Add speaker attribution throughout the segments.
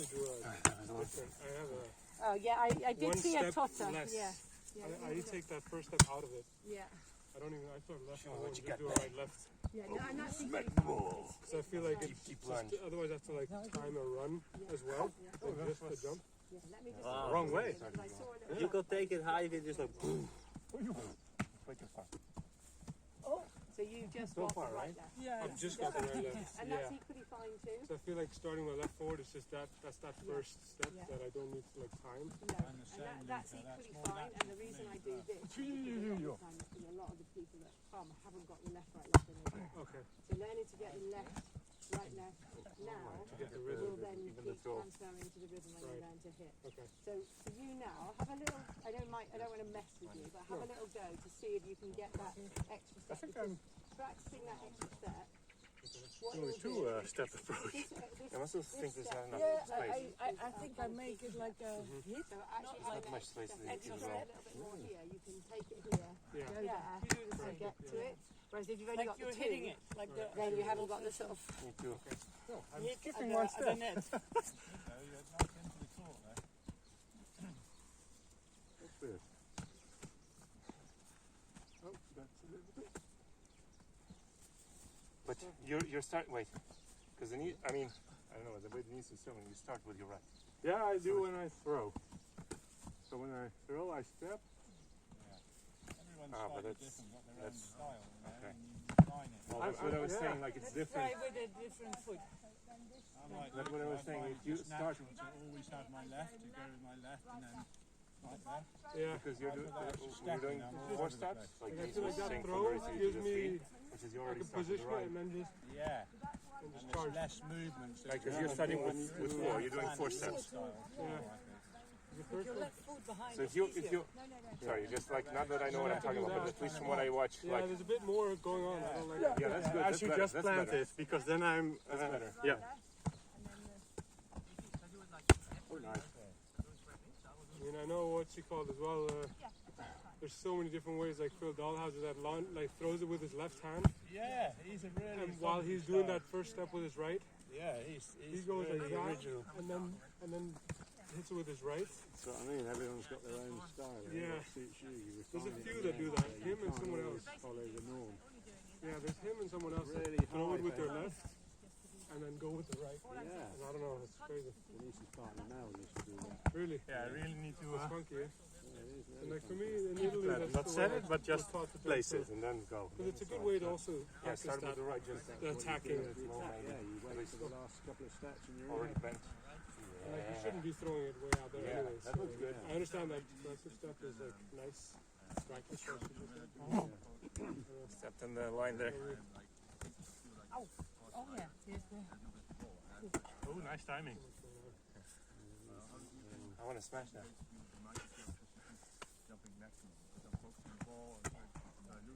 Speaker 1: actually do a different. I have a.
Speaker 2: Oh yeah, I did
Speaker 1: one
Speaker 2: see a
Speaker 1: step
Speaker 2: totter.
Speaker 1: less.
Speaker 2: Yeah.
Speaker 1: I take that first step out of it.
Speaker 2: Yeah.
Speaker 1: I don't even. I start left
Speaker 3: Sure,
Speaker 1: forward,
Speaker 3: what you
Speaker 1: just
Speaker 3: got
Speaker 1: do a
Speaker 3: there?
Speaker 1: right left.
Speaker 2: Yeah, no, and that's
Speaker 1: Because I feel like it's
Speaker 3: Keep
Speaker 1: just,
Speaker 3: lunge.
Speaker 1: otherwise I have to like time a run as well. Like just the jump.
Speaker 2: Yeah, let me just
Speaker 4: Wow.
Speaker 1: Wrong way.
Speaker 2: I saw a little
Speaker 4: You could take it high if you just like boom.
Speaker 3: Way too far.
Speaker 2: So you just
Speaker 3: So
Speaker 2: got
Speaker 3: far,
Speaker 2: the right
Speaker 3: right?
Speaker 2: left.
Speaker 5: Yeah.
Speaker 1: I've just got the right left.
Speaker 2: And that's equally fine too.
Speaker 1: So I feel like starting my left forward is just that's that first step
Speaker 2: Yeah.
Speaker 1: that I don't need to like time.
Speaker 2: No, and that's equally fine. And the reason I do this is because a lot of the people that come haven't got the left, right, left in their head.
Speaker 1: Okay.
Speaker 2: So learning to get the left, right, left now
Speaker 1: To get the
Speaker 2: will
Speaker 1: rhythm.
Speaker 2: then
Speaker 3: even the
Speaker 2: keep
Speaker 3: throw.
Speaker 2: transferring into the rhythm when you learn to hit.
Speaker 1: Okay.
Speaker 2: So for you now, have a little. I don't want to mess with you, but have a little go to see if you can get that extra step. Because practicing that extra step. What it will do-
Speaker 1: step approach.
Speaker 2: this-
Speaker 3: I also think there's not enough
Speaker 5: Yeah,
Speaker 3: space.
Speaker 5: I think I make it like a hit.
Speaker 2: So actually,
Speaker 5: Not
Speaker 2: like
Speaker 3: Not much space in it
Speaker 2: extra
Speaker 3: as
Speaker 2: a
Speaker 3: well.
Speaker 2: little bit more here. You can take it here,
Speaker 1: Yeah.
Speaker 2: go there, and get to it. Whereas if you've only
Speaker 5: Like
Speaker 2: got
Speaker 5: you're
Speaker 2: the
Speaker 5: hitting
Speaker 2: two,
Speaker 5: it, like the
Speaker 2: then you haven't got the sort of.
Speaker 3: Me too.
Speaker 5: hit
Speaker 1: skipping
Speaker 5: at
Speaker 1: one
Speaker 5: the
Speaker 1: step.
Speaker 5: net.
Speaker 3: That's weird. Oh, that's a little bit. But you're starting. Wait, because I mean, I don't know the way Denise is showing. You start with your right.
Speaker 1: Yeah, I do when I throw. So when I throw, I step.
Speaker 3: But that's
Speaker 6: style,
Speaker 3: okay.
Speaker 6: and you define it.
Speaker 3: Well, that's what I was
Speaker 1: yeah.
Speaker 3: saying. Like it's different.
Speaker 5: Try with a different foot.
Speaker 6: I'm like,
Speaker 3: That's what I was saying. If you
Speaker 6: it's
Speaker 3: start
Speaker 6: natural to always have my left, to go with my left, and then like that.
Speaker 1: Yeah.
Speaker 3: because you're doing four steps, like
Speaker 1: I
Speaker 3: Denise
Speaker 1: feel
Speaker 3: was
Speaker 1: like that
Speaker 3: saying,
Speaker 1: throw
Speaker 3: converts you to
Speaker 1: gives
Speaker 3: the
Speaker 1: me
Speaker 3: three, which is you
Speaker 1: I
Speaker 3: already
Speaker 1: can
Speaker 3: started with
Speaker 1: position
Speaker 3: the
Speaker 1: it
Speaker 3: right.
Speaker 1: and then just
Speaker 6: Yeah,
Speaker 1: and just
Speaker 6: and
Speaker 1: charge.
Speaker 6: there's less movement. So
Speaker 3: Like, because you're starting with four, you're doing four steps.
Speaker 5: Put your left foot behind.
Speaker 3: So if you, sorry, just like not that I know what I'm talking about, but at least from what I watch,
Speaker 1: Yeah,
Speaker 3: like,
Speaker 1: there's a bit more going on. I don't like it.
Speaker 3: yeah, that's good.
Speaker 1: I
Speaker 3: That's
Speaker 1: should
Speaker 3: better.
Speaker 1: just
Speaker 3: That's
Speaker 1: plant
Speaker 3: better.
Speaker 1: it because then I'm.
Speaker 3: That's better.
Speaker 1: Yeah.
Speaker 3: Oh, nice.
Speaker 1: I mean, I know what she called as well. There's so many different ways. Like Phil Dahl has it that lawn, like throws it with his left hand,
Speaker 6: yeah, he's a really.
Speaker 1: and while he's doing that first step with his right,
Speaker 6: yeah,
Speaker 1: he
Speaker 6: he's
Speaker 1: goes
Speaker 6: really
Speaker 1: like that,
Speaker 6: original.
Speaker 1: and then hits it with his right.
Speaker 7: That's what I mean, everyone's got their own style.
Speaker 1: Yeah.
Speaker 7: What suits you, you
Speaker 1: There's a
Speaker 7: refine it
Speaker 1: few
Speaker 7: and
Speaker 1: that
Speaker 7: then
Speaker 1: do that.
Speaker 7: you
Speaker 1: Him and
Speaker 7: can't
Speaker 1: someone
Speaker 7: always
Speaker 1: else.
Speaker 7: follow the norm.
Speaker 1: Yeah, there's him and someone else that
Speaker 7: Really
Speaker 1: throw it
Speaker 7: high
Speaker 1: with their
Speaker 7: pace.
Speaker 1: left, and then go with the right.
Speaker 7: Yeah.
Speaker 1: And I don't know. It's crazy.
Speaker 7: Denise's partner now needs to do that.
Speaker 1: Really.
Speaker 6: Yeah, I really need to.
Speaker 1: It's funky. Yeah?
Speaker 7: Yeah, it is.
Speaker 1: And like for me, in Italy, that's
Speaker 3: Not
Speaker 1: the
Speaker 3: set
Speaker 1: way
Speaker 3: it, but just
Speaker 1: I was taught to do
Speaker 3: place
Speaker 1: too.
Speaker 3: it and then go.
Speaker 1: Because it's a good way to also
Speaker 3: Yeah,
Speaker 1: practice
Speaker 3: start with
Speaker 1: that,
Speaker 3: the right, just
Speaker 1: the attacking.
Speaker 7: Yeah, you wait for the last couple of steps and you're
Speaker 3: already
Speaker 7: in.
Speaker 3: bent.
Speaker 1: And like you shouldn't be throwing it way out there
Speaker 3: Yeah,
Speaker 1: anyways.
Speaker 3: that looks good.
Speaker 1: I understand that progressive step is like nice practice.
Speaker 3: Stepped in the line there.
Speaker 5: Oh yeah, here's the.
Speaker 6: Oh, nice timing.
Speaker 3: I want to smash that.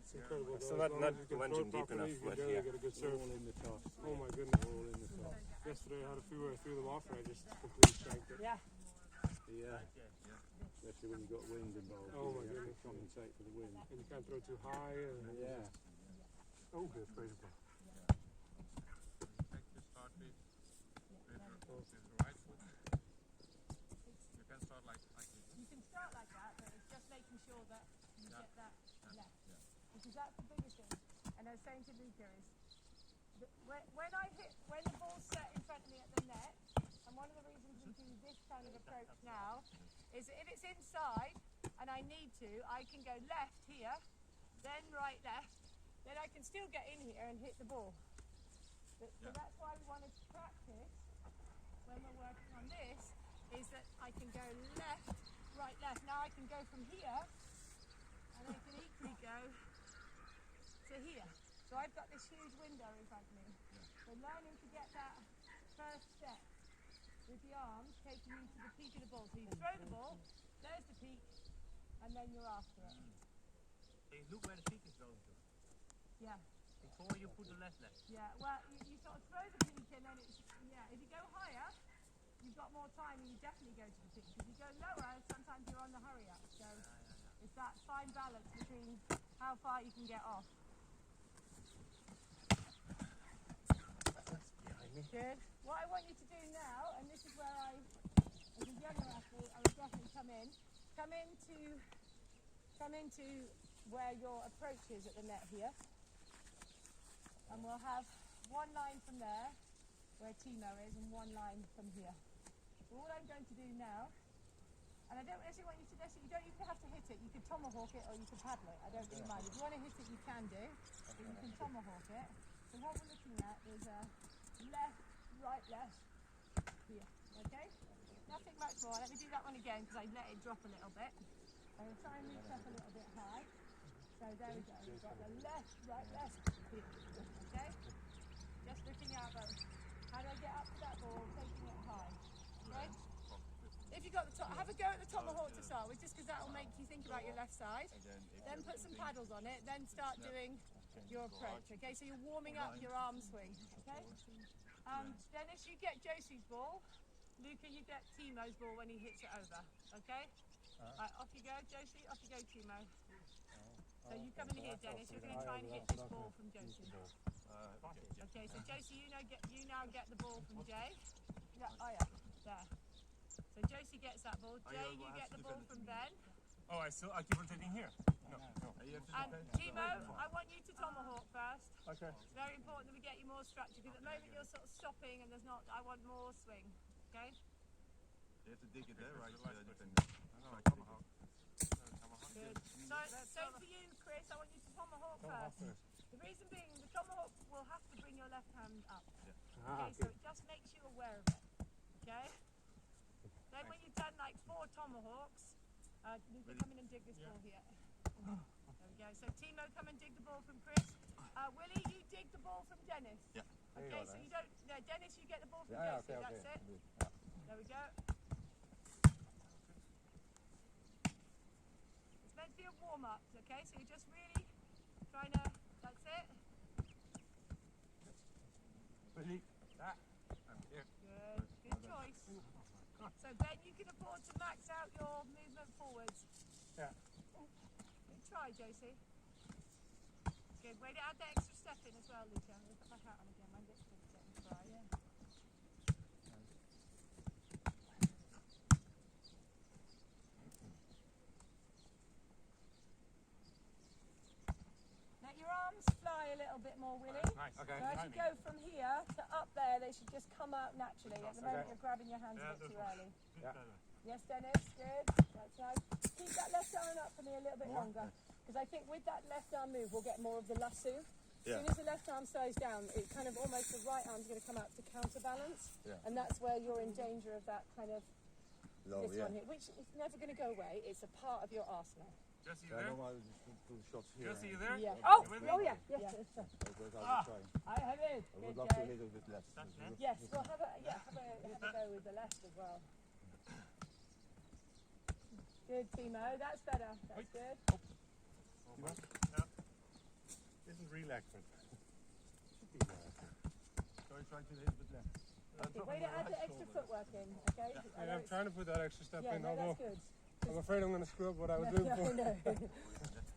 Speaker 1: It's incredible.
Speaker 3: So
Speaker 1: though. As
Speaker 3: not
Speaker 1: long as you can
Speaker 3: lunging
Speaker 1: throw
Speaker 3: deep
Speaker 1: properly,
Speaker 3: enough,
Speaker 1: you
Speaker 3: but
Speaker 1: can generally
Speaker 3: yeah.
Speaker 1: get a good serve.
Speaker 7: All in the toss.
Speaker 1: Oh my goodness.
Speaker 7: All in the toss.
Speaker 1: Yesterday I had a few where I threw them off and I just completely shanked it.
Speaker 5: Yeah.
Speaker 7: Yeah. Especially when you've got wind involved.
Speaker 1: Oh my
Speaker 7: you have
Speaker 1: goodness.
Speaker 7: to compensate for the wind.
Speaker 1: And you can't throw too high. And
Speaker 7: Yeah.
Speaker 3: Oh, that's crazy.
Speaker 8: You can start like that, but it's just making sure that you get that left. Because that's the biggest thing. And I was saying to Luca is, when the ball's set in front of me at the net, and one of the reasons we do this kind of approach now, is that if it's inside, and I need to, I can go left here, then right left, then I can still get in here and hit the ball. So that's why we want to practice, when we're working on this, is that I can go left, right, left. Now I can go from here, and I can equally go to here. So I've got this huge window in front of me. So learning to get that first step with the arms, taking you to the peak of the ball. So you throw the ball, there's the peak, and then you're after it.
Speaker 4: So you look where the peak is going to.
Speaker 8: Yeah.
Speaker 4: Before you put the left leg.
Speaker 8: Yeah, well, you sort of throw the peak and then it's, if you go higher, you've got more time and you definitely go to the peak. If you go lower, sometimes you're on the hurry up. So it's that fine balance between how far you can get off.
Speaker 3: Behind me.
Speaker 8: Good. What I want you to do now, and this is where I beginner athlete, I would definitely come into where your approach is at the net here. And we'll have one line from there, where Timo is, and one line from here. So all I'm going to do now, and I don't necessarily want you to you don't even have to hit it. You could tomahawk it or you could paddle it. I don't really mind. If you want to hit it, you can do, but you can tomahawk it. So what we're looking at is a left, right, left, here. Okay? Nothing much more. Let me do that one again because I let it drop a little bit. I will try and reach up a little bit high. So there we go. We've got the left, right, left, here. Okay? Just looking out though. How do I get up to that ball? Taking it high. Okay? If you got the top, have a go at the tomahawk to start with, just because that will make you think about your left side. Then put some paddles on it. Then start doing your approach. Okay, so you're warming up your arm swing. Okay. Dennis, you get Josie's ball. Luca, you get Timo's ball when he hits it over. Okay. Right, off you go, Josie. Off you go, Timo. So you come in here, Dennis. You're going to try and hit this ball from Josie. Okay, so Josie, you now get the ball from Jay. Yeah, oh yeah, there. So Josie gets that ball. Jay, you get the ball from Ben.
Speaker 3: Oh, I keep rotating here. No.
Speaker 8: And Timo, I want you to tomahawk first.
Speaker 3: Okay.
Speaker 8: It's very important that we get you more structure because at the moment you're sort of stopping and there's not. I want more swing. Okay.
Speaker 6: You have to dig it there, right?
Speaker 8: Good. So same for you, Chris. I want you to tomahawk first. The reason being, the tomahawk will have to bring your left hand up. Okay, so it just makes you aware of it. Okay. Then when you've done like 4 tomahawks, you can come in and dig this ball here. There we go. So Timo, come and dig the ball from Chris. Willie, you dig the ball from Dennis.
Speaker 6: Yeah.
Speaker 8: Okay, so you don't. No, Dennis, you get the ball from Josie. That's it. There we go. It's meant to be a warm up. Okay, so you're just really trying to. That's it.
Speaker 3: Willie, that. I'm here.
Speaker 8: Good. Good choice. So Ben, you can afford to max out your movement forwards.
Speaker 1: Yeah.
Speaker 8: Good try, Josie. Good. Way to add that extra step in as well, Luca. I'm going to put my hat on again. My lips are getting dry. Yeah. Let your arms fly a little bit more, Willie.
Speaker 3: Nice.
Speaker 8: So as you go from here to up there, they should just come out naturally. At the moment, you're grabbing your hands a bit too early. Yes, Dennis, good. That's nice. Keep that left arm up for me a little bit longer. Because I think with that left arm move, we'll get more of the lasso. As soon as the left arm slows down, it kind of almost the right arm's going to come out to counterbalance. And that's where you're in danger of that kind of one here, which is never going to go away. It's a part of your arsenal.
Speaker 3: Jesse, you there? Jesse, you there?
Speaker 8: Yeah.
Speaker 2: Oh,
Speaker 3: You with me?
Speaker 2: oh yeah, yes, yes, sir. I have it. Good, Jay. Yes, we'll have a go with the left as well. Good, Timo. That's better. That's good.
Speaker 3: Isn't relaxing.
Speaker 6: Sorry, try to hit a bit left.
Speaker 2: Okay, way to add the extra footwork in, okay?
Speaker 1: Yeah, I'm trying to put that extra step in,
Speaker 2: no,
Speaker 1: although
Speaker 2: that's good.
Speaker 1: I'm afraid I'm going to screw up what I was doing
Speaker 2: I
Speaker 1: before.
Speaker 2: know.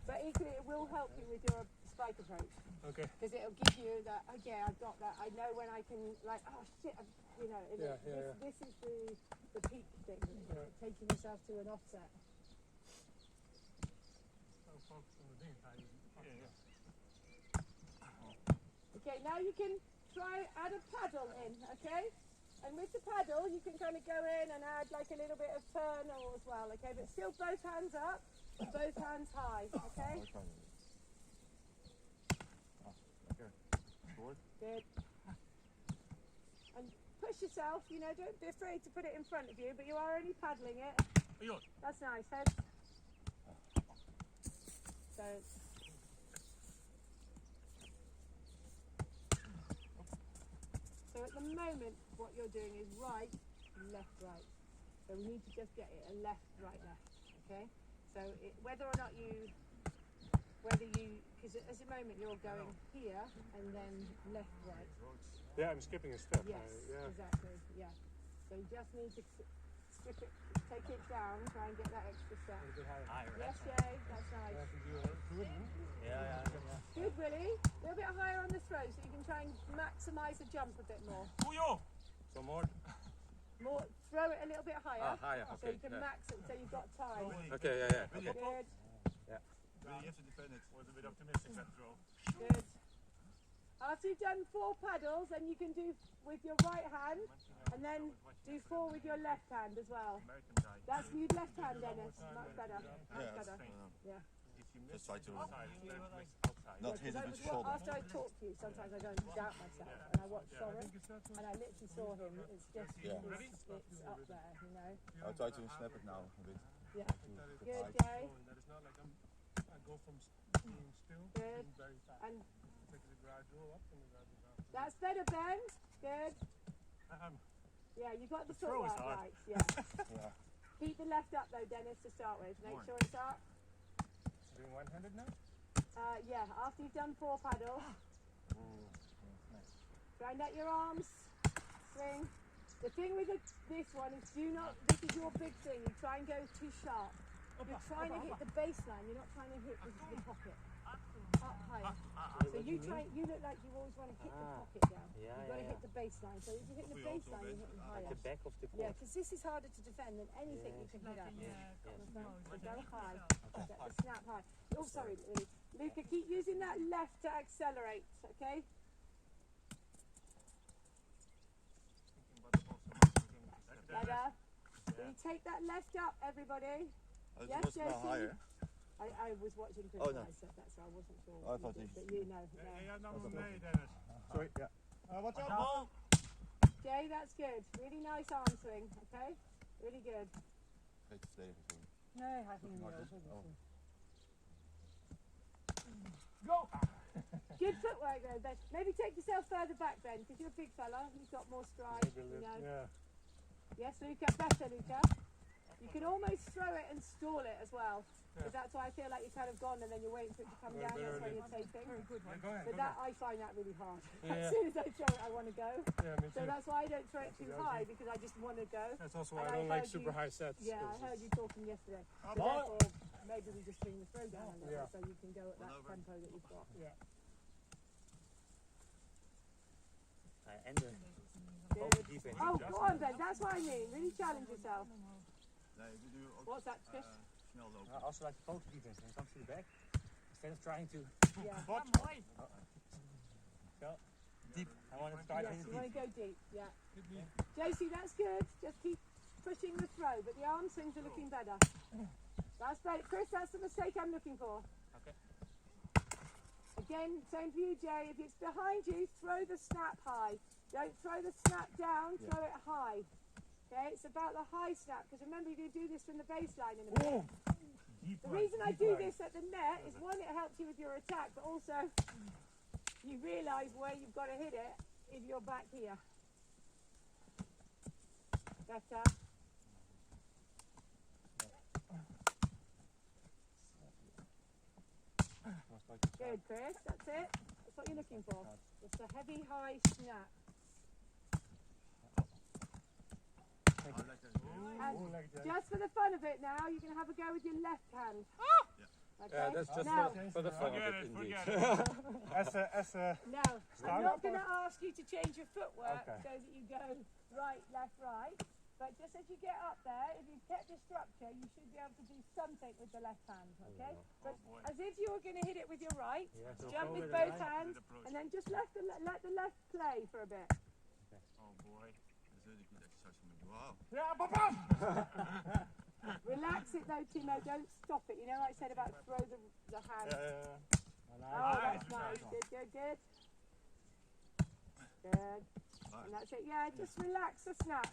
Speaker 2: But equally, it will help you with your spike approach.
Speaker 1: Okay.
Speaker 2: Because it'll give you that, okay, I've got that. I know when I can, like, oh shit, you know. This is the peak thing, taking yourself to an offset. Okay, now you can try add a paddle in, okay? And with the paddle, you can kind of go in and add like a little bit of turn as well, okay? But still both hands up, both hands high, okay? Good. And push yourself, you know, don't be afraid to put it in front of you, but you are only paddling it. That's nice, head. So. So at the moment, what you're doing is right, left, right. So we need to just get it a left, right, left. Okay. So whether or not because at the moment you're going here and then left, right.
Speaker 1: Yeah, I'm skipping a step.
Speaker 2: Yes, exactly. Yeah. So you just need to skip it, take it down, try and get that extra step. Yes, Jay, that's nice.
Speaker 4: Yeah.
Speaker 2: Good, Willie. A little bit higher on the throw so you can try and maximise the jump a bit more.
Speaker 3: Some more.
Speaker 2: Throw it a a little bit higher.
Speaker 3: Higher,
Speaker 2: So you can max it, so you've got time.
Speaker 3: Okay, yeah.
Speaker 2: Good,
Speaker 6: Really, you have to defend it.
Speaker 3: Was a bit optimistic that throw.
Speaker 2: good. After you've done 4 paddles, then you can do with your right hand, and then do 4 with your left hand as well.
Speaker 3: American guy.
Speaker 2: That's you left hand, Dennis. Much better. Much better. Yeah.
Speaker 3: If you miss
Speaker 6: Just try to
Speaker 3: outside, it's better to miss outside.
Speaker 6: not hit it
Speaker 2: Because
Speaker 6: with your shoulder.
Speaker 2: after I talk to you, sometimes I go and doubt myself, and I watch Soren, and I literally saw him. It's just, it's up there, you know.
Speaker 6: I'll try to snap it now a bit.
Speaker 2: Yeah. Good,
Speaker 6: Right.
Speaker 2: Jay.
Speaker 1: That is not like I go from being still to
Speaker 2: Good.
Speaker 1: being very fast.
Speaker 2: And
Speaker 1: It's like a gradual up and a gradual down.
Speaker 2: that's better, Ben. Good. Yeah, you got the
Speaker 3: throw is
Speaker 2: footwork
Speaker 3: hard.
Speaker 2: right. Yeah. Keep the left up though, Dennis, to start with. Make sure it's up.
Speaker 3: Doing one-handed now?
Speaker 2: Yeah, after you've done 4 paddles, grind out your arms, swing. The thing with this one is this is your big thing, you try and go too sharp. You're trying to hit the baseline, you're not trying to hit the pocket. Up higher. So you look like you always want to hit the pocket down. You've got to hit the baseline. So if you're hitting the baseline, you're hitting higher.
Speaker 4: The back of the
Speaker 2: Yeah,
Speaker 4: court.
Speaker 2: because this is harder to defend than anything you can hit up. So go high. Get the snap high. Oh, sorry, Lily. Luca, keep using that left to accelerate, okay? Better. Will you take that left up, everybody?
Speaker 6: It
Speaker 2: Yes,
Speaker 6: was now
Speaker 2: Josie?
Speaker 6: higher.
Speaker 2: I was watching Chris
Speaker 6: Oh, no.
Speaker 2: I said that, so I wasn't sure.
Speaker 6: I
Speaker 2: what
Speaker 6: thought
Speaker 2: you did,
Speaker 6: he-
Speaker 2: but you know.
Speaker 3: Nee, Dennis.
Speaker 6: Sorry, yeah.
Speaker 3: Watch out, ball!
Speaker 2: Jay, that's good. Really nice arm swing, okay? Really good.
Speaker 6: Great to stay with you.
Speaker 5: Nee, hij ging niet
Speaker 6: Maar
Speaker 5: over.
Speaker 6: dus-
Speaker 5: dus,
Speaker 6: oh.
Speaker 3: Go!
Speaker 2: Good footwork though, Ben. Maybe take yourself further back, Ben, because you're a big fella. You've got more stride, you know.
Speaker 1: Yeah.
Speaker 2: Yes, Luca, better, Luca. You can almost throw it and stall it as well. Because that's why I feel like you're kind of gone and then you're waiting for it to come
Speaker 1: Very
Speaker 2: down. That's why
Speaker 1: early.
Speaker 2: you're taping.
Speaker 5: Good one.
Speaker 3: Go ahead,
Speaker 2: But
Speaker 3: go
Speaker 2: that, I find that really hard.
Speaker 1: Yeah.
Speaker 2: As soon as I throw it, I want to go.
Speaker 1: Yeah, me
Speaker 2: So
Speaker 1: too.
Speaker 2: that's why I don't throw it too high, because I just want to go.
Speaker 1: That's also
Speaker 2: and
Speaker 1: why I
Speaker 2: I
Speaker 1: don't like
Speaker 2: heard
Speaker 1: super
Speaker 2: you-
Speaker 1: high sets.
Speaker 2: Yeah, I
Speaker 1: 'cause
Speaker 2: heard
Speaker 1: it's-
Speaker 2: you talking yesterday. So
Speaker 3: Ball.
Speaker 2: therefore, maybe we just bring the throw down a little
Speaker 1: Yeah.
Speaker 2: so you can go at that tempo that you've got.
Speaker 1: Yeah.
Speaker 4: And the
Speaker 2: Good.
Speaker 4: defense.
Speaker 2: Oh, go on, Ben. That's what I mean. Really challenge yourself.
Speaker 6: Nee, we doen ook
Speaker 2: What's that, Chris?
Speaker 6: snel lopen.
Speaker 4: I also like the poker defense. When it comes to the back, instead of trying to
Speaker 2: Yeah.
Speaker 4: go deep, I want to start
Speaker 2: Yes,
Speaker 4: hitting
Speaker 2: you want
Speaker 4: deep.
Speaker 2: to go deep. Yeah. Josie, that's good. Just keep pushing the throw, but the arm swings are looking better. That's better. Chris, that's the mistake I'm looking for.
Speaker 4: Okay.
Speaker 2: Again, same for you, Jay. If it's behind you, throw the snap high. Don't throw the snap down, throw it high. Okay, it's about the high snap, because remember you're going to do this from the baseline in a minute.
Speaker 3: Deep
Speaker 2: The
Speaker 3: right,
Speaker 2: reason I
Speaker 3: deep
Speaker 2: do
Speaker 3: right.
Speaker 2: this at the net is one, it helps you with your attack, but also you realise where you've got to hit it if you're back here. Better. Good, Chris. That's it. That's what you're looking for. It's a heavy, high snap. And just for the fun of it now, you can have a go with your left hand. Okay?
Speaker 7: Yeah, that's just
Speaker 2: now,
Speaker 7: for the fun of
Speaker 3: Forget
Speaker 7: it,
Speaker 3: it,
Speaker 7: indeed.
Speaker 3: forget it.
Speaker 2: now, I'm
Speaker 3: Start.
Speaker 2: not going to ask you to change your footwork
Speaker 3: Okay.
Speaker 2: so that you go right, left, right. But just as you get up there, if you've kept your structure, you should be able to do something with the left hand, okay? But as if you were going to hit it with your right,
Speaker 4: so
Speaker 2: jump
Speaker 4: go
Speaker 2: with
Speaker 4: with the
Speaker 2: both
Speaker 4: right.
Speaker 2: hands, and then just let the left play for a bit.
Speaker 3: Oh boy.
Speaker 6: Dat is really good exercise for me. Wow.
Speaker 3: Yeah, papa!
Speaker 2: Relax it though, Timo, don't stop it. You know like I said about throw the hand. Oh,
Speaker 3: Nice,
Speaker 2: that's nice.
Speaker 3: nice.
Speaker 2: Good, good, good. Good. And that's it. Yeah, just relax the snap.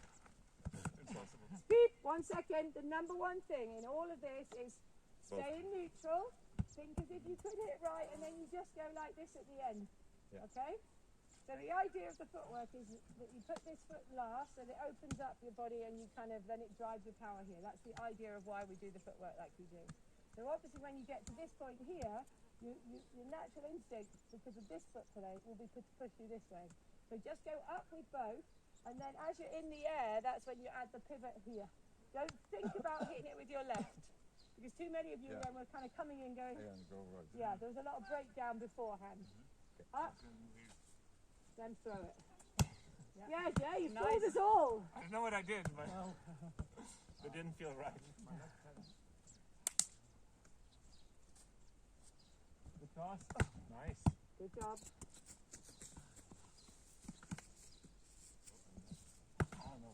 Speaker 3: Impossible.
Speaker 2: Beep. 1 second. The number one thing in all of this is stay in neutral. Think as if you could hit right, and then you just go like this at the end.
Speaker 6: Yeah.
Speaker 2: Okay? So the idea of the footwork is that you put this foot last, and it opens up your body, and you kind of then it drives your power here. That's the idea of why we do the footwork like we do. So obviously, when you get to this point here, your natural instinct, because of this foot today, will be to push you this way. So just go up with both, and then as you're in the air, that's when you add the pivot here. Don't think about hitting it with your left, because too many of you
Speaker 6: Yeah.
Speaker 2: then were kind of coming in going,
Speaker 6: And go right.
Speaker 2: yeah, there was a lot of breakdown beforehand. Up, then throw it. Yeah, Jay, you
Speaker 5: Nice.
Speaker 2: fooled us all.
Speaker 3: I don't know what I did, but it didn't feel right. The toss. Nice.
Speaker 2: Good job.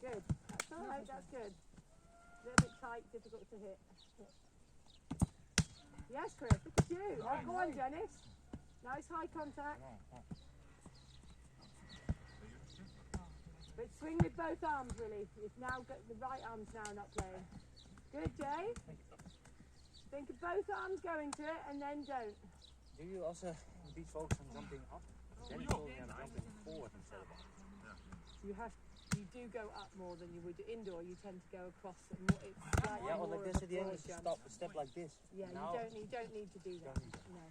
Speaker 2: Good. That's all right. That's good. A little bit tight, difficult to hit. Yes, Chris. Look at you. Oh, go on, Dennis. Nice high contact. But swing with both arms, really. It's now got the right arm's now not playing. Good, Jay. Think of both arms going to it, and then don't.
Speaker 4: Do you also be focused on jumping up? Then focusing on jumping forward instead of up.
Speaker 2: You do go up more than you would indoor. You tend to go across. More, it's slightly
Speaker 4: Yeah, or
Speaker 2: more
Speaker 4: like
Speaker 2: of
Speaker 4: this
Speaker 2: a
Speaker 4: at the end,
Speaker 2: broad
Speaker 4: it's
Speaker 2: jump.
Speaker 4: a step like this.
Speaker 2: Yeah,
Speaker 4: Now,
Speaker 2: you don't need to do that. No,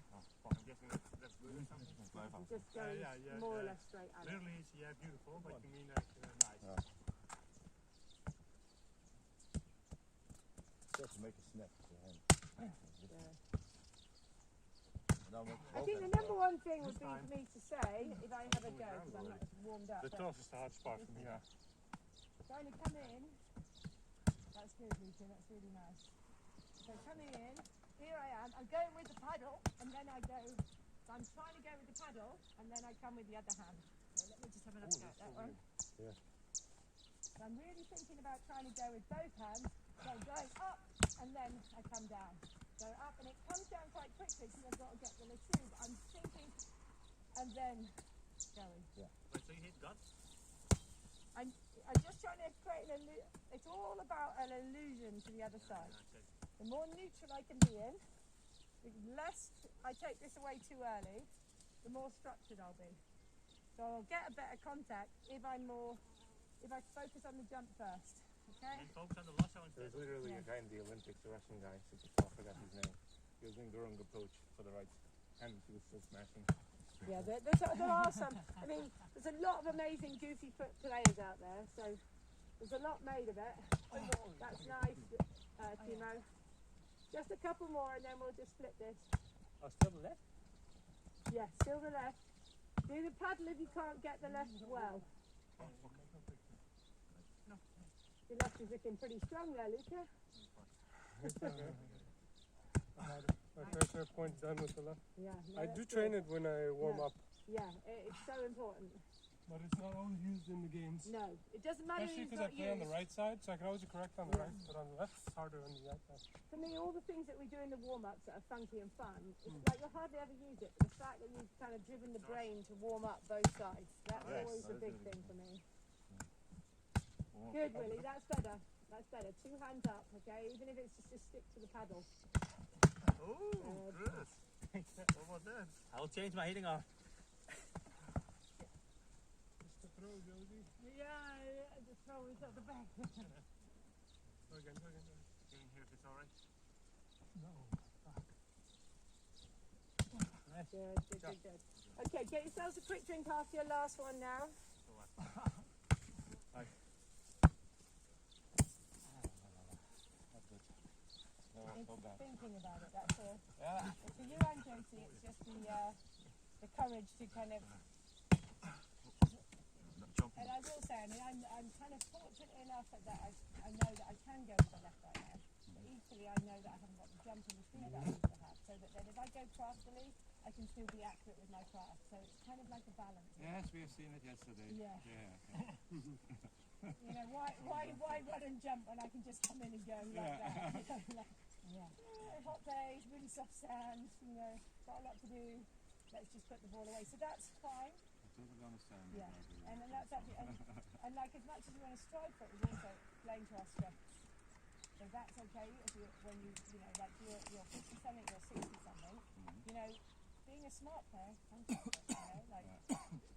Speaker 3: I'm guessing that's good or something.
Speaker 2: you just go
Speaker 6: yeah,
Speaker 2: more or
Speaker 6: yeah.
Speaker 2: less straight at it.
Speaker 6: Literally, it's beautiful, but you mean like nice.
Speaker 7: Just to make a snap to the hand.
Speaker 2: I think the number one thing would be for me to say, if I have a go, because I'm not as warmed up.
Speaker 3: The
Speaker 2: but
Speaker 3: toss is the hard spot for me. Yeah.
Speaker 2: trying to come in. That's good, Luca. That's really nice. So coming in, here I am. I'm going with the paddle, and then I go. So I'm trying to go with the paddle, and then I come with the other hand. So let me just have another go at that one.
Speaker 7: Yeah.
Speaker 2: So I'm really thinking about trying to go with both hands. So I'm going up, and then I come down. Go up, and it comes down quite quickly because I've got to get the tube. I'm thinking, and then going.
Speaker 4: Wait, so you hit gut?
Speaker 2: I'm just trying to create an illusion. It's all about an illusion to the other side. The more neutral I can be in, the less I take this away too early, the more structured I'll be. So I'll get a better contact if I focus on the jump first. Okay?
Speaker 4: And focus on the lasso instead.
Speaker 3: There's literally
Speaker 2: Yeah.
Speaker 3: a guy in the Olympics, a Russian guy, super tall, I forgot his name. He was doing the wrong approach for the right hand, he was still smashing.
Speaker 2: Yeah, there are some. I mean, there's a lot of amazing goofy foot players out there, so there's a lot made of it. That's nice, Timo. Just a couple more and then we'll just flip this.
Speaker 4: Oh, still the left?
Speaker 2: Yeah, still the left. Do the paddle if you can't get the left well. Your left is looking pretty strong there, Luca.
Speaker 1: My fair share point done with the left.
Speaker 2: Yeah, no,
Speaker 1: I
Speaker 2: that's
Speaker 1: do
Speaker 2: good.
Speaker 1: train it when I warm
Speaker 2: Yeah.
Speaker 1: up,
Speaker 2: Yeah, it's so important.
Speaker 1: but it's not always used in the games.
Speaker 2: No, it doesn't matter
Speaker 1: Especially
Speaker 2: if it's
Speaker 1: because I
Speaker 2: not
Speaker 1: play on the
Speaker 2: used.
Speaker 1: right side, so I can always correct on the right, but on the left it's harder on the outside.
Speaker 2: For me, all the things that we do in the warm-ups that are funky and fun, it's like you'll hardly ever use it, but the fact that you've kind of driven the brain to warm up both sides, that's
Speaker 3: Yes,
Speaker 2: always
Speaker 7: that
Speaker 2: a
Speaker 7: is
Speaker 2: big
Speaker 7: really
Speaker 2: thing for me. Good, Willie, that's better. That's better. 2 hands up, okay? Even if it's just to stick to the paddle.
Speaker 4: Oh, Chris. What was that? I'll change my hitting arm.
Speaker 1: Just to throw, Josie.
Speaker 2: Yeah, the throw is at the back.
Speaker 1: Go again.
Speaker 3: Can you hear if it's alright?
Speaker 2: Good. Okay, get yourselves a quick drink after your last one now. It's thinking about it, that's all.
Speaker 3: Yeah.
Speaker 2: But for you and Josie, it's just the courage to kind of. And I will say, I mean, I'm kind of fortunate enough that I know that I can go to the left right now. But equally, I know that I haven't got the jump and the speed that I used to have. So that then if I go craftily, I can still be accurate with my craft. So it's kind of like a balance.
Speaker 6: Yes, we have seen it yesterday.
Speaker 2: Yeah.
Speaker 6: Yeah.
Speaker 2: You know, why run and jump when I can just come in and go like that? You know, like, hot days, really soft sand, you know, got a lot to do. Let's just put the ball away. So that's fine.
Speaker 6: I totally understand.
Speaker 2: Yeah. And then that's actually, and like as much as you want to strive for it, is also playing to our strengths. So that's okay if you, when you know, like you're 50 something, you're 60 something, you know, being a smart player, fantastic, you know, like,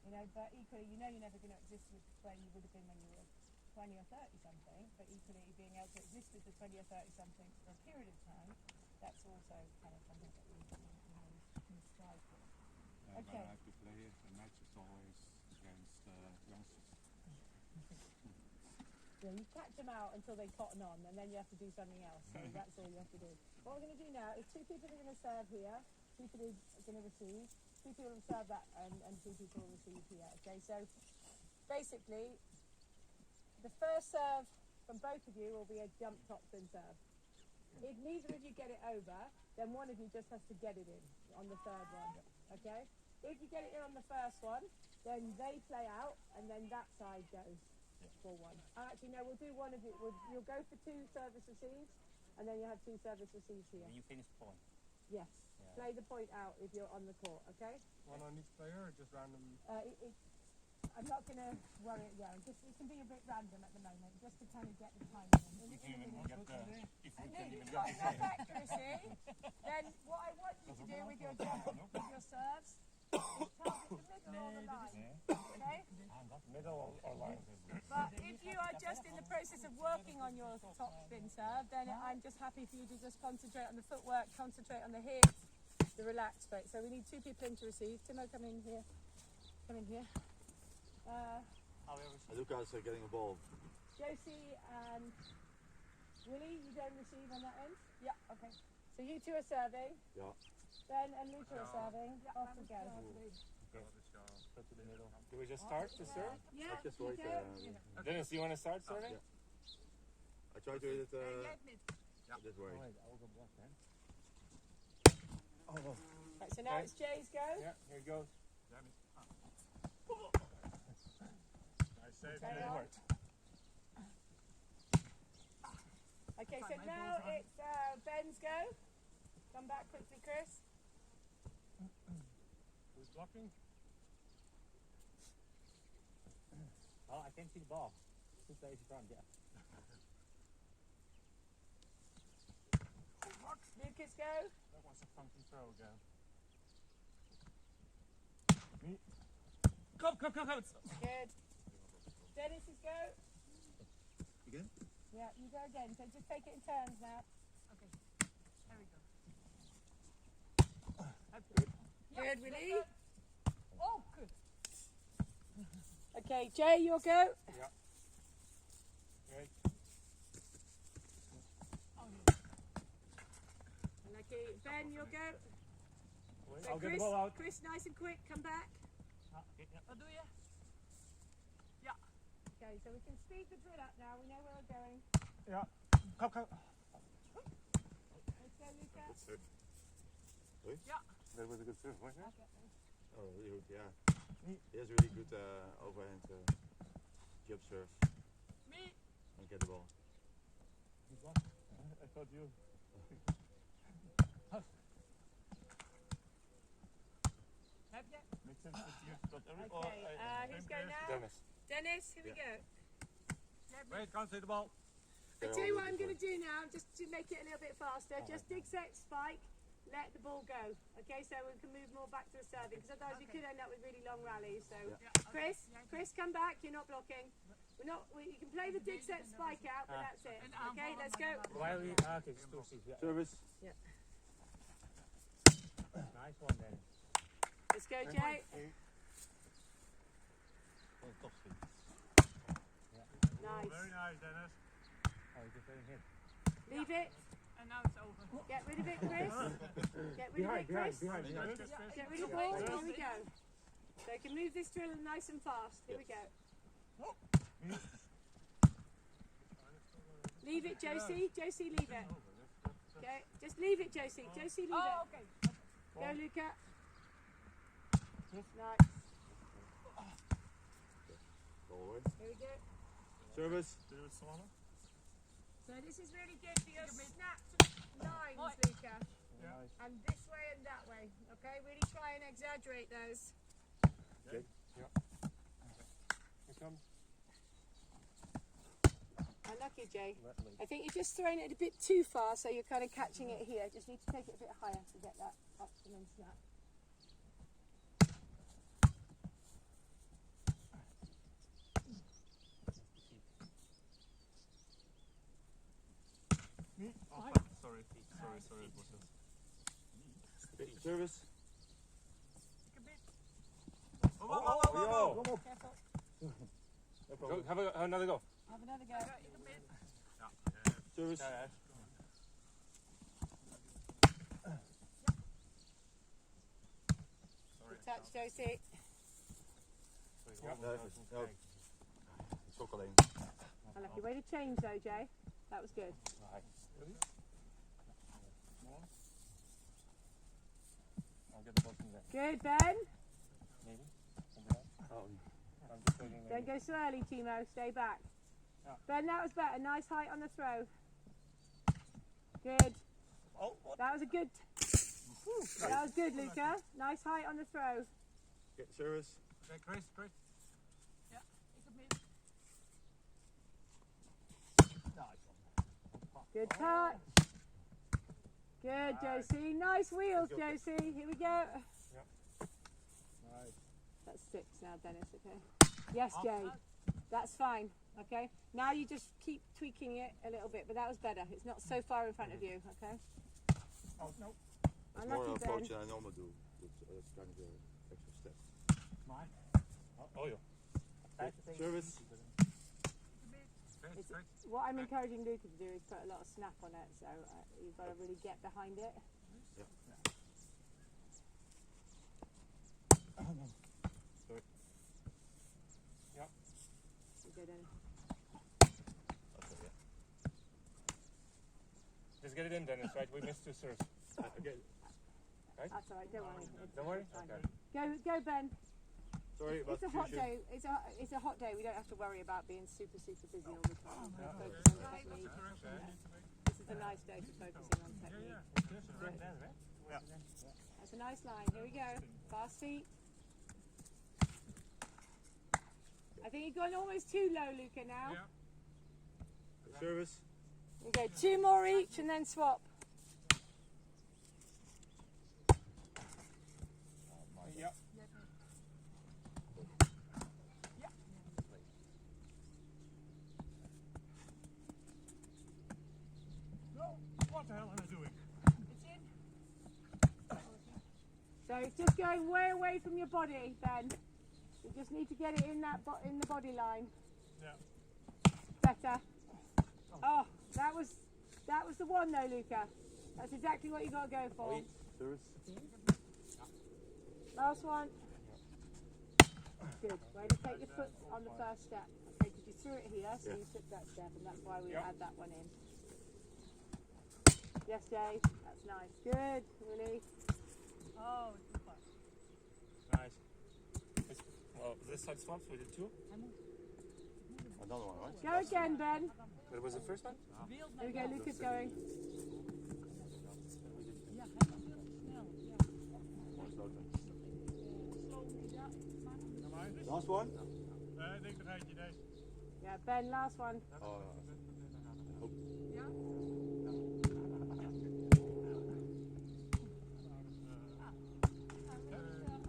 Speaker 2: you know, but equally, you know you're never going to exist with where you would have been when you were 20 or 30 something, but equally being able to exist with the 20 or 30 something for a period of time, that's also kind of something that we can strive for.
Speaker 6: When
Speaker 2: Okay.
Speaker 6: I have to play a match, it's always against youngsters.
Speaker 2: Yeah, you catch them out until they cotton on, and then you have to do something else. So that's all you have to do. What we're going to do now is 2 people are going to serve here, 2 people are going to receive, 2 people will serve that, and 2 people will receive here. Okay, so basically, the first serve from both of you will be a jump top spin serve. If neither of you get it over, then one of you just has to get it in on the third one. Okay? If you get it in on the first one, then they play out, and then that side goes for one. Actually, no, we'll do one of you. You'll go for 2 service receives, and then you'll have 2 service receives here.
Speaker 4: And you finish the point.
Speaker 2: Yes. Play the point out if you're on the court, okay?
Speaker 1: One on each player or just random?
Speaker 2: I'm not going to worry it down. Just it can be a bit random at the moment, just to kind of get the timing.
Speaker 3: If we can even get
Speaker 2: Got enough accuracy, then what I want you to do with your jump, with your serves, is target the middle or the line. Okay?
Speaker 3: Middle or line.
Speaker 2: But if you are just in the process of working on your top spin serve, then I'm just happy for you to just concentrate on the footwork, concentrate on the hits, the relaxed bit. So we need 2 people in to receive. Timo, come in here. Come in here.
Speaker 7: Lucas getting a ball.
Speaker 2: Josie and Willie, you don't receive on that end? Yeah, okay. So you 2 are serving.
Speaker 7: Yeah.
Speaker 2: Ben and Luca are serving. Off we go.
Speaker 3: Go to the middle. Do we just start to serve?
Speaker 2: Yeah,
Speaker 7: Just
Speaker 2: you
Speaker 7: wait.
Speaker 2: go.
Speaker 3: Dennis, do you want to start serving?
Speaker 7: I try to hit it this way.
Speaker 4: I'll go block then.
Speaker 2: Right, so now it's Jay's go.
Speaker 3: Yeah, here it goes.
Speaker 1: I saved
Speaker 2: Carry
Speaker 1: it.
Speaker 2: on. Okay, so now it's Ben's go. Come back quickly, Chris.
Speaker 1: Who's blocking?
Speaker 4: Oh, I can see the ball. 2 plays in front, yeah.
Speaker 2: Lucas go.
Speaker 1: That was a funky throw again.
Speaker 3: Come.
Speaker 2: Good. Dennis's go.
Speaker 7: Again?
Speaker 2: Yeah, you go again. So just take it in turns now.
Speaker 8: Okay. There we go.
Speaker 2: Good, Willie.
Speaker 8: Oh, good.
Speaker 2: Okay, Jay, your go.
Speaker 3: Right.
Speaker 2: Okay, Ben, your go. So
Speaker 3: I'll get the
Speaker 2: Chris,
Speaker 3: ball out.
Speaker 2: Chris, nice and quick, come back.
Speaker 8: Oh, do you?
Speaker 2: Okay, so we can speed the drill up now. We know where we're going.
Speaker 3: Yeah. Come.
Speaker 2: Let's go, Luca.
Speaker 7: Good serve.
Speaker 3: That was a good serve, wasn't it?
Speaker 7: Oh, really good, yeah. He has really good overhand jump serve.
Speaker 8: Me.
Speaker 7: And get the ball.
Speaker 3: I thought you. Makes sense that you got every.
Speaker 2: Okay, who's going now?
Speaker 3: Dennis.
Speaker 2: Dennis, here we go.
Speaker 6: Wait, can't see the ball.
Speaker 2: I'll tell you what I'm going to do now, just to make it a little bit faster. Just dig set, spike, let the ball go. Okay, so we can move more back to the serving, because otherwise we could end up with really long rallies. So, Chris, come back. You're not blocking. You can play the dig set, spike out, but that's it. Okay, let's go.
Speaker 4: Why are we? Okay, just 2 receivers. Yeah.
Speaker 7: Service.
Speaker 4: Nice one, Dennis.
Speaker 2: Let's go, Jay. Nice.
Speaker 1: Very nice, Dennis.
Speaker 4: Oh, you just let him hit.
Speaker 2: Leave it.
Speaker 8: And now it's over.
Speaker 2: Get rid of it, Chris. Get rid of it, Chris. Get rid of the ball. Here we go. So you can move this drill nice and fast. Here we go. Leave it, Josie. Josie, leave it. Okay, just leave it, Josie. Josie, leave it.
Speaker 8: Oh, okay.
Speaker 2: Go, Luca. Nice.
Speaker 7: Ball away.
Speaker 2: Here we go.
Speaker 7: Service.
Speaker 2: So this is really good for your snapped lines, Luca.
Speaker 3: Yeah.
Speaker 2: And this way and that way. Okay, really try and exaggerate those.
Speaker 3: Here comes.
Speaker 2: Unlucky, Jay. I think you're just throwing it a bit too far, so you're kind of catching it here. Just need to take it a bit higher to get that up and then snap.
Speaker 1: Sorry. It wasn't.
Speaker 7: Service.
Speaker 3: Oh,
Speaker 2: Careful.
Speaker 3: Go, have another go.
Speaker 2: Have another go.
Speaker 7: Service.
Speaker 2: Good touch, Josie.
Speaker 7: No, Stok alleen.
Speaker 2: Unlucky. Way to change though, Jay. That was good.
Speaker 3: Right. I'll get the ball from there.
Speaker 2: Good, Ben.
Speaker 3: Maybe. Something else. Oh. I'm just waiting.
Speaker 2: Don't go so early, Timo. Stay back. Ben, that was better. Nice height on the throw. Good.
Speaker 3: Oh, what?
Speaker 2: That was a good. Whew, that was good, Luca. Nice height on the throw.
Speaker 7: Okay, service.
Speaker 6: Okay, Chris.
Speaker 2: Good touch. Good, Josie. Nice wheels, Josie. Here we go. That's 6 now, Dennis, okay? Yes, Jay. That's fine, okay? Now you just keep tweaking it a little bit, but that was better. It's not so far in front of you, okay?
Speaker 3: Oh, no.
Speaker 7: It's more
Speaker 2: Unlucky,
Speaker 7: approach
Speaker 2: Ben.
Speaker 7: than I normally do. It's kind of an extra step.
Speaker 3: Oh, yeah.
Speaker 7: Service.
Speaker 2: It's, what I'm encouraging Luca to do is put a lot of snap on it, so you've got to really get behind it.
Speaker 7: Sorry.
Speaker 3: Yeah.
Speaker 2: You go, Dennis.
Speaker 7: Okay, yeah.
Speaker 3: Just get it in, Dennis, right? We missed 2 serves.
Speaker 7: Okay.
Speaker 2: That's all right, don't worry.
Speaker 3: Don't worry?
Speaker 2: It's fine.
Speaker 3: Okay.
Speaker 2: Go, Ben.
Speaker 7: Sorry about
Speaker 2: It's a hot
Speaker 7: confusion.
Speaker 2: day. It's a hot day. We don't have to worry about being super busy all the time. Focus on technique. This is a nice day for focusing on technique. Good. That's a nice line. Here we go. Fast feet. I think you've gone almost too low, Luca, now.
Speaker 7: Service.
Speaker 2: Here we go. 2 more each and then swap.
Speaker 3: Yeah.
Speaker 6: What the hell am I doing?
Speaker 8: It's in.
Speaker 2: So it's just going way away from your body, Ben. You just need to get it in that in the body line.
Speaker 6: Yeah.
Speaker 2: Better. Oh, that was the one though, Luca. That's exactly what you got to go for.
Speaker 7: Service.
Speaker 2: Last one. Good. Way to take your foot on the first step. Okay, because you threw it here, so you took that step, and that's why we add that one in. Yes, Jay. That's nice. Good, Willie.
Speaker 8: Oh, it's good fun.
Speaker 3: Nice. Well, this side swaps, we did 2.
Speaker 7: Another one, right?
Speaker 2: Go again, Ben.
Speaker 3: That was the first one?
Speaker 2: Here we go. Luca's going.
Speaker 7: Last one?
Speaker 6: Ik denk dat hij het idee.
Speaker 2: Yeah, Ben. Last one.
Speaker 7: Oh,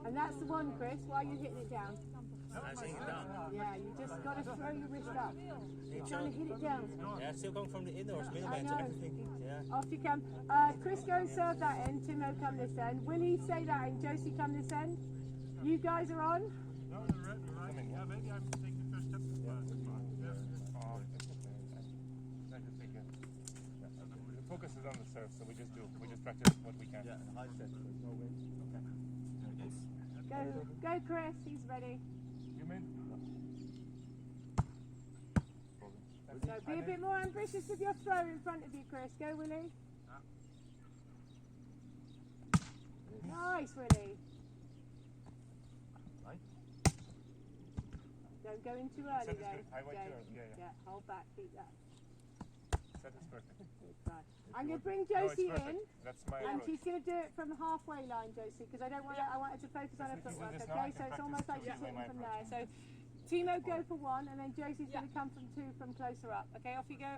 Speaker 2: And that's the one, Chris. While you're hitting it down.
Speaker 4: I'm hitting it down.
Speaker 2: Yeah, you just got to throw your wrist up. You're trying to hit it down.
Speaker 4: Yeah, still going from the indoors,
Speaker 2: I
Speaker 4: middleman to
Speaker 2: know.
Speaker 4: everything. Yeah.
Speaker 2: Off you come. Chris, go and serve that end. Timo, come this end. Willie, say that end. Josie, come this end. You guys are on.
Speaker 6: No, right. Yeah, maybe I'm taking the first step.
Speaker 3: Oh, it's okay. I just think the focus is on the serve, so we just practice what we can.
Speaker 7: yeah, and high set. There's no wind.
Speaker 2: Go, Chris. He's ready.
Speaker 3: You mean?
Speaker 2: So be a bit more ambitious with your throw in front of you, Chris. Go, Willie. Nice, Willie. Don't go in too early,
Speaker 3: Set is
Speaker 2: though.
Speaker 3: good. I went
Speaker 2: Jay.
Speaker 3: too early. Yeah.
Speaker 2: Yeah, hold back. Keep that.
Speaker 3: Set is perfect.
Speaker 2: It's fine. I'm going to bring
Speaker 3: No, it's
Speaker 2: Josie
Speaker 3: perfect.
Speaker 2: in.
Speaker 3: That's my
Speaker 2: And
Speaker 3: approach.
Speaker 2: she's going to do it from the halfway line, Josie, because I don't want I want her to focus on her
Speaker 3: If we do
Speaker 2: footwork,
Speaker 3: this now,
Speaker 2: okay?
Speaker 3: I
Speaker 2: So
Speaker 3: can
Speaker 2: it's
Speaker 3: practice
Speaker 2: almost like she's
Speaker 3: using
Speaker 2: hitting
Speaker 3: my
Speaker 2: from
Speaker 3: approach.
Speaker 2: there. So Timo, go for 1, and then Josie's going to come from 2 from closer up. Okay, off you go.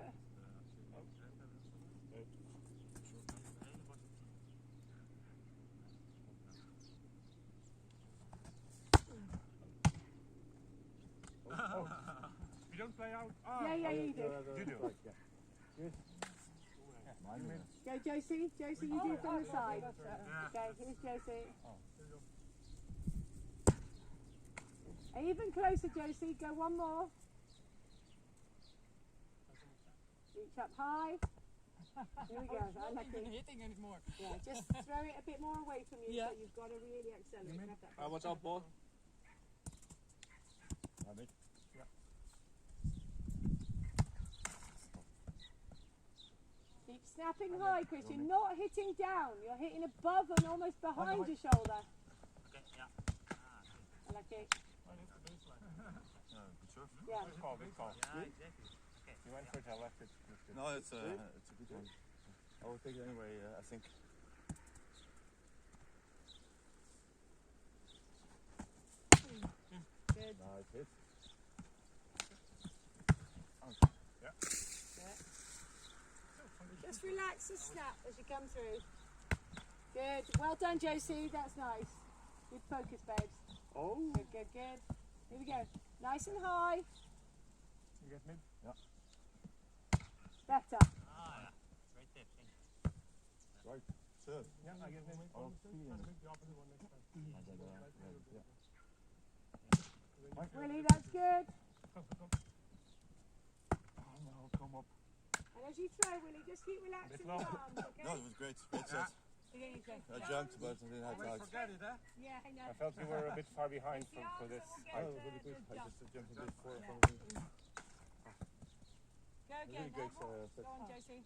Speaker 6: You don't play out.
Speaker 2: Yeah, you do.
Speaker 3: You do.
Speaker 2: Go, Josie. Josie, you do from the side. Okay, here's Josie. Even closer, Josie. Go one more. Reach up high. Here we go. I like it.
Speaker 5: hitting anymore.
Speaker 2: Yeah, just throw it a bit more away from you,
Speaker 5: Yeah.
Speaker 2: so you've got to really accelerate. Have that.
Speaker 4: What's up, ball?
Speaker 2: snapping high, Chris. You're not hitting down. You're hitting above and almost behind your shoulder.
Speaker 4: Okay, yeah.
Speaker 2: I like it.
Speaker 7: Good serve.
Speaker 2: Yeah.
Speaker 3: Good call, good call.
Speaker 4: Yeah, exactly. Okay.
Speaker 3: You went for it, I left it. Good.
Speaker 7: No, it's a good one. I will take it anyway, I think.
Speaker 2: Good.
Speaker 7: Nice hit.
Speaker 2: Just relax and snap as you come through. Good. Well done, Josie. That's nice. Good focus, babes.
Speaker 7: Oh.
Speaker 2: Good, good, good. Here we go. Nice and high.
Speaker 3: You get mid?
Speaker 2: Better.
Speaker 4: Ah, yeah. Great tip. Thank you.
Speaker 7: Right. Serve.
Speaker 3: Yeah, I get mid.
Speaker 7: Oh,
Speaker 3: Try to make the opposite one next time.
Speaker 2: Willie, that's good.
Speaker 7: Oh no, come up.
Speaker 2: And as you throw, Willie, just keep relaxing
Speaker 3: low.
Speaker 2: your arms, okay?
Speaker 7: No, it was great. Great set.
Speaker 2: Here you go.
Speaker 7: I jumped, but I didn't have time.
Speaker 6: Forget it, eh?
Speaker 2: Yeah, I know.
Speaker 3: I felt you were a bit far behind for this.
Speaker 7: Oh, it was really good. I just jumped a bit forward.
Speaker 2: Yeah.
Speaker 7: Probably.
Speaker 2: Go again.
Speaker 7: Really great
Speaker 2: Go
Speaker 7: set.
Speaker 2: on, Josie.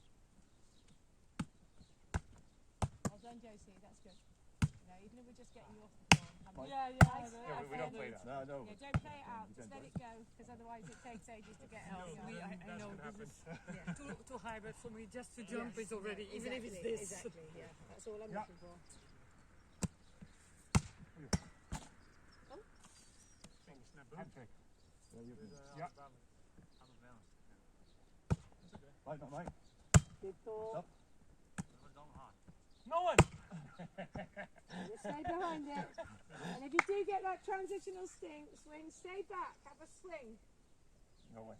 Speaker 2: Well done, Josie. That's good. You know, even if we're just getting you off the floor.
Speaker 5: Yeah,
Speaker 2: Nice.
Speaker 3: Yeah, we don't play that.
Speaker 7: No, no.
Speaker 2: Yeah, don't play it out. Just let it go, because otherwise it takes ages to get out.
Speaker 5: I know this is too high, but for me just to jump is already, even if it's this.
Speaker 2: Exactly, yeah. That's all I'm looking for.
Speaker 3: Hand trick.
Speaker 4: Out of balance.
Speaker 7: Right, not mine.
Speaker 2: Good call.
Speaker 7: Stop.
Speaker 4: Never done hard.
Speaker 3: No one!
Speaker 2: Just stay behind it. And if you do get that transitional swing, stay back. Have a swing.
Speaker 3: No one.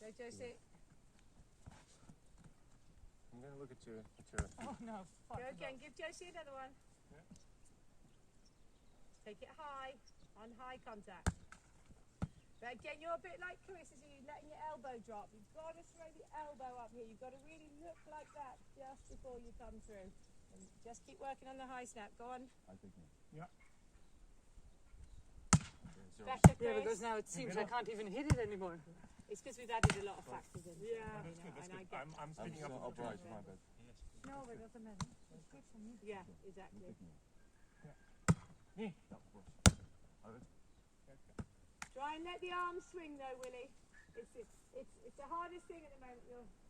Speaker 2: Go, Josie.
Speaker 3: I'm gonna look at your
Speaker 5: Oh no, fuck.
Speaker 2: Go again. Give Josie another one. Take it high, on high contact. But again, you're a bit like Chris, as you're letting your elbow drop. You've got to throw the elbow up here. You've got to really look like that just before you come through. And just keep working on the high snap. Go on.
Speaker 7: I think no.
Speaker 2: Better, Chris.
Speaker 5: Yeah, because now it seems I can't even hit it anymore.
Speaker 2: It's because we've added a lot of factors in.
Speaker 5: Yeah.
Speaker 3: That's good, that's
Speaker 2: and I
Speaker 3: good.
Speaker 2: get
Speaker 3: I'm
Speaker 7: I'm
Speaker 3: speaking
Speaker 7: still
Speaker 3: up.
Speaker 7: upright, my bad.
Speaker 5: No, but it doesn't matter. It's good for me.
Speaker 2: Yeah, exactly.
Speaker 3: Me.
Speaker 7: Yeah, of course.
Speaker 2: Try and let the arms swing though, Willie. It's the hardest thing at the moment.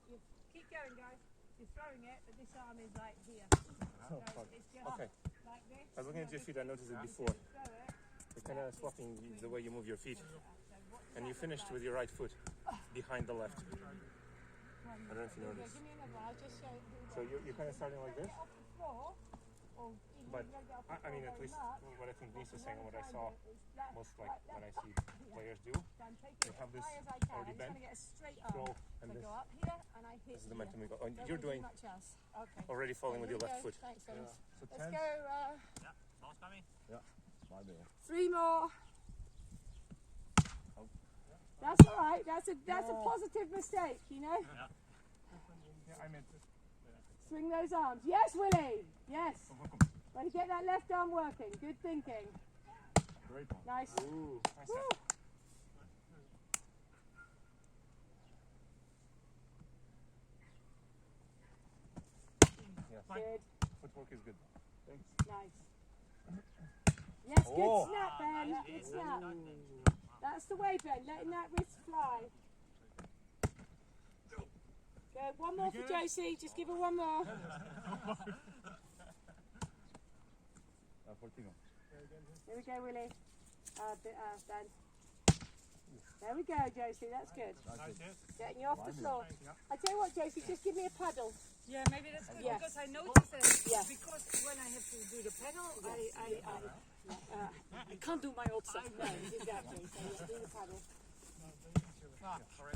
Speaker 2: You keep going, guys. You're throwing it, but this arm is like here. So it's just
Speaker 3: Okay.
Speaker 2: like this.
Speaker 3: I was looking at your feet, I noticed it before.
Speaker 2: Throw it.
Speaker 3: You're kind of swapping the way you move your feet. And you finished with your right foot behind the left. I don't know if you
Speaker 2: Yeah,
Speaker 3: noticed.
Speaker 2: give me another one. I'll just show you.
Speaker 3: So you're kind of starting like this.
Speaker 2: Off the floor, or even
Speaker 3: But
Speaker 2: if you don't get off the
Speaker 3: I mean,
Speaker 2: floor
Speaker 3: at
Speaker 2: very
Speaker 3: least
Speaker 2: much,
Speaker 3: what I think Nisa's
Speaker 2: the
Speaker 3: saying and
Speaker 2: one
Speaker 3: what I
Speaker 2: time
Speaker 3: saw
Speaker 2: that it's left,
Speaker 3: most like
Speaker 2: right,
Speaker 3: when I
Speaker 2: left,
Speaker 3: see
Speaker 2: yeah.
Speaker 3: players do.
Speaker 2: So I'm taking
Speaker 3: you
Speaker 2: it
Speaker 3: have
Speaker 2: as
Speaker 3: this
Speaker 2: high as I can.
Speaker 3: already
Speaker 2: I'm just
Speaker 3: bent,
Speaker 2: going to get a straight
Speaker 3: Throw
Speaker 2: arm.
Speaker 3: and
Speaker 2: So
Speaker 3: this.
Speaker 2: go up here and I hit
Speaker 3: This is the
Speaker 2: here.
Speaker 3: momentum we got. Oh,
Speaker 2: Don't
Speaker 3: you're
Speaker 2: wanna do
Speaker 3: doing
Speaker 2: much else. Okay.
Speaker 3: already falling with
Speaker 2: Here
Speaker 3: your
Speaker 2: we
Speaker 3: left
Speaker 2: go.
Speaker 3: foot.
Speaker 2: Thanks, fellas.
Speaker 3: So
Speaker 2: Let's
Speaker 3: 10.
Speaker 2: go.
Speaker 4: Yeah, ball's coming.
Speaker 7: My bad.
Speaker 2: 3 more.
Speaker 7: Oh.
Speaker 2: That's all right. That's a positive mistake, you know.
Speaker 3: Yeah, I meant it.
Speaker 2: Swing those arms. Yes, Willie. Yes. Way to get that left arm working. Good thinking.
Speaker 7: Great one.
Speaker 2: Nice.
Speaker 3: Ooh, nice
Speaker 2: Woo.
Speaker 3: set. Yeah,
Speaker 2: Good.
Speaker 3: footwork is good.
Speaker 7: Thanks.
Speaker 2: Nice. Yes, good
Speaker 3: Oh.
Speaker 2: snap, Ben. Good snap. That's the way, Ben. Letting that wrist fly. Good. One more for Josie. Just give her one more.
Speaker 7: Fortino.
Speaker 2: Here we go, Willie. Ben. There we go, Josie. That's good.
Speaker 3: Nice hit.
Speaker 2: Getting you off the floor. I tell you what, Josie, just give me a paddle.
Speaker 5: Yeah, maybe that's good
Speaker 2: Yes.
Speaker 5: because I noticed that
Speaker 2: Yeah.
Speaker 5: because when I have to do the pedal, I can't do my old stuff.
Speaker 2: No, exactly. So yeah, do the paddle.
Speaker 4: Sorry.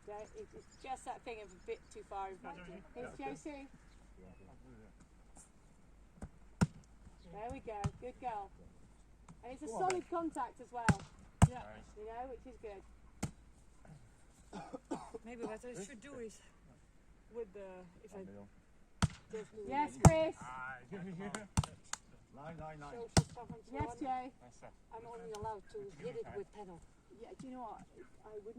Speaker 2: So it's just that thing of a bit too far in front. Here's Josie. There we go. Good girl. And it's a solid contact as well.
Speaker 5: Yeah.
Speaker 2: You know, which is good.
Speaker 5: Maybe what I should do is with the if I
Speaker 2: Yes, Chris.
Speaker 7: Nine, nine, nine.
Speaker 2: Yes, Jay.
Speaker 3: Nice set.
Speaker 5: I'm only allowed to hit it with pedal.
Speaker 2: Yeah, do you know what? I would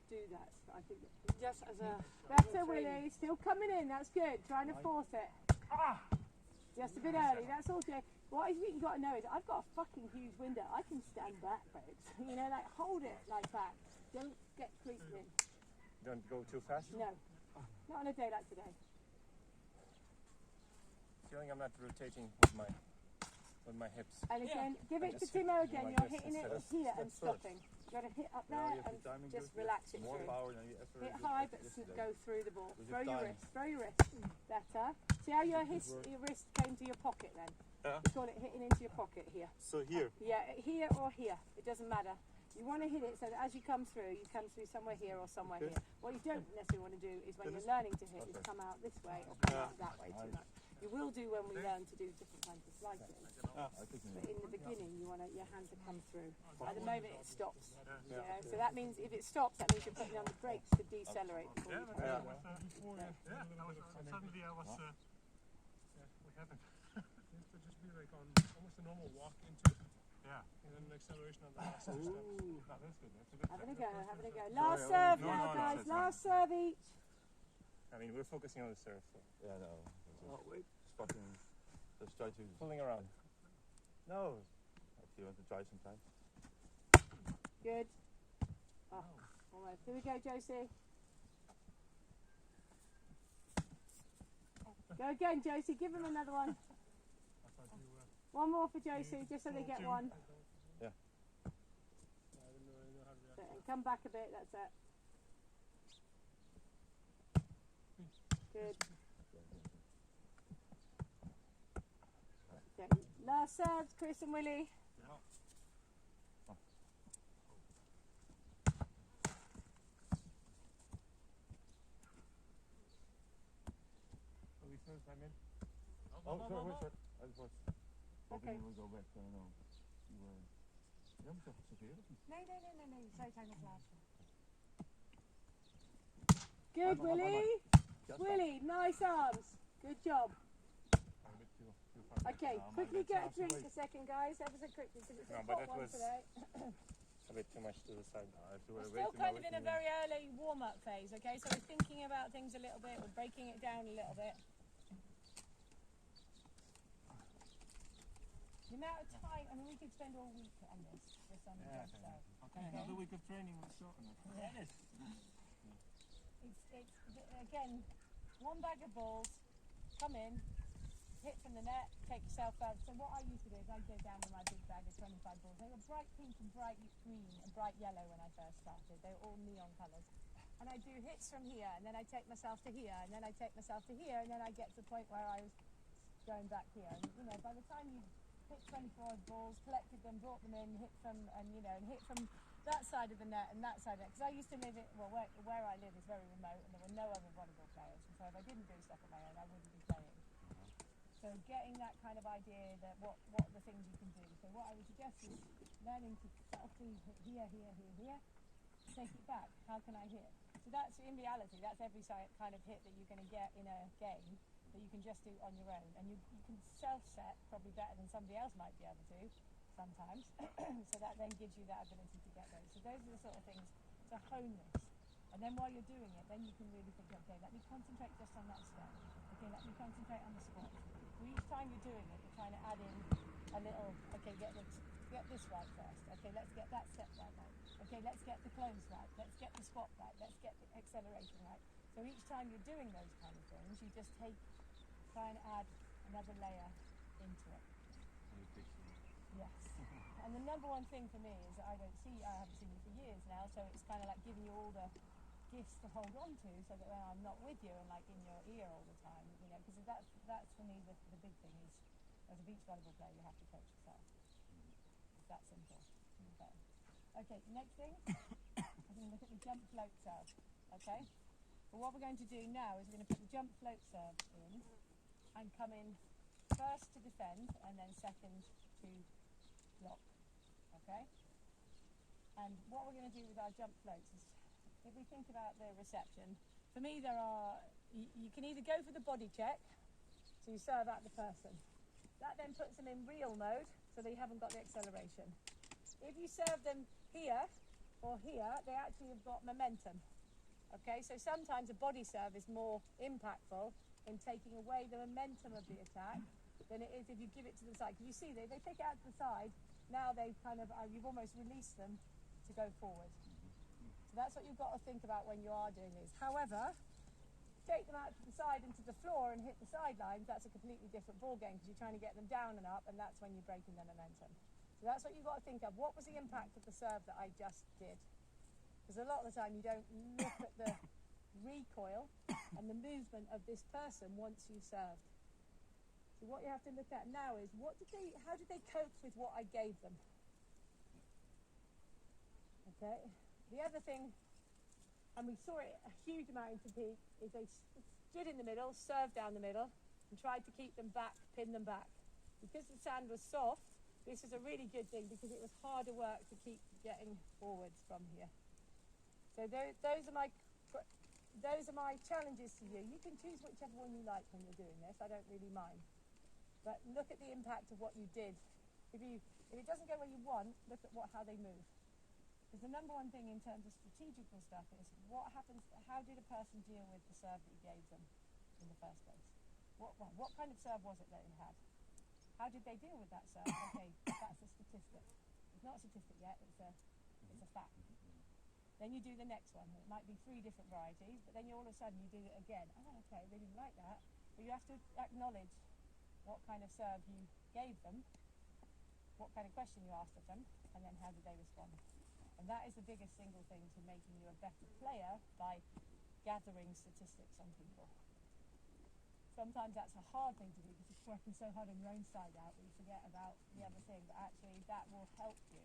Speaker 2: do that. I think
Speaker 5: Just as a
Speaker 2: better, Willie. Still coming in. That's good. Trying to force it. Just a bit early. That's all, Jay. What you've got to know is I've got a fucking huge window. I can stand back, folks. You know, like hold it like that. Don't get creeped in.
Speaker 3: Don't go too fast.
Speaker 2: No, not on a day like today.
Speaker 3: Feeling I'm not rotating with my hips.
Speaker 2: And again, give
Speaker 3: I
Speaker 2: it to
Speaker 3: just hit
Speaker 2: Timo again.
Speaker 3: like
Speaker 2: You're
Speaker 3: this
Speaker 2: hitting it
Speaker 3: instead of
Speaker 2: here and
Speaker 3: step first.
Speaker 2: stopping. You've got to hit up
Speaker 7: Yeah,
Speaker 2: there
Speaker 7: you have
Speaker 2: and
Speaker 7: the timing
Speaker 2: just
Speaker 7: good,
Speaker 2: relax it
Speaker 7: more
Speaker 2: through.
Speaker 7: power than you ever
Speaker 2: Hit
Speaker 7: did
Speaker 2: high, but
Speaker 7: yesterday.
Speaker 2: go through the ball.
Speaker 7: With
Speaker 2: Throw
Speaker 7: your
Speaker 2: your
Speaker 7: time.
Speaker 2: wrist. Throw your wrist. Better. See how your wrist came to your pocket then?
Speaker 7: Yeah.
Speaker 2: We call it hitting into your pocket here.
Speaker 7: So here.
Speaker 2: Yeah, here or here. It doesn't matter. You want to hit it so that as you come through somewhere here or somewhere
Speaker 7: Okay.
Speaker 2: here. What you don't necessarily want to do is when
Speaker 7: That
Speaker 2: you're
Speaker 7: is-
Speaker 2: learning to hit is
Speaker 7: Okay.
Speaker 2: come out this way or come
Speaker 7: Yeah.
Speaker 2: out that way too much. You will do when we learn to do different kinds of slicing.
Speaker 7: Ah, I think
Speaker 2: But in the beginning, you want your hand to come through. At the moment, it stops. You know? So that means if it stops, that means you're putting on the brakes to decelerate. Before you come
Speaker 7: Yeah.
Speaker 2: out.
Speaker 1: Suddenly I was. What happened? Seems to just be like on almost a normal walk into it.
Speaker 3: Yeah.
Speaker 1: And then an acceleration on the last two steps.
Speaker 3: No, that's good. That's a good
Speaker 2: Having a
Speaker 3: set.
Speaker 2: go, having a go. Last serve
Speaker 3: No,
Speaker 2: now,
Speaker 3: no,
Speaker 2: guys.
Speaker 3: it's
Speaker 2: Last serve each.
Speaker 3: I mean, we're focusing on the serve, so
Speaker 7: Yeah, no.
Speaker 4: Oh, wait.
Speaker 7: Spotting. Just try to.
Speaker 3: pulling around.
Speaker 7: No. If you want to try sometime.
Speaker 2: Good. Oh, almost. Here we go, Josie. Go again, Josie. Give him another one. One more for Josie, just so they get one.
Speaker 7: Yeah.
Speaker 1: I didn't really know how to react.
Speaker 2: And come back a bit. That's it. Good. Okay. Last serves, Chris and Willie.
Speaker 3: So we first, I mean.
Speaker 7: Oh, sorry, wait, sorry. I was hoping
Speaker 2: Okay.
Speaker 7: you would go back. I don't know. You were. Ja, moet toch observeren of niet?
Speaker 8: Nee. Zij zijn nog laatste.
Speaker 2: Good,
Speaker 7: Come on,
Speaker 2: Willie.
Speaker 7: Just
Speaker 2: Willie, nice arms. Good job.
Speaker 3: I'm a bit too far.
Speaker 2: Okay,
Speaker 7: No,
Speaker 2: quickly
Speaker 7: that's
Speaker 2: get a
Speaker 7: awesome.
Speaker 2: drink a second, guys. Ever so quickly, because it's a
Speaker 3: No, but
Speaker 2: hot
Speaker 3: that
Speaker 2: one
Speaker 3: was-
Speaker 2: today.
Speaker 3: A bit too much to the side.
Speaker 7: I have to
Speaker 8: We're
Speaker 7: wait
Speaker 8: still
Speaker 7: till
Speaker 8: kind
Speaker 7: now
Speaker 8: of in a
Speaker 7: waiting.
Speaker 8: very early warm-up phase, okay? So we're thinking about things a little bit, we're breaking it down a little bit. The amount of time, I mean, we could spend all week on this, on the jump serve.
Speaker 6: Okay, another week of training was short enough.
Speaker 8: Again, one bag of balls, come in, hit from the net, take yourself out. So what I used to do is I'd go down with my big bag of 25 balls. They were bright pink and bright green and bright yellow when I first started. They were all neon colours. And I do hits from here, and then I take myself to here, and then I take myself to here, and then I get to the point where I was going back here. And, you know, by the time you hit 24 balls, collected them, brought them in, hit from, and hit from that side of the net and that side of it. Because I used to live where I live is very remote, and there were no other volleyball players. And so if I didn't do stuff on my own, I wouldn't be playing. So getting that kind of idea that what are the things you can do. So what I would suggest is learning to subtly hit here, take it back. How can I hit? So that's, in reality, that's every kind of hit that you're going to get in a game that you can just do on your own. And you can self-set probably better than somebody else might be able to sometimes. So that then gives you that ability to get those. So those are the sort of things to hone this. And then while you're doing it, then you can really think, okay, let me concentrate just on that step. Okay, let me concentrate on the squat. So each time you're doing it, you're trying to add in a little, okay, get this right first. Okay, let's get that step right. Okay, let's get the close right. Let's get the squat right. Let's get the acceleration right. So each time you're doing those kind of things, you just try and add another layer into it. Yes. And the number one thing for me is that I haven't seen you for years now, so it's kind of like giving you all the gifts to hold on to, so that when I'm not with you and like in your ear all the time, you know, because that's for me the big thing is, as a beach volleyball player, you have to coach yourself. It's that simple. Okay, next thing, I'm going to look at the jump float serve. Okay. But what we're going to do now is we're going to put the jump float serve in and come in first to defend and then second to block. Okay? And what we're going to do with our jump floats is, if we think about the reception, for me there are you can either go for the body check, so you serve at the person. That then puts them in real mode, so they haven't got the acceleration. If you serve them here or here, they actually have got momentum. Okay, so sometimes a body serve is more impactful in taking away the momentum of the attack than it is if you give it to the side. Because you see, they take it out to the side, now they've kind of, you've almost released them to go forward. So that's what you've got to think about when you are doing this. However, take them out to the side and to the floor and hit the sidelines, that's a completely different ball game because you're trying to get them down and up, and that's when you're breaking their momentum. So that's what you've got to think of. What was the impact of the serve that I just did? Because a lot of the time you don't look at the recoil and the movement of this person once you've served. So what you have to look at now is how did they cope with what I gave them? Okay. The other thing, and we saw it a huge amount in Peak, is they stood in the middle, served down the middle, and tried to keep them back, pin them back. Because the sand was soft, this is a really good thing because it was harder work to keep getting forwards from here. So those are my challenges to you. You can choose whichever one you like when you're doing this. I don't really mind. But look at the impact of what you did. If it doesn't go where you want, look at how they move. Because the number one thing in terms of strategical stuff is what happens. How did a person deal with the serve that you gave them in the first place? What kind of serve was it that they had? How did they deal with that serve? Okay, that's a statistic. It's not a statistic yet. It's a fact. Then you do the next one. It might be 3 different varieties, but then all of a sudden you do it again. Oh, okay, they didn't like that. But you have to acknowledge what kind of serve you gave them, what kind of question you asked of them, and then how did they respond. And that is the biggest single thing to making you a better player, by gathering statistics on people. Sometimes that's a hard thing to do because you're working so hard on your own side out that you forget about the other thing, but actually that will help you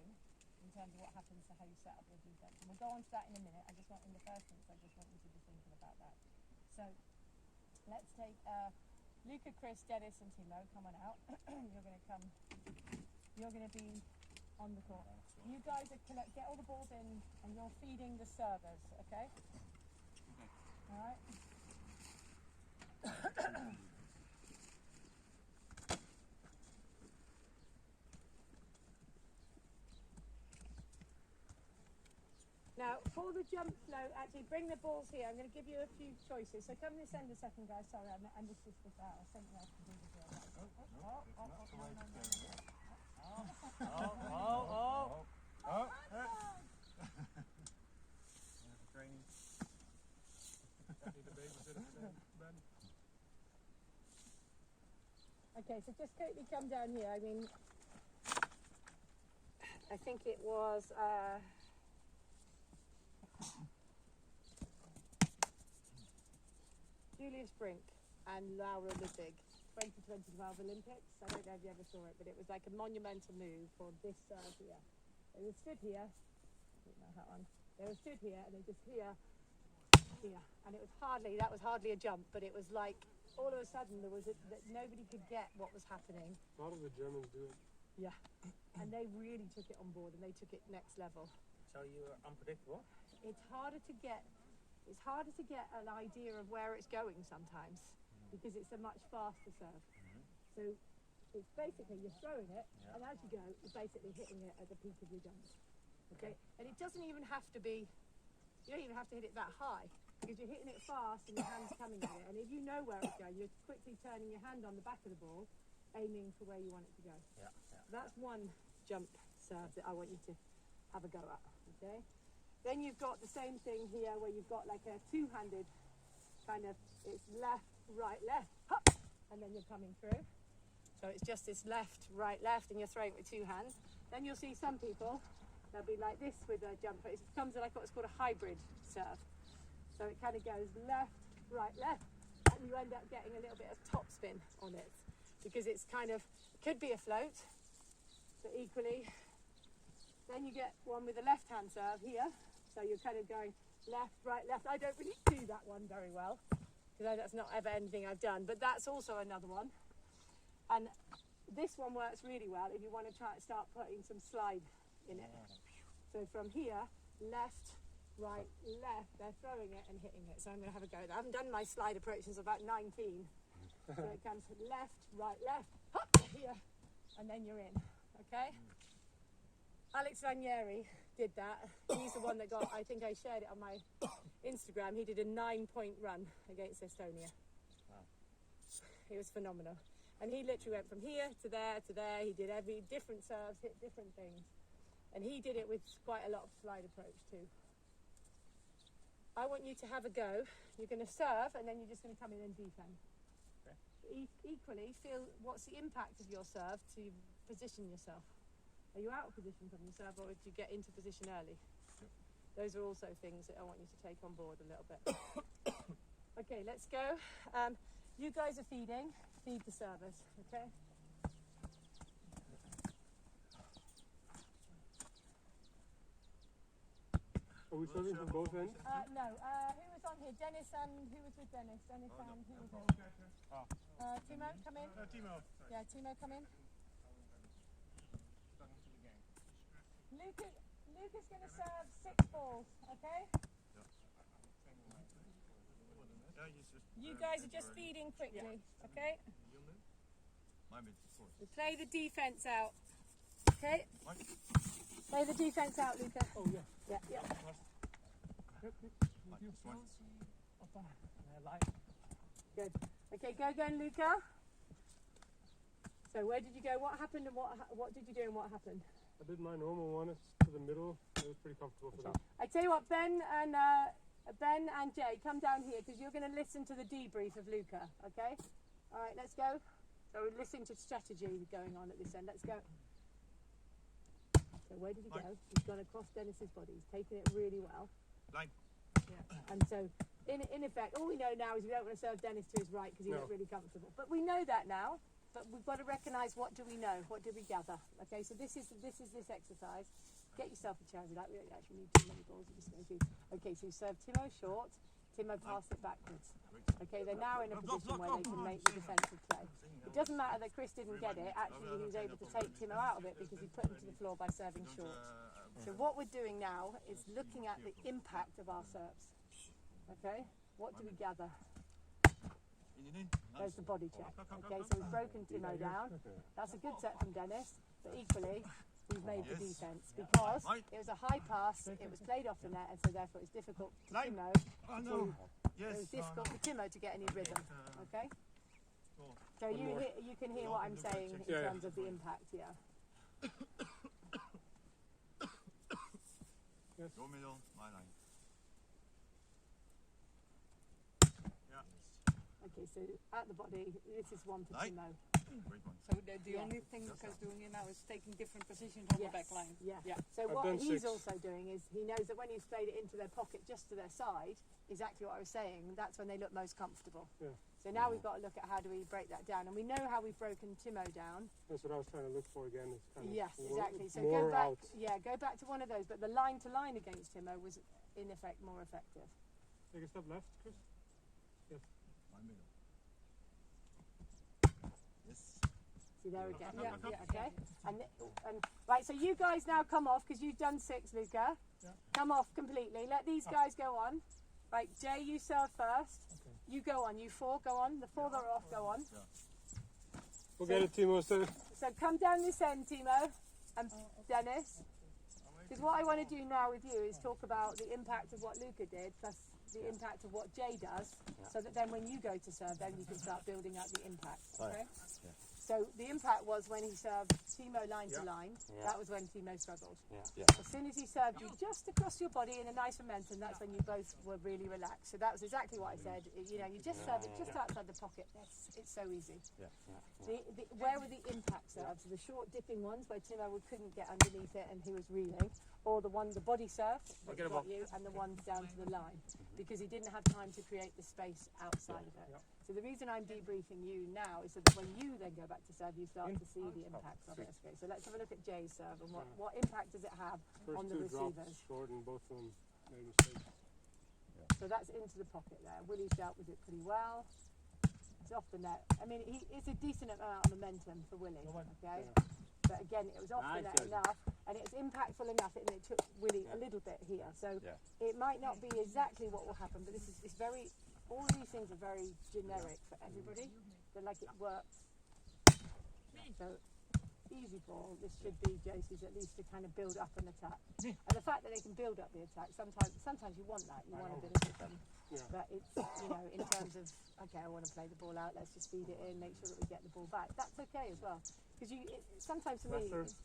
Speaker 8: in terms of what happens to how you set up your defense. And we'll go on to that in a minute. I just want, in the first instance, I just want you to be thinking about that. So let's take Luca, Chris, Dennis and Timo, come on out. You're going to be on the court. You guys are get all the balls in and you're feeding the servers, okay? Alright. Now, for the jump flow, actually bring the balls here. I'm going to give you a few choices. So come this end a second, guys. Sorry, I missed this out. I was thinking I could do this here.
Speaker 6: Training.
Speaker 1: Need a babysitter for them, Ben.
Speaker 2: Okay, so just quickly come down here. I mean, I think it was Julius Brink and Laura Ludwig, 2012 Olympics. I don't know if you ever saw it, but it was like a monumental move for this serve here. They were stood here. I don't know how on. They were stood here, and they just here, and it was that was hardly a jump, but it was like all of a sudden that nobody could get what was happening.
Speaker 1: A lot of the Germans do it.
Speaker 2: Yeah, and they really took it on board, and they took it next level.
Speaker 4: So you're unpredictable?
Speaker 2: It's harder to get an idea of where it's going sometimes because it's a much faster serve. So it's basically you're throwing it, and as you go, you're basically hitting it at the peak of your jump. Okay, and it doesn't even have to be. You don't even have to hit it that high because you're hitting it fast and your hand's coming at it. And if you know where it's going, you're quickly turning your hand on the back of the ball, aiming for where you want it to go.
Speaker 4: Yeah.
Speaker 2: That's one jump serve that I want you to have a go at. Okay. Then you've got the same thing here where you've got like a two-handed kind of, it's left, right, left, hop, and then you're coming through. So it's just this left, right, left, and you're throwing it with two hands. Then you'll see some people, they'll be like this with a jumper. It becomes like what's called a hybrid serve. So it kind of goes left, right, left, and you end up getting a little bit of topspin on it because it's kind of, could be a float, but equally, then you get one with a left-hand serve here. So you're kind of going left, right, left. I don't really do that one very well because that's not ever anything I've done, but that's also another one. And this one works really well if you want to start putting some slide in it. So from here, left, right, left, they're throwing it and hitting it. So I'm going to have a go. I haven't done my slide approach since about 19. So it comes left, hop, here, and then you're in, okay? Alex Ranieri did that. He's the one that got, I think I shared it on my Instagram, he did a 9-point run against Estonia.
Speaker 4: Wow.
Speaker 2: It was phenomenal. And he literally went from here to there to there. He did every different serves, hit different things. And he did it with quite a lot of slide approach too. I want you to have a go. You're going to serve and then you're just going to come in and defend. Equally, feel what's the impact of your serve to position yourself. Are you out of position from your serve, or did you get into position early?
Speaker 7: Yep.
Speaker 2: Those are also things that I want you to take on board a little bit. Okay, let's go. You guys are feeding. Feed the service, okay?
Speaker 1: Are we serving from both ends?
Speaker 2: No. Who was on here? Dennis and who was with Dennis? Dennis and who was it? Timo, come in.
Speaker 6: Timo.
Speaker 2: Yeah, Timo, come in. Luke is going to serve 6 balls, okay? You guys are just feeding quickly, okay? We play the defense out, okay? Play the defense out, Luca.
Speaker 1: Oh, yeah.
Speaker 2: Yeah. Good. Okay, go again, Luca. So where did you go? What happened and what did you do and what happened?
Speaker 1: I did my normal one. It's to the middle. It was pretty comfortable for them.
Speaker 2: I tell you what, Ben and Jay, come down here because you're going to listen to the debrief of Luca, okay? All right, let's go. So we're listening to strategy going on at this end. Let's go. So where did he go? He's gone across Dennis's body. He's taken it really well.
Speaker 7: Line.
Speaker 2: Yeah. And so, in effect, all we know now is we don't want to serve Dennis to his right because he looked really comfortable. But we know that now. But we've got to recognise what do we know, what do we gather. Okay, so this is this exercise. Get yourself a chair. Like we don't actually need too many balls. We're just going to do. Okay, so you serve Timo short. Timo passed it backwards. Okay, they're now in a position where they can make the defensive play. It doesn't matter that Chris didn't get it. Actually, he was able to take Timo out of it because he put him to the floor by serving short. So what we're doing now is looking at the impact of our serves. Okay, what do we gather? There's the body check. Okay, so we've broken Timo down. That's a good set from Dennis, but equally we've made the defence because it was a high pass, it was played off the net, and so therefore it's difficult for Timo to get any rhythm. Okay, so you can hear what I'm saying in terms of the impact here.
Speaker 7: Go middle, my line.
Speaker 2: Okay, so at the body, this is one for Timo.
Speaker 7: Great one.
Speaker 5: So the only thing Luca's doing now is taking different positions on the back line.
Speaker 2: Yeah.
Speaker 5: Yeah.
Speaker 2: So
Speaker 1: I've
Speaker 2: what
Speaker 1: done
Speaker 2: he's
Speaker 1: 6.
Speaker 2: also doing is he knows that when he's played it into their pocket, just to their side, exactly what I was saying, that's when they look most comfortable.
Speaker 1: Yeah.
Speaker 2: So now we've got to look at how do we break that down. And we know how we've broken Timo down.
Speaker 1: That's what I was trying to look for again. It's kind of
Speaker 2: Yes, exactly. So
Speaker 1: more
Speaker 2: go back,
Speaker 1: out.
Speaker 2: go back to one of those. But the line to line against Timo was in effect more effective.
Speaker 1: Take a step left, Chris. Yes.
Speaker 7: My middle. Yes.
Speaker 2: See there again. Yeah, okay. And right, so you guys now come off because you've done 6, Luca.
Speaker 1: Yeah.
Speaker 2: Come off completely. Let these guys go on. Right, Jay, you serve first.
Speaker 1: Okay.
Speaker 2: You go on. You 4 go on. The 4 that are off go on.
Speaker 1: We'll get it, Timo. So
Speaker 2: So come down this end, Timo and Dennis. Because what I want to do now with you is talk about the impact of what Luca did plus the impact of what Jay does, so that then when you go to serve, then you can start building up the impact. Okay.
Speaker 7: Yeah.
Speaker 2: So the impact was when he served Timo line to line.
Speaker 4: Yeah.
Speaker 2: That was when Timo struggled.
Speaker 4: Yeah.
Speaker 2: As soon as he served you just across your body in a nice momentum, that's when you both were really relaxed. So that was exactly what I said. You know, you just serve it just outside the pocket. It's so easy.
Speaker 7: Yeah.
Speaker 2: Where were the impact serves? The short dipping ones where Timo couldn't get underneath it and he was reeling, or the body serve that got you, and the ones down to the line because he didn't have time to create the space outside of it. So the reason I'm debriefing you now is so that when you then go back to serve, you start to see the impacts of it. Okay, so let's have a look at Jay's serve and what impact does it have
Speaker 1: first
Speaker 2: on the
Speaker 1: 2 drops
Speaker 2: receivers.
Speaker 1: short and both of them made mistakes.
Speaker 2: So that's into the pocket there. Willie's dealt with it pretty well. It's off the net. I mean, it's a decent amount of momentum for Willie. Okay. but again, it was off the net enough, and it was impactful enough, and it took Willie a little bit here. So it might not be exactly what will happen, but this is it's very. All these things are very generic for everybody. They're like it works. So easy ball. This should be Josie's at least to kind of build up an attack. And the fact that they can build up the attack, sometimes you want that. You want a bit of them. But it's, you know, in terms of, okay, I want to play the ball out, let's just feed it in, make sure that we get the ball back. That's okay as well. Because sometimes for me, it's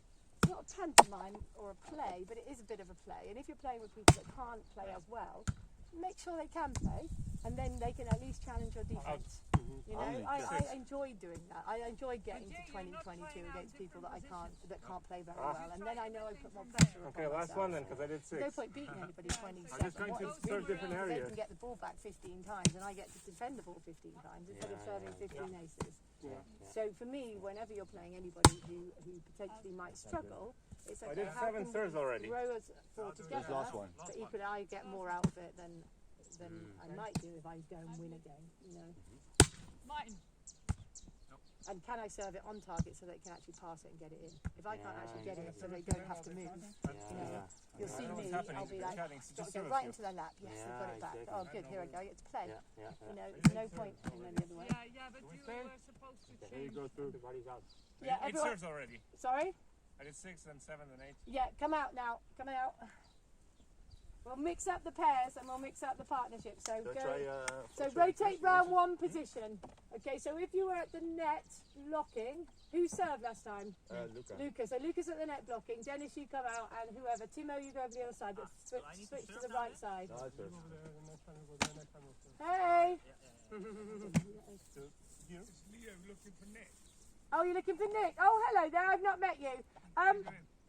Speaker 2: not a pantomime or a play, but it is a bit of a play. And if you're playing with people that can't play as well, make sure they can play, and then they can at least challenge your defence. You know, I enjoy doing that. I enjoy getting to 2022 against people that can't play very well, and then I know I put more pressure on
Speaker 3: Okay, last
Speaker 2: myself.
Speaker 3: one then, because I did 6.
Speaker 2: No point beating anybody 27.
Speaker 3: I'm just going to serve different
Speaker 2: They
Speaker 3: areas.
Speaker 2: can get the ball back 15 times, and I get to defend the ball 15 times instead of serving 15 aces. So for me, whenever you're playing anybody who potentially might struggle, it's
Speaker 3: I
Speaker 2: okay.
Speaker 3: did
Speaker 2: How
Speaker 3: 7
Speaker 2: can
Speaker 3: serves
Speaker 2: we
Speaker 3: already.
Speaker 2: row us four together?
Speaker 7: last one.
Speaker 2: But equally, I get more out of it than I might do if I go and win a game. You know.
Speaker 5: Martin.
Speaker 2: And can I serve it on target so they can actually pass it and get it in? If I can't actually get it so they don't have to move, you know, you'll see me, I'll be like, got to go right into their lap, yes, they've got it back. Oh good, here I go, I get to play. You know, there's no point in going the other way.
Speaker 5: Yeah, but you were supposed to
Speaker 3: There you
Speaker 5: change.
Speaker 3: go through. Everybody's out.
Speaker 2: Yeah,
Speaker 3: 8
Speaker 2: everyone,
Speaker 3: serves already.
Speaker 2: sorry?
Speaker 3: I did 6, then 7, then 8.
Speaker 2: Yeah, come out now, come out. We'll mix up the pairs and we'll mix up the partnerships. So
Speaker 7: Don't
Speaker 2: go.
Speaker 7: try,
Speaker 2: So
Speaker 7: for
Speaker 2: rotate round one position. Okay, so if you were at the net blocking, who served last time?
Speaker 7: Luca.
Speaker 2: Lucas. So Lucas at the net blocking. Dennis, you come out, and whoever. Timo, you go over the other side, but switch to the right side.
Speaker 7: No, it's good.
Speaker 1: Over there, the next time we go there, next time we'll serve.
Speaker 2: Hey!
Speaker 3: Leo looking for Nick.
Speaker 2: Oh, you're looking for Nick. Oh, hello there. I've not met you.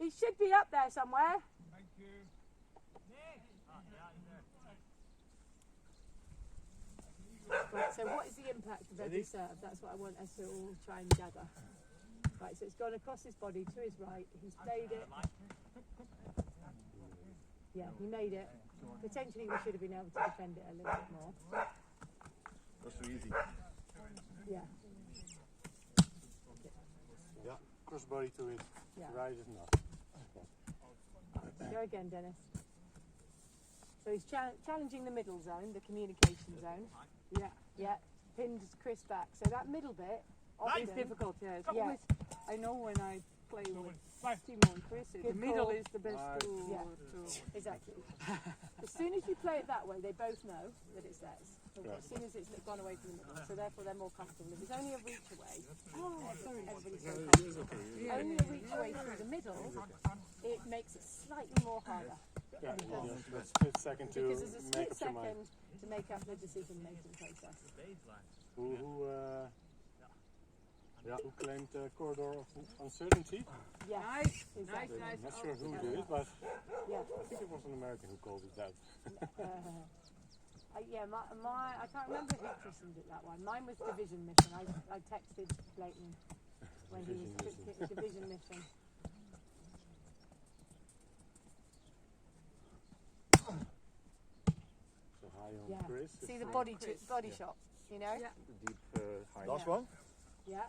Speaker 2: He should be up there somewhere.
Speaker 3: Thank you.
Speaker 2: Right, so what is the impact of every serve? That's what I want us to all try and gather. Right, so it's gone across his body to his right. He's played it. Yeah, he made it. Potentially we should have been able to defend it a little bit more.
Speaker 7: That's too easy.
Speaker 2: Yeah,
Speaker 7: Yeah.
Speaker 3: Crossbody to his right is not.
Speaker 2: go again, Dennis. So he's challenging the middle zone, the communication zone. Yeah, pinned Chris back. So that middle bit, often,
Speaker 6: It's difficult, yes.
Speaker 2: Yeah.
Speaker 6: I know when I play with
Speaker 3: Five.
Speaker 6: Timo and Chris, the
Speaker 2: Good
Speaker 6: middle
Speaker 2: call.
Speaker 6: is the best to...
Speaker 2: Yeah. Exactly. As soon as you play it that way, they both know that it's theirs. As soon as it's gone away from the middle, so therefore they're more comfortable. If it's only a reach away, everybody's so comfortable. Only a reach away through the middle, it makes it slightly more harder.
Speaker 3: Yeah, that's split second to
Speaker 2: Because there's a
Speaker 3: make
Speaker 2: split
Speaker 3: up your mind.
Speaker 2: second to make up the decision-making process.
Speaker 3: Who claimed the corridor of uncertainty?
Speaker 2: Yes,
Speaker 6: Nice,
Speaker 2: exactly.
Speaker 6: nice,
Speaker 3: I'm not sure who did it, but
Speaker 2: Yeah.
Speaker 3: I think it was an American who called it that.
Speaker 2: Yeah, I can't remember who christened it that one. Mine was Division Mission. I texted Clayton when he was Division Mission.
Speaker 3: So high on
Speaker 2: Yeah.
Speaker 3: Chris.
Speaker 2: See the body shot, you know?
Speaker 5: Yeah.
Speaker 7: Deep high. Last
Speaker 2: Yeah.
Speaker 7: one?
Speaker 2: Yeah.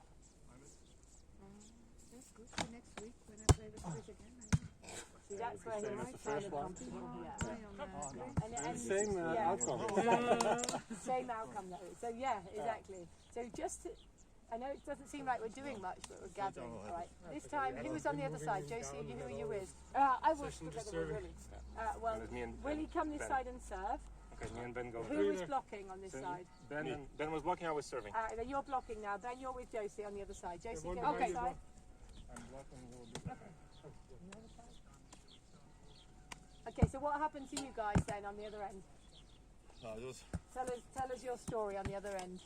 Speaker 5: That's good for next week when I play with Chris again.
Speaker 2: See, that's where
Speaker 3: same
Speaker 2: he's
Speaker 3: as the
Speaker 2: kind
Speaker 3: first
Speaker 2: of
Speaker 3: one.
Speaker 2: comfortable. Yeah. And
Speaker 3: Same
Speaker 2: yeah.
Speaker 3: outcome.
Speaker 2: Same outcome though. So yeah, exactly. So I know it doesn't seem like we're doing much, but we're gathering. Right. This time, who was on the other side? Josie, who are you with? I was
Speaker 1: Session
Speaker 2: together
Speaker 1: just
Speaker 2: with
Speaker 1: serving.
Speaker 2: Willie. Well,
Speaker 3: And it's me and
Speaker 2: Willie come this
Speaker 3: Ben.
Speaker 2: side and serve.
Speaker 3: Okay, me and Ben go.
Speaker 2: Who was blocking on this side?
Speaker 3: Ben was blocking, I was serving.
Speaker 2: Then you're blocking now. Ben, you're with Josie on the other side. Josie,
Speaker 1: one
Speaker 2: go on
Speaker 1: behind
Speaker 2: this
Speaker 1: you,
Speaker 2: side.
Speaker 3: I'm blocking, you will be
Speaker 2: Okay, so what happened to you guys then on the other end? Tell us your story on the other end.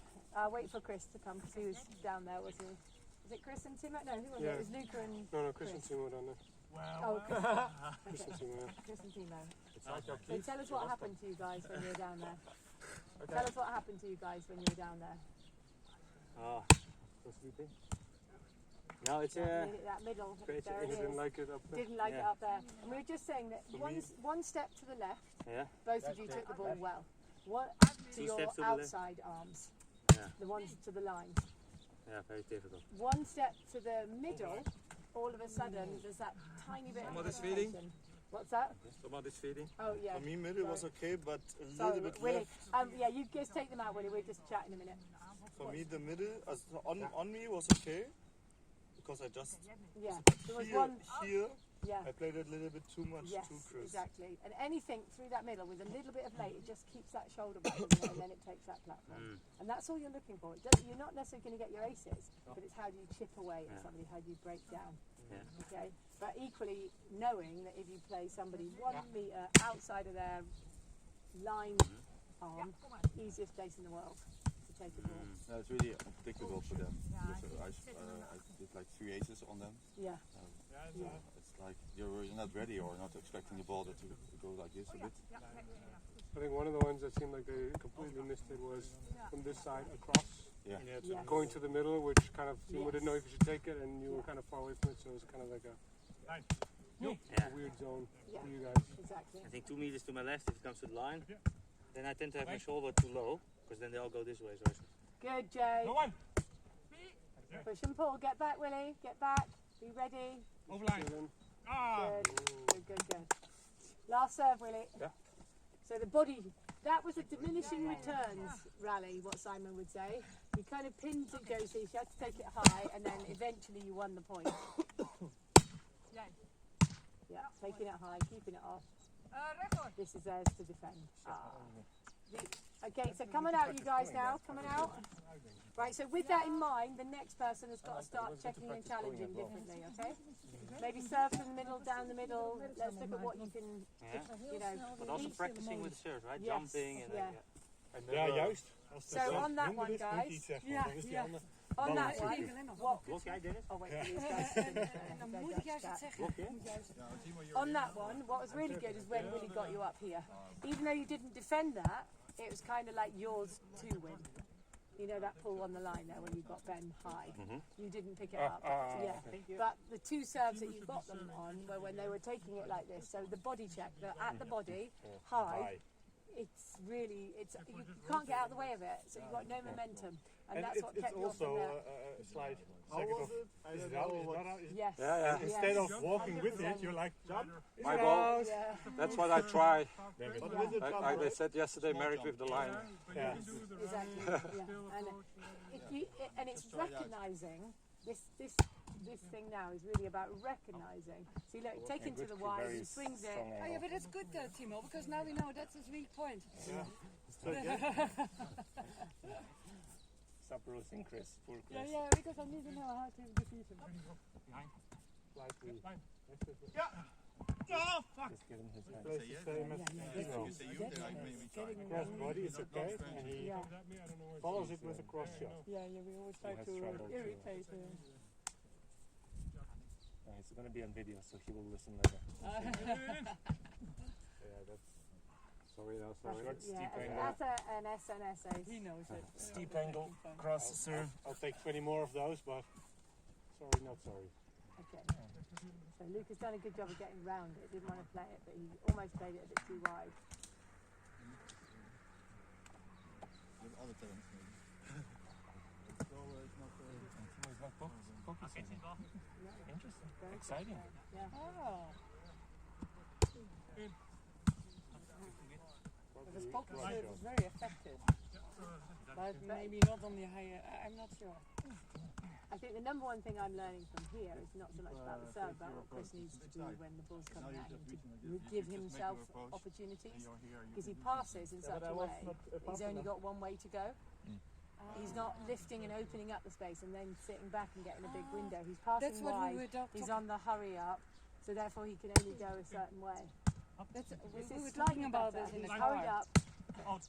Speaker 2: Wait for Chris to come because he was down there, wasn't he? Was it Chris and Timo? No, who was it?
Speaker 1: Yeah.
Speaker 2: It was Luca and
Speaker 1: No, Chris and Timo down there.
Speaker 2: oh, Chris,
Speaker 1: Chris and Timo, yeah.
Speaker 2: Chris and Timo.
Speaker 3: like
Speaker 2: So tell us what happened to you guys when you were down there. Tell us what happened to you guys when you were down there.
Speaker 4: Sleeping. No, it's
Speaker 2: That middle
Speaker 4: great.
Speaker 2: there
Speaker 1: He
Speaker 2: it
Speaker 1: didn't
Speaker 2: is.
Speaker 1: like it up there.
Speaker 2: Didn't like it
Speaker 4: Yeah.
Speaker 2: up there. And we were just saying that one step to the left,
Speaker 4: yeah.
Speaker 2: both of you took the ball well. What to
Speaker 4: Two
Speaker 2: your
Speaker 4: steps to the left.
Speaker 2: outside arms,
Speaker 4: Yeah.
Speaker 2: the ones to the line.
Speaker 4: Yeah, very difficult.
Speaker 2: One step to the middle, all of a sudden there's that tiny bit
Speaker 7: Someone
Speaker 2: of
Speaker 7: is feeding?
Speaker 2: hesitation. What's that?
Speaker 7: Somebody's feeding.
Speaker 2: Oh yeah.
Speaker 7: For me, middle was okay, but a
Speaker 2: Sorry,
Speaker 7: little bit
Speaker 2: Willie.
Speaker 7: left.
Speaker 2: Yeah, you guys take them out, Willie. We're just chatting a minute.
Speaker 7: For me, the middle on me was okay because I just
Speaker 2: Yeah. There was
Speaker 7: here,
Speaker 2: one.
Speaker 7: here
Speaker 2: Yeah.
Speaker 7: I played it a little bit too much,
Speaker 2: Yes,
Speaker 7: too crisp.
Speaker 2: exactly. And anything through that middle with a little bit of late, it just keeps that shoulder back, and then it takes that platform. And that's all you're looking for. You're not necessarily going to get your aces, but it's how do you chip away at somebody, how do you break down.
Speaker 4: Yeah.
Speaker 2: Okay. But equally, knowing that if you play somebody 1 meter outside of their line arm, easiest place in the world to take a ball.
Speaker 7: No, it's really unpredictable for them. Because I did like 3 aces on them.
Speaker 2: Yeah.
Speaker 7: It's like you're not ready or not expecting the ball to go like this a bit.
Speaker 1: I think one of the ones that seemed like they completely missed it was from this side across,
Speaker 7: Yeah.
Speaker 2: Yes.
Speaker 1: going to the middle, which kind of you wouldn't know if you should take it, and you were kind of far away from it, so it was kind of like a weird zone
Speaker 2: Yeah.
Speaker 1: for you guys.
Speaker 2: Exactly.
Speaker 4: I think 2 meters to my left if it comes to the line. Then I tend to have my shoulder too low, because then they all go this way. So
Speaker 2: Good, Jay.
Speaker 6: No one.
Speaker 2: Push and pull. Get back, Willie. Get back. Be ready.
Speaker 6: Overline.
Speaker 1: Feeling.
Speaker 6: Ah.
Speaker 2: Good. Last serve, Willie.
Speaker 1: Yeah.
Speaker 2: So the body, that was a diminishing returns rally, what Simon would say. You kind of pinned it, Josie, she had to take it high, and then eventually you won the point. Yeah, taking it high, keeping it off. This is theirs to defend. Okay, so coming out, you guys now, coming out. Right, so with that in mind, the next person has got to start checking and challenging differently, okay? Maybe serve from the middle, down the middle. Let's look at what you can, you know.
Speaker 4: but also
Speaker 2: each-
Speaker 4: practicing with serve, right?
Speaker 2: Yes,
Speaker 4: Jumping and
Speaker 2: yeah.
Speaker 3: Ja, juist. Als de
Speaker 2: So
Speaker 3: zelf
Speaker 2: on that
Speaker 3: minder
Speaker 2: one,
Speaker 3: is, moet
Speaker 2: guys.
Speaker 3: iets zeggen.
Speaker 5: Ja,
Speaker 3: Dan is die
Speaker 5: ja.
Speaker 3: ander.
Speaker 2: On that one, what?
Speaker 4: Blok jij, Dennis?
Speaker 2: Oh wait, these guys can,
Speaker 5: Dan
Speaker 2: go
Speaker 5: moet ik
Speaker 2: Dutch
Speaker 5: juist
Speaker 2: chat.
Speaker 5: iets zeggen.
Speaker 4: Blok je?
Speaker 2: On that one, what was really good is when Willie got you up here. Even though you didn't defend that, it was kind of like yours to win. You know that pull on the line there when you got Ben high. You didn't pick it up. Yeah. But the 2 serves that you got them on were when they were taking it like this. So the body check, at the body, high, it's really, you can't get out of the way of it. So you've got no momentum. And that's what
Speaker 3: it's
Speaker 2: kept you off from
Speaker 3: also
Speaker 2: there.
Speaker 3: a slight
Speaker 7: How
Speaker 3: second
Speaker 7: was
Speaker 3: of,
Speaker 7: it? I
Speaker 3: is
Speaker 7: don't
Speaker 3: it out,
Speaker 7: know
Speaker 3: is it
Speaker 7: what.
Speaker 3: not out? Is it-
Speaker 2: Yes.
Speaker 1: Yeah.
Speaker 3: Instead
Speaker 2: Yes.
Speaker 3: of walking with it,
Speaker 2: 100%.
Speaker 3: you're like, jump.
Speaker 1: My ball.
Speaker 2: Yeah.
Speaker 1: That's what I try.
Speaker 7: But with it,
Speaker 1: Like they said yesterday, married with the line.
Speaker 3: Yeah.
Speaker 2: Exactly. Yeah. And it's recognizing this thing now is really about recognizing. See, look, taken to the wide, he swings it.
Speaker 5: Oh yeah, but that's good, Timo, because now we know that's his weak point.
Speaker 3: So, Stop roasting Chris. Poor Chris.
Speaker 5: Yeah, because I need to know how to defeat him.
Speaker 3: Slightly.
Speaker 6: Oh, fuck.
Speaker 3: Just give him his hand. Plays the same as Timo. Cross body is okay, and he
Speaker 2: Yeah.
Speaker 3: follows it with a cross shot.
Speaker 5: Yeah, we always try
Speaker 3: has
Speaker 5: to
Speaker 3: trouble to-
Speaker 5: irritate him.
Speaker 3: It's going to be on video, so he will listen later. Yeah, that's
Speaker 1: Sorry, no,
Speaker 3: short,
Speaker 2: Yeah,
Speaker 3: steep angle.
Speaker 2: that's an SNS ace.
Speaker 5: He knows it.
Speaker 3: Steep angle, cross serve. I'll take 20 more of those, but sorry, not sorry.
Speaker 2: Okay. So Luke has done a good job of getting round it. Didn't want to play it, but he almost played it a bit too wide.
Speaker 7: With other talents, maybe. So it's not.
Speaker 3: Timo's not focusing. Interesting.
Speaker 2: Very
Speaker 3: Exciting.
Speaker 2: good. Yeah.
Speaker 5: Oh. But the poker serve is very effective. But maybe not on the higher, I'm not sure.
Speaker 2: I think the number one thing I'm learning from here is not so much about the serve, but what Chris needs to do when the ball's coming at him to give himself opportunities. Because he passes in such a way, he's only got one way to go. He's not lifting and opening up the space and then sitting back and getting a big window. He's passing
Speaker 5: That's what we
Speaker 2: wide,
Speaker 5: were
Speaker 2: he's on the hurry up, so therefore he can only go a certain way.
Speaker 5: That's, we
Speaker 2: This
Speaker 5: were
Speaker 2: is
Speaker 5: talking
Speaker 2: slightly
Speaker 5: about
Speaker 2: better.
Speaker 5: this in
Speaker 2: He's
Speaker 5: the
Speaker 2: hurried
Speaker 5: car.
Speaker 2: up,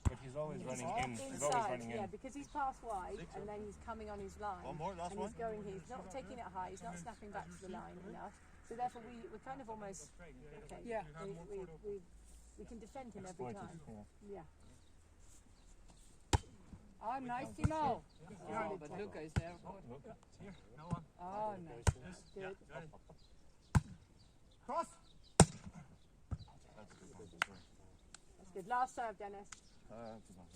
Speaker 3: But he's always running in. He's always
Speaker 2: inside,
Speaker 3: running in.
Speaker 2: yeah, because he's passed wide and then he's coming on his line.
Speaker 7: One more, last
Speaker 2: And
Speaker 7: one.
Speaker 2: he's going here, he's not taking it high, he's not snapping back to the line enough. So therefore we're kind of almost, okay,
Speaker 5: Yeah.
Speaker 2: we can defend him every
Speaker 3: Exploited.
Speaker 2: time.
Speaker 3: Yeah.
Speaker 2: Yeah.
Speaker 5: Oh, nice, Timo. Oh, but Luca is there. Oh, nice.
Speaker 2: Good.
Speaker 6: Cross.
Speaker 2: That's good. Last serve, Dennis.
Speaker 7: Too much.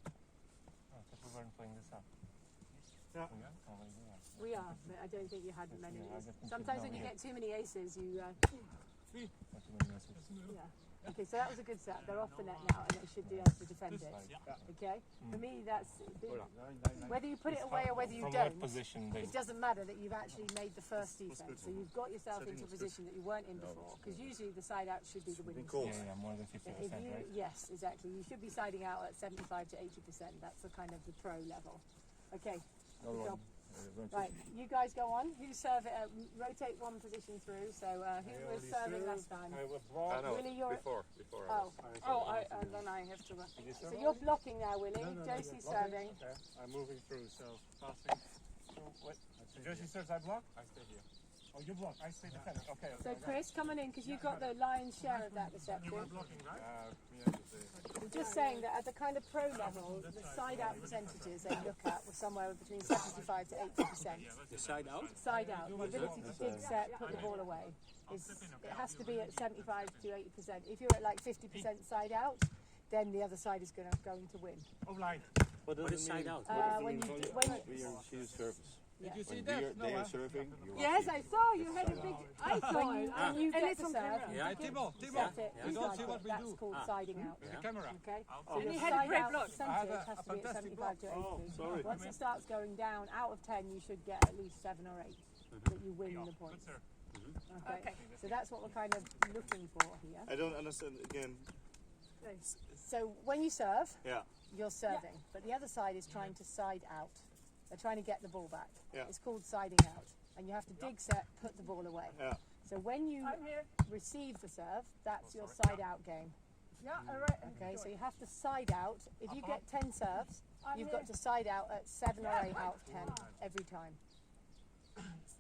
Speaker 3: Oh, I thought we weren't playing this up.
Speaker 2: We are, but I don't think you had many. Sometimes when you get too many aces, you. Yeah. Okay, so that was a good set. They're off the net now, and they should be able to defend it. Okay. For me, that's whether you put it away or whether you
Speaker 3: From
Speaker 2: don't.
Speaker 3: what position they
Speaker 2: It doesn't matter that you've actually made the first defense, so you've got yourself into a position that you weren't in before. Because usually the side out should be the winning.
Speaker 3: more than 50%,
Speaker 2: If you,
Speaker 3: right?
Speaker 2: yes, exactly. You should be siding out at 75 to 80%. That's the kind of the pro level. Okay. Good job. Right, you guys go on. You serve it. Rotate one position through. So who was serving last time?
Speaker 3: I was blocked.
Speaker 2: Willie, you're.
Speaker 7: Before.
Speaker 2: And then I have to. So you're blocking now, Willie. Josie's serving.
Speaker 3: Okay. I'm moving through, so passing. So, wait. So Josie serves, I block? I stay here. Oh, you block. I stay defending. Okay.
Speaker 2: So Chris, come on in because you've got the lion's share of that reception. I'm just saying that at the kind of pro level, the side out percentages they look at were somewhere between 75 to 80%.
Speaker 4: The side out?
Speaker 2: Side out, the ability to dig set, put the ball away. It has to be at 75 to 80%. If you're at like 50% side out, then the other side is going to win.
Speaker 4: What is side out?
Speaker 2: When you
Speaker 7: She is service.
Speaker 2: yeah.
Speaker 6: You see
Speaker 7: When
Speaker 6: that?
Speaker 7: they are serving, you
Speaker 2: Yes, I saw you had a big. I saw you. When you get the serve,
Speaker 4: Yeah.
Speaker 6: Timo,
Speaker 2: set it.
Speaker 6: you don't see what we
Speaker 2: That's
Speaker 6: do.
Speaker 2: called siding out.
Speaker 6: The camera.
Speaker 2: Okay. So
Speaker 5: And
Speaker 2: your
Speaker 5: he had a
Speaker 2: side
Speaker 5: great
Speaker 2: out
Speaker 5: block.
Speaker 2: percentage
Speaker 6: I had
Speaker 2: has
Speaker 6: a
Speaker 2: to be at
Speaker 6: fantastic
Speaker 2: 75 to 80.
Speaker 7: sorry.
Speaker 2: Once it starts going down, out of 10, you should get at least 7 or 8 that you win the points. Okay. So that's what we're kind of looking for here.
Speaker 7: I don't understand again.
Speaker 2: So when you serve,
Speaker 7: Yeah.
Speaker 2: you're serving, but the other side is trying to side out. They're trying to get the ball back.
Speaker 7: Yeah.
Speaker 2: It's called siding out, and you have to dig set, put the ball away.
Speaker 7: Yeah.
Speaker 2: So when you
Speaker 5: I'm here.
Speaker 2: receive the serve, that's your side out game.
Speaker 5: Yeah, all right.
Speaker 2: Okay, so you have to side out. If you get 10 serves, you've got to side out at 7 or 8 out of 10 every time.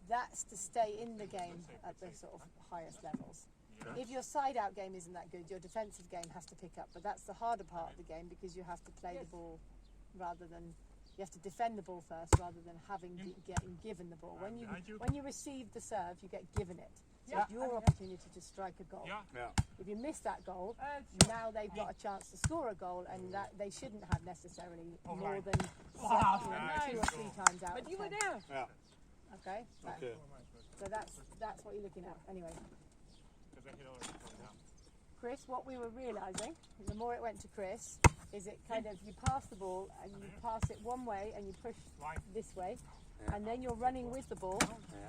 Speaker 2: That's to stay in the game at the sort of highest levels. If your side out game isn't that good, your defensive game has to pick up. But that's the harder part of the game because you have to play the ball rather than you have to defend the ball first rather than getting given the ball. When you receive the serve, you get given it. So it's your opportunity to strike a goal.
Speaker 7: Yeah.
Speaker 2: If you miss that goal, now they've got a chance to score a goal, and that they shouldn't have necessarily more than 2 or 3 times out.
Speaker 5: But you were
Speaker 2: of 10.
Speaker 5: there.
Speaker 7: Yeah.
Speaker 2: Okay.
Speaker 7: Okay.
Speaker 2: So that's what you're looking at. Anyway, Chris, what we were realising, the more it went to Chris, is it kind of you pass the ball and you pass it one way and you push this way, and then you're running with the ball,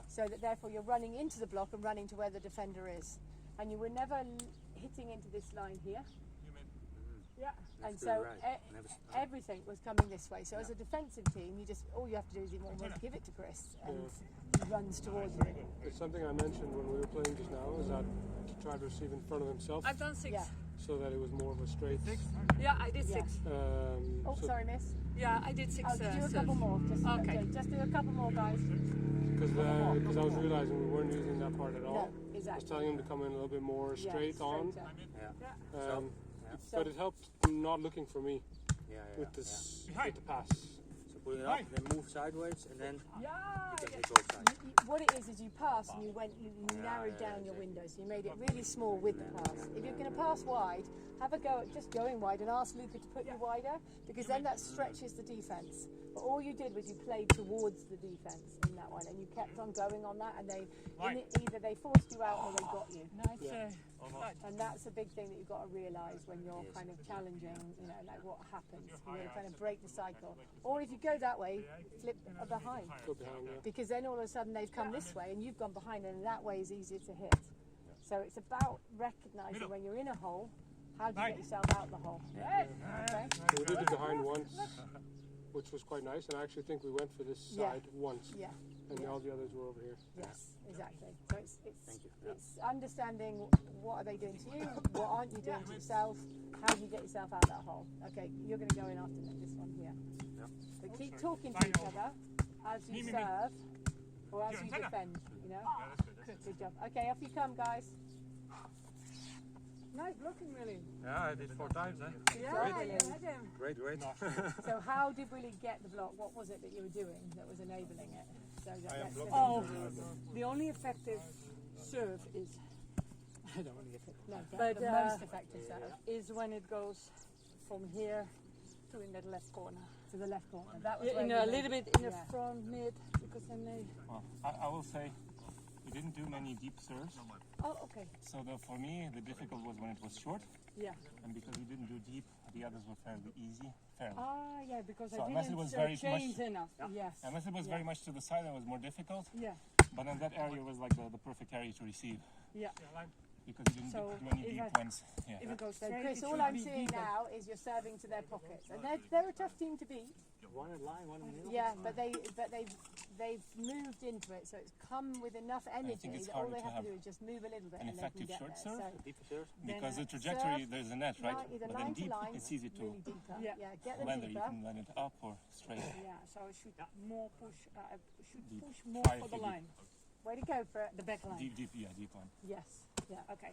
Speaker 2: so that therefore you're running into the block and running to where the defender is, and you were never hitting into this line here. Yeah, and so everything was coming this way. So as a defensive team, all you have to do is almost give it to Chris, and he runs towards you.
Speaker 1: It's something I mentioned when we were playing just now, is that to try to receive in front of himself
Speaker 5: I've done 6.
Speaker 2: Yeah.
Speaker 1: so that it was more of a straight.
Speaker 5: Yeah, I did 6.
Speaker 2: Oh,
Speaker 1: so
Speaker 2: sorry, miss.
Speaker 5: Yeah, I did 6.
Speaker 2: Do a couple more. Just do a couple more, guys.
Speaker 1: Because I was realizing we weren't using that part at all.
Speaker 2: No,
Speaker 1: I was
Speaker 2: exactly.
Speaker 1: telling him to come in a little bit more straight on.
Speaker 2: Straighter.
Speaker 1: But it helped not looking for me with this with the pass.
Speaker 4: So put it up, then move sideways, and then you can hit both sides.
Speaker 2: What it is you pass and you narrowed down your window, so you made it really small with the pass. If you're going to pass wide, have a go at just going wide and ask Luca to put you wider, because then that stretches the defence. But all you did was you played towards the defence in that one, and you kept on going on that, and either they forced you out or they got you.
Speaker 5: Nice.
Speaker 2: And that's a big thing that you've got to realise when you're kind of challenging, like what happens. You're kind of break the cycle. Or if you go that way, flip behind.
Speaker 1: Go behind,
Speaker 2: Because then all of a sudden they've come this way and you've gone behind, and that way is easier to hit. So it's about recognising when you're in a hole, how do you get yourself out the hole? Okay?
Speaker 1: So we did the behind once, which was quite nice, and I actually think we went for this side once,
Speaker 2: Yeah.
Speaker 1: and all the others were over here.
Speaker 2: Yes, exactly. So it's understanding what are they doing to you, what aren't you doing to yourself, how do you get yourself out of that hole. Okay, you're going to go in after this one here. But keep talking to each other as you serve or as you defend, Good job. Okay, off you come, guys.
Speaker 5: Nice blocking, really.
Speaker 3: Yeah, I did 4 times, eh?
Speaker 5: Yeah, you had him.
Speaker 3: Great.
Speaker 2: So how did Willie get the block? What was it that you were doing that was enabling it? So that
Speaker 5: Oh, the only effective serve is, I don't want to get it,
Speaker 2: but
Speaker 5: but
Speaker 2: the most effective serve.
Speaker 5: is when it goes from here to in that left corner.
Speaker 2: to the left corner. That was
Speaker 5: Yeah,
Speaker 2: where
Speaker 5: in
Speaker 2: you
Speaker 5: a
Speaker 2: made
Speaker 5: little
Speaker 2: it.
Speaker 5: bit in the
Speaker 2: Yeah.
Speaker 5: front mid because then they.
Speaker 3: Well, I will say we didn't do many deep serves.
Speaker 5: Oh, okay.
Speaker 3: So for me, the difficult was when it was short.
Speaker 5: Yeah.
Speaker 3: And because we didn't do deep, the others were fairly easy. Fairly.
Speaker 5: Ah, yeah, because
Speaker 3: So
Speaker 5: I
Speaker 3: unless it
Speaker 5: didn't
Speaker 3: was very
Speaker 5: change
Speaker 3: much-
Speaker 5: enough. Yes.
Speaker 3: Unless it was very much to the side, it was more difficult.
Speaker 5: Yeah.
Speaker 3: But then that area was like the perfect area to receive.
Speaker 5: Yeah.
Speaker 3: Because you didn't
Speaker 5: So
Speaker 3: do any
Speaker 5: if
Speaker 3: deep
Speaker 5: I-
Speaker 3: ones. Yeah.
Speaker 5: If it goes
Speaker 2: So
Speaker 5: straight,
Speaker 2: Chris,
Speaker 5: it
Speaker 2: all
Speaker 5: should
Speaker 2: I'm
Speaker 5: be
Speaker 2: seeing
Speaker 5: deeper.
Speaker 2: now is you're serving to their pockets, and they're a tough team to beat.
Speaker 4: One in line, one in the middle.
Speaker 2: Yeah, but they've moved into it, so it's come with enough energy
Speaker 3: it's
Speaker 2: that all
Speaker 3: harder
Speaker 2: they
Speaker 3: to
Speaker 2: have to
Speaker 3: have
Speaker 2: do is just move a little bit
Speaker 3: an
Speaker 2: and they can
Speaker 3: effective
Speaker 2: get
Speaker 3: short
Speaker 2: there.
Speaker 3: serve.
Speaker 2: So
Speaker 4: Deeper serve.
Speaker 3: Because
Speaker 2: then,
Speaker 3: the trajectory,
Speaker 2: serve,
Speaker 3: there's a net, right?
Speaker 2: either
Speaker 3: But
Speaker 2: line
Speaker 3: then
Speaker 2: to
Speaker 3: deep,
Speaker 2: line,
Speaker 3: it's easy to
Speaker 2: really deeper.
Speaker 5: Yeah.
Speaker 2: Get them
Speaker 3: land it. You
Speaker 2: deeper.
Speaker 3: can land it up or straight.
Speaker 5: Yeah, so I should more push. Should
Speaker 3: Deep.
Speaker 5: push more
Speaker 3: Try
Speaker 5: for
Speaker 3: if
Speaker 5: the
Speaker 3: you
Speaker 5: line,
Speaker 2: Way to go for it.
Speaker 5: the back line.
Speaker 3: Deep, yeah, deep one.
Speaker 2: Yes. Yeah.
Speaker 5: Okay.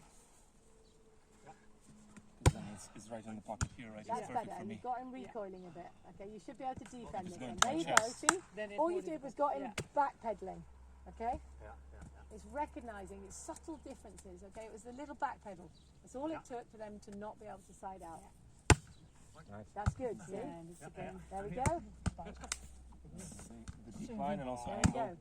Speaker 3: Because then it's right in the pocket here, right?
Speaker 2: That's
Speaker 3: It's perfect
Speaker 2: better.
Speaker 3: for me.
Speaker 2: You've got him recoiling a bit. Okay, you should be able to defend
Speaker 3: It's
Speaker 2: it.
Speaker 3: going
Speaker 2: Then.
Speaker 3: to my
Speaker 2: There you go.
Speaker 3: chest.
Speaker 2: See,
Speaker 5: Then it's
Speaker 2: all
Speaker 5: more
Speaker 2: you did was
Speaker 5: difficult.
Speaker 2: got him
Speaker 5: Yeah.
Speaker 2: backpedaling. Okay,
Speaker 4: Yeah.
Speaker 2: it's recognising its subtle differences. Okay, it was the little backpedal. That's all it took for them to not be able to side out.
Speaker 3: Nice.
Speaker 2: That's good. See,
Speaker 5: And it's again.
Speaker 2: there we go.
Speaker 3: The deep line and also
Speaker 2: There you
Speaker 3: angle.
Speaker 2: go.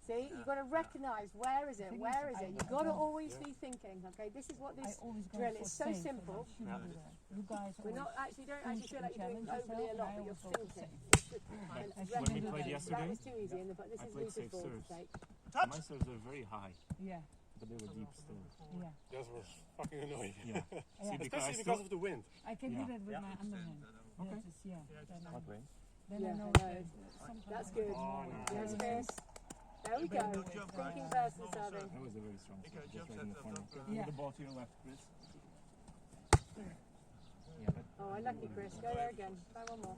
Speaker 2: See, you've got to recognise where is it, where is it. You've got to always be thinking. Okay, this is what this drill is. So simple.
Speaker 6: You guys
Speaker 2: We're not actually don't actually feel like you're doing
Speaker 6: challenge
Speaker 2: overly a
Speaker 6: yourself,
Speaker 2: lot,
Speaker 6: and
Speaker 2: but
Speaker 6: I
Speaker 2: you're
Speaker 6: always go the
Speaker 2: thinking.
Speaker 6: same.
Speaker 2: It's just- and
Speaker 3: When we
Speaker 2: recognise
Speaker 3: played
Speaker 2: that
Speaker 3: yesterday,
Speaker 2: was too easy, but this
Speaker 3: I
Speaker 2: is
Speaker 3: played
Speaker 2: Luca's
Speaker 3: safe
Speaker 2: ball to
Speaker 3: serves.
Speaker 2: take.
Speaker 3: My serves were very high,
Speaker 6: Yeah,
Speaker 3: but they were deep still.
Speaker 6: yeah.
Speaker 1: Those were fucking annoying.
Speaker 3: Yeah. See, because I
Speaker 1: Especially
Speaker 3: still...
Speaker 1: because of the wind.
Speaker 6: I can
Speaker 3: Yeah.
Speaker 6: do that with my underhand.
Speaker 3: Okay.
Speaker 6: That is, yeah. Then I,
Speaker 3: Okay.
Speaker 6: then
Speaker 2: Yeah,
Speaker 6: I know
Speaker 2: I know.
Speaker 6: that sometimes
Speaker 2: That's
Speaker 6: I
Speaker 2: good.
Speaker 3: Oh, no.
Speaker 2: Yes, Chris. There we go. Thinking first and serving.
Speaker 3: That was a very strong serve, just right in the corner.
Speaker 6: Yeah.
Speaker 3: Move the ball to your left, Chris. Yeah, but
Speaker 2: Oh, unlucky, Chris. Go there again. Try one more.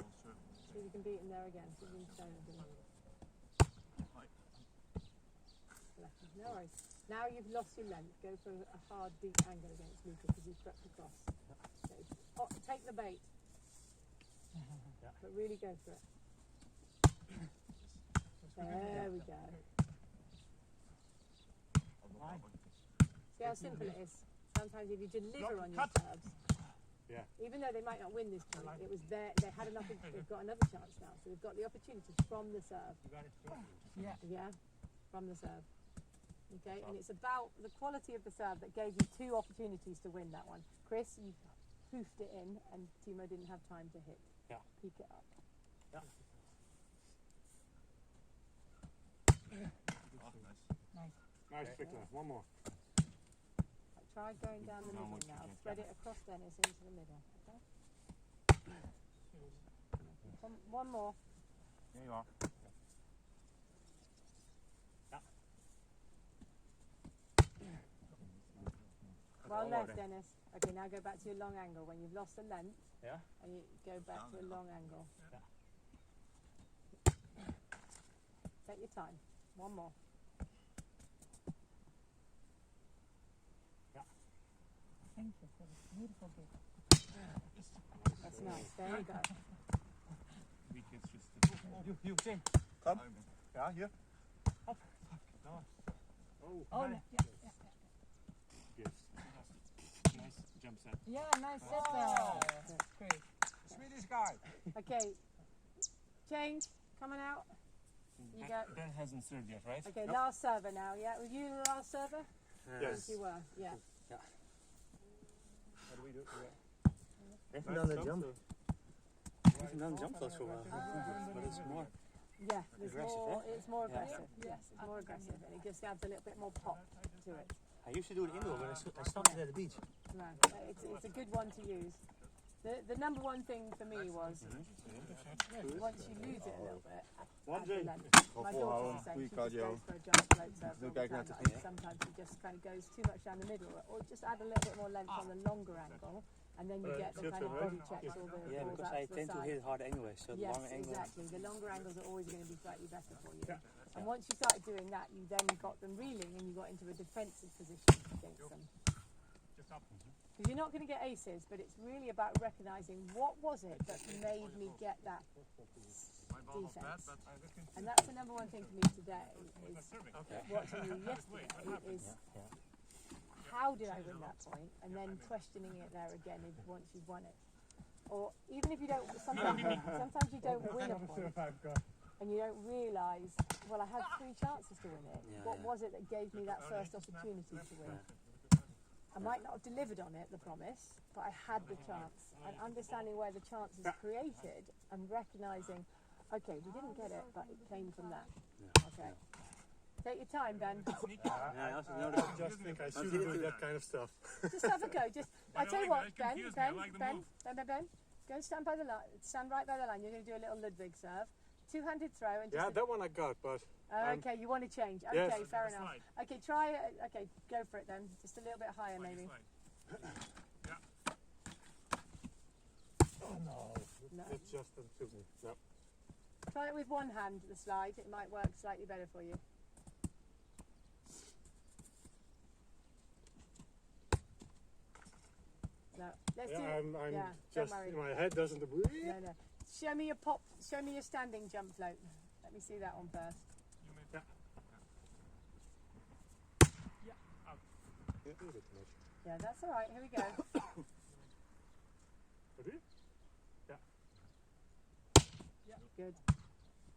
Speaker 2: See if you can beat him there again. See if you can stone him. Lucky. No worries. Now you've lost your length. Go for a hard, deep angle against Luca because he's crept across. Okay. Oh, take the bait. But really go for it. There we go. See how simple it is? Sometimes if you deliver on your serves, even though they might not win this point, it was there. They had enough. They've got another chance now, so they've got the opportunity from the serve.
Speaker 6: yeah.
Speaker 2: Yeah, from the serve. Okay, and it's about the quality of the serve that gave you two opportunities to win that one. Chris, you hoofed it in, and Timo didn't have time to hit.
Speaker 4: Yeah.
Speaker 2: Peek it up.
Speaker 3: nice trickler. One more.
Speaker 2: Right, try going down the
Speaker 3: No
Speaker 2: middle
Speaker 3: more
Speaker 2: now.
Speaker 3: trajectory.
Speaker 2: Spread it across Dennis into the middle. Okay. One more.
Speaker 3: There you are.
Speaker 2: Well left, Dennis. Okay, now go back to your long angle. When you've lost the length,
Speaker 4: Yeah.
Speaker 2: and you go back to a long angle. Take your time. One more.
Speaker 6: Thank you for this beautiful gift.
Speaker 2: That's nice. There you go.
Speaker 3: Weak, it's just...
Speaker 4: You, Jane.
Speaker 7: Come. Yeah, here.
Speaker 3: Oh,
Speaker 6: Oh,
Speaker 3: nice.
Speaker 6: yeah.
Speaker 3: Nice jump set.
Speaker 6: Yeah, nice set. That's great.
Speaker 4: Swedish guy.
Speaker 2: Okay. Change. Coming out. You go.
Speaker 3: Ben hasn't served yet, right?
Speaker 2: Okay, last server now. Yeah, were you the last server?
Speaker 1: Yes.
Speaker 2: You were. Yeah.
Speaker 3: What do we do?
Speaker 4: Even dan de jump. Even dan de jump was zo but it's more.
Speaker 2: Yeah, there's
Speaker 4: Aggressive,
Speaker 2: more.
Speaker 4: eh?
Speaker 2: It's more aggressive. Yes, it's more aggressive, and it just adds a little bit more pop to it.
Speaker 4: I used to do it indoor, but I stopped it at the beach.
Speaker 2: No, it's a good one to use. The number one thing for me was once you lose it a little bit, add the length. My daughter's the same. She just goes for a jump float surf all the time. Like, sometimes she just kind of goes too much down the middle, or just add a little bit more length on the longer angle, and then you get the kind of body checks all the
Speaker 4: Yeah,
Speaker 2: balls
Speaker 4: because
Speaker 2: out
Speaker 4: I
Speaker 2: to the
Speaker 4: tend to
Speaker 2: side.
Speaker 4: hit hard anyway, so the
Speaker 2: Yes,
Speaker 4: longer angle.
Speaker 2: exactly. The longer angles are always going to be slightly better for you. And once you started doing that, you then got them reeling and you got into a defensive position against them. Because you're not going to get aces, but it's really about recognising what was it that made me get that defence. And that's the number one thing for me today, is watching you yesterday, is how did I win that point, and then questioning it there again once you've won it. or even if you don't, sometimes you don't win a point, and you don't realise, well, I had 3 chances to win it.
Speaker 4: Yeah,
Speaker 2: What
Speaker 4: yeah.
Speaker 2: was it that gave me that first opportunity to win? I might not have delivered on it, the promise, but I had the chance. And understanding where the chance is created and recognising, okay, we didn't get it, but it came from that. Okay. Take your time, Ben.
Speaker 4: Yeah, also, no,
Speaker 6: I just think I shouldn't do that kind of stuff.
Speaker 2: Just have a go. Just, I tell you what, Ben,
Speaker 1: confused me. I like the move.
Speaker 2: Ben, go and stand by the line. Stand right by the line. You're going to do a little Ludwig serve, 2-handed throw, and just.
Speaker 6: Yeah, that one I got, but
Speaker 2: Okay, you want to change? Okay,
Speaker 6: Yes.
Speaker 2: fair enough. Okay, try it. Okay, go for it then. Just a little bit higher, maybe.
Speaker 6: oh no,
Speaker 2: No.
Speaker 6: it just doesn't suit me. No.
Speaker 2: Try it with one hand, the slide. It might work slightly better for you. No, let's do it.
Speaker 6: I'm
Speaker 2: Yeah,
Speaker 6: just
Speaker 2: don't worry.
Speaker 6: my head doesn't agree.
Speaker 2: No. Show me your pop. Show me your standing jump float. Let me see that one first.
Speaker 6: Yeah, a bit too much.
Speaker 2: Yeah, that's all right. Here we go.
Speaker 6: Ready?
Speaker 2: Good.